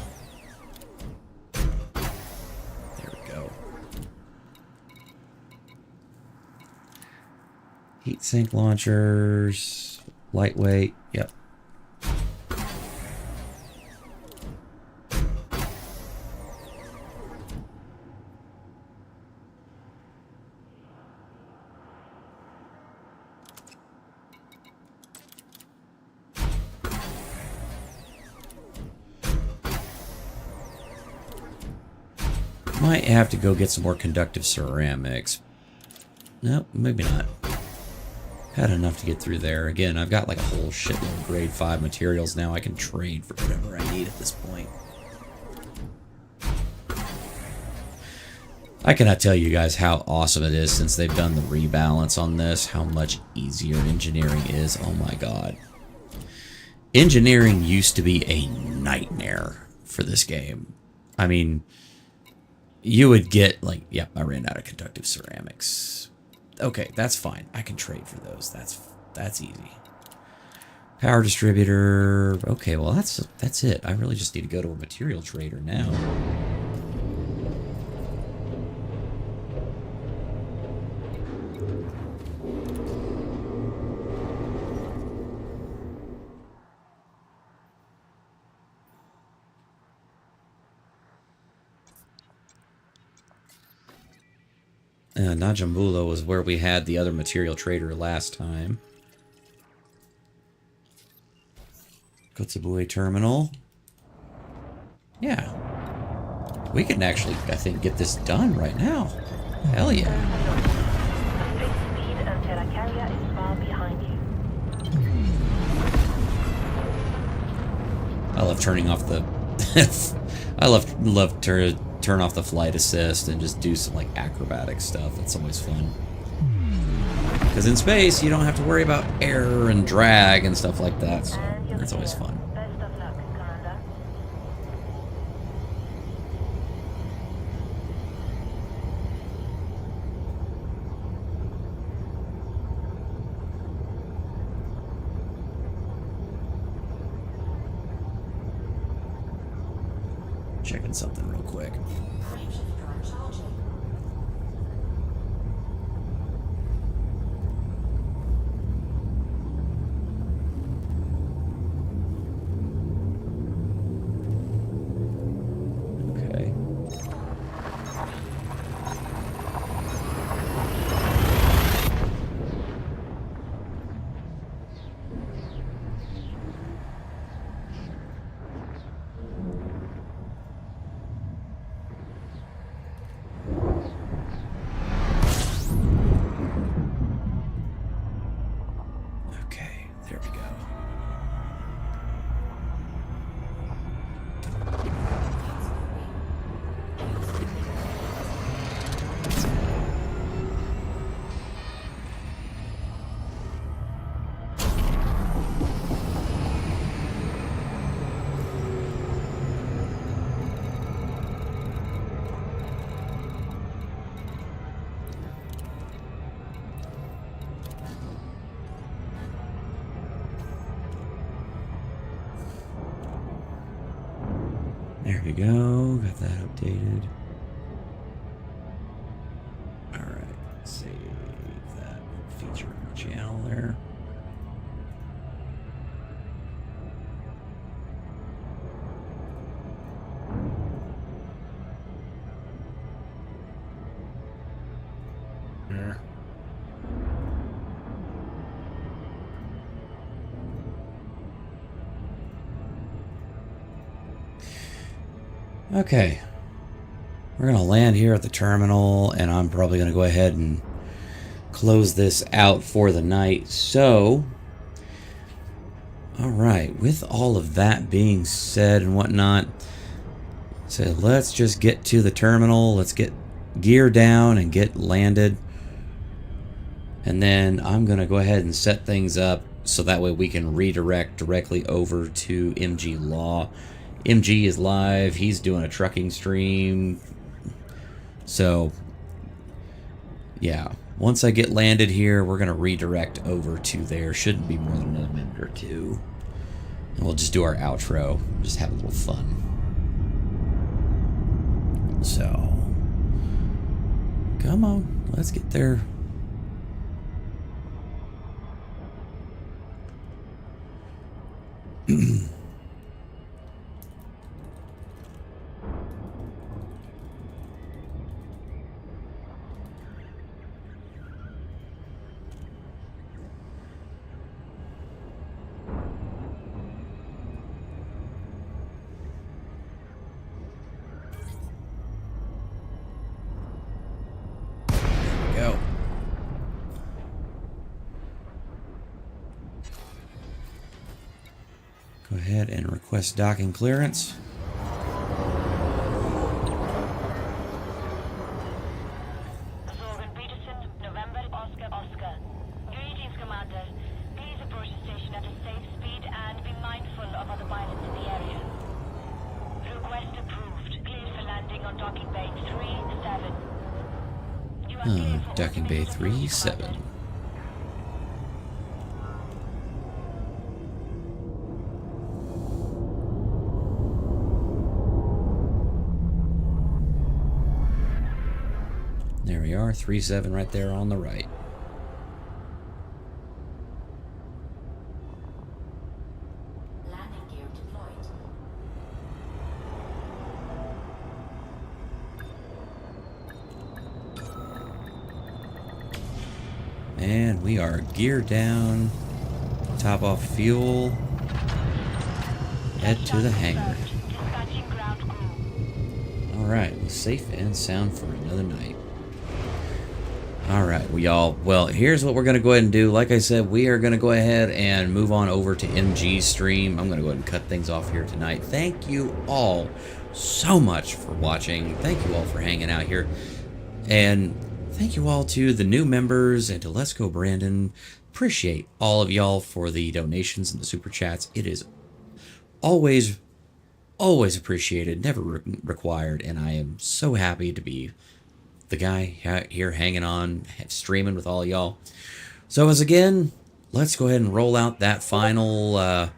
Heat sink launchers, lightweight, yep. Might have to go get some more conductive ceramics. Nope, maybe not. Had enough to get through there. Again, I've got like a whole shitload of grade 5 materials now. I can trade for whatever I need at this point. I cannot tell you guys how awesome it is since they've done the rebalance on this, how much easier engineering is. Oh my god. Engineering used to be a nightmare for this game. I mean, you would get like, yep, I ran out of conductive ceramics. Okay, that's fine. I can trade for those. That's easy. Power distributor. Okay, well that's it. I really just need to go to a material trader now. Najambula was where we had the other material trader last time. Kotzebue terminal. Yeah. We can actually, I think, get this done right now. Hell yeah. Fix speed until a carrier is far behind you. I love turning off the... I love turn off the flight assist and just do some like acrobatic stuff. It's always fun. Because in space, you don't have to worry about air and drag and stuff like that. So that's always fun. Best of luck, Commander. Checking something real quick. Frameshifter charging. Okay. Okay, there we go. There we go. Got that updated. Alright. Save that feature in the channel there. There. Okay, we're going to land here at the terminal, and I'm probably going to go ahead and close this out for the night. So, alright, with all of that being said and whatnot, so let's just get to the terminal, let's get gear down and get landed, and then I'm going to go ahead and set things up so that way we can redirect directly over to MG Law. MG is live. He's doing a trucking stream. So, yeah. Once I get landed here, we're going to redirect over to there. Shouldn't be more than another minute or two. And we'll just do our outro. Just have a little fun. So, come on. Let's get there. Go. Go ahead and request docking clearance. Oh, Ducking Bay 37. There we are, 37 right there on the right. Landing gear deployed. And we are geared down. Top off fuel. Head to the hangar. Alright, well, safe and sound for another night. Alright, well, here's what we're going to go ahead and do. Like I said, we are going to go ahead and move on over to MG's stream. I'm going to go ahead and cut things off here tonight. Thank you all so much for watching. Thank you all for hanging out here. And thank you all to the new members and to Let's Go Brandon. Appreciate all of y'all for the donations and the super chats. It is always appreciated, never required, and I am so happy to be the guy here hanging on, streaming with all y'all. So as again, let's go ahead and roll out that final,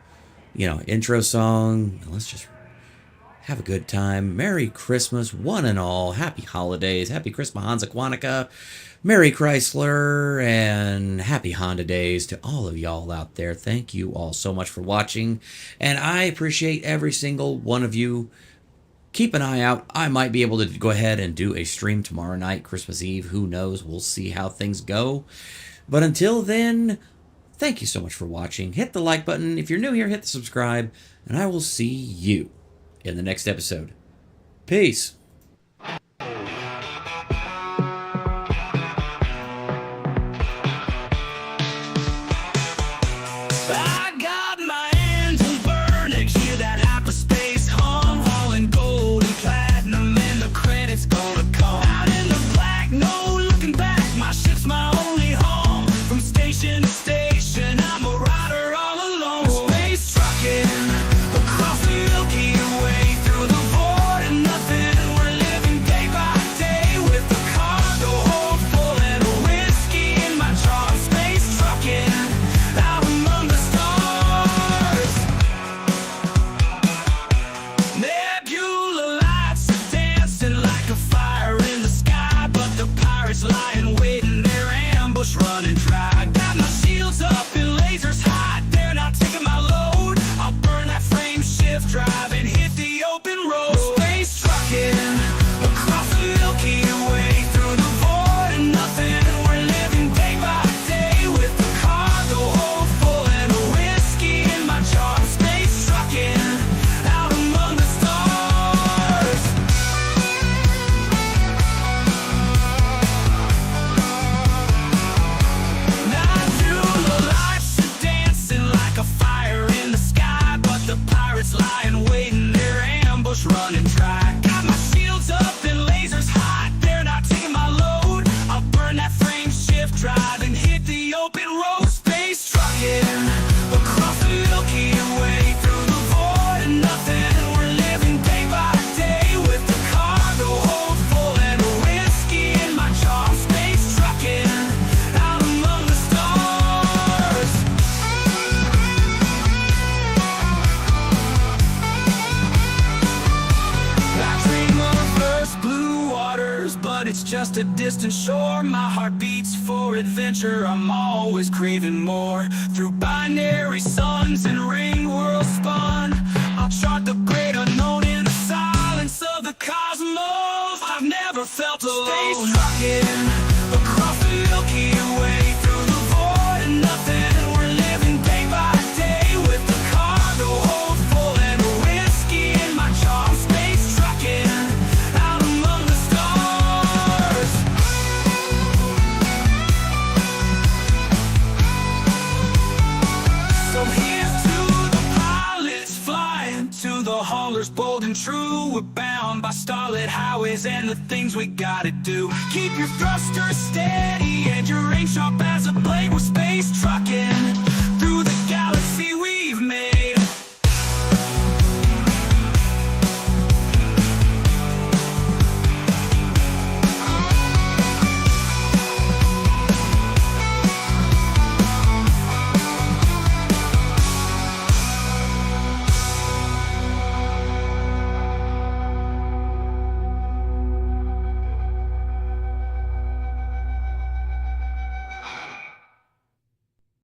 intro song. Let's just have a good time. Merry Christmas, one and all. Happy holidays. Happy Christmas, Hansa Quantica. Merry Chrysler, and happy Honda days to all of y'all out there. Thank you all so much for watching, and I appreciate every single one of you. Keep an eye out. I might be able to go ahead and do a stream tomorrow night, Christmas Eve. Who knows? We'll see how things go. But until then, thank you so much for watching. Hit the like button. If you're new here, hit the subscribe, and I will see you in the next episode. Peace. I got my engine burning, hear that hyperspace hum, all in gold and platinum, and the credits gonna come. Out in the black, no looking back, my ship's my only home. From station to station, I'm a rider all alone. Space trucking across the Milky Way, through the void and nothing. We're living day by day with the cargo hold full and a whiskey in my jar. Space trucking out among the stars. Nebula lights are dancing like a fire in the sky, but the pirates lying waiting, their ambush running dry. Got my shields up and lasers hot, they're not taking my load. I'll burn that frame shift drive and hit the open road. Space trucking across the Milky Way, through the void and nothing. We're living day by day with the cargo hold full and a whiskey in my jar. Space trucking out among the stars. Nebula lights are dancing like a fire in the sky, but the pirates lying waiting, their ambush running dry. Got my shields up and lasers hot, they're not taking my load. I'll burn that frame shift drive and hit the open road. Space trucking across the Milky Way, through the void and nothing. We're living day by day with the cargo hold full and a whiskey in my jar. Space trucking out among the stars. I dream of Earth's blue waters, but it's just a distant shore. My heart beats for adventure, I'm always craving more. Through binary suns and ring worlds spun, I'll chart the great unknown in the silence of the cosmos. I've never felt alone. Space trucking across the Milky Way, through the void and nothing. We're living day by day with the cargo hold full and a whiskey in my jar. Space trucking out among the stars. So here's to the pilots flying, to the haulers bold and true. We're bound by starlit highways and the things we gotta do. Keep your thrusters steady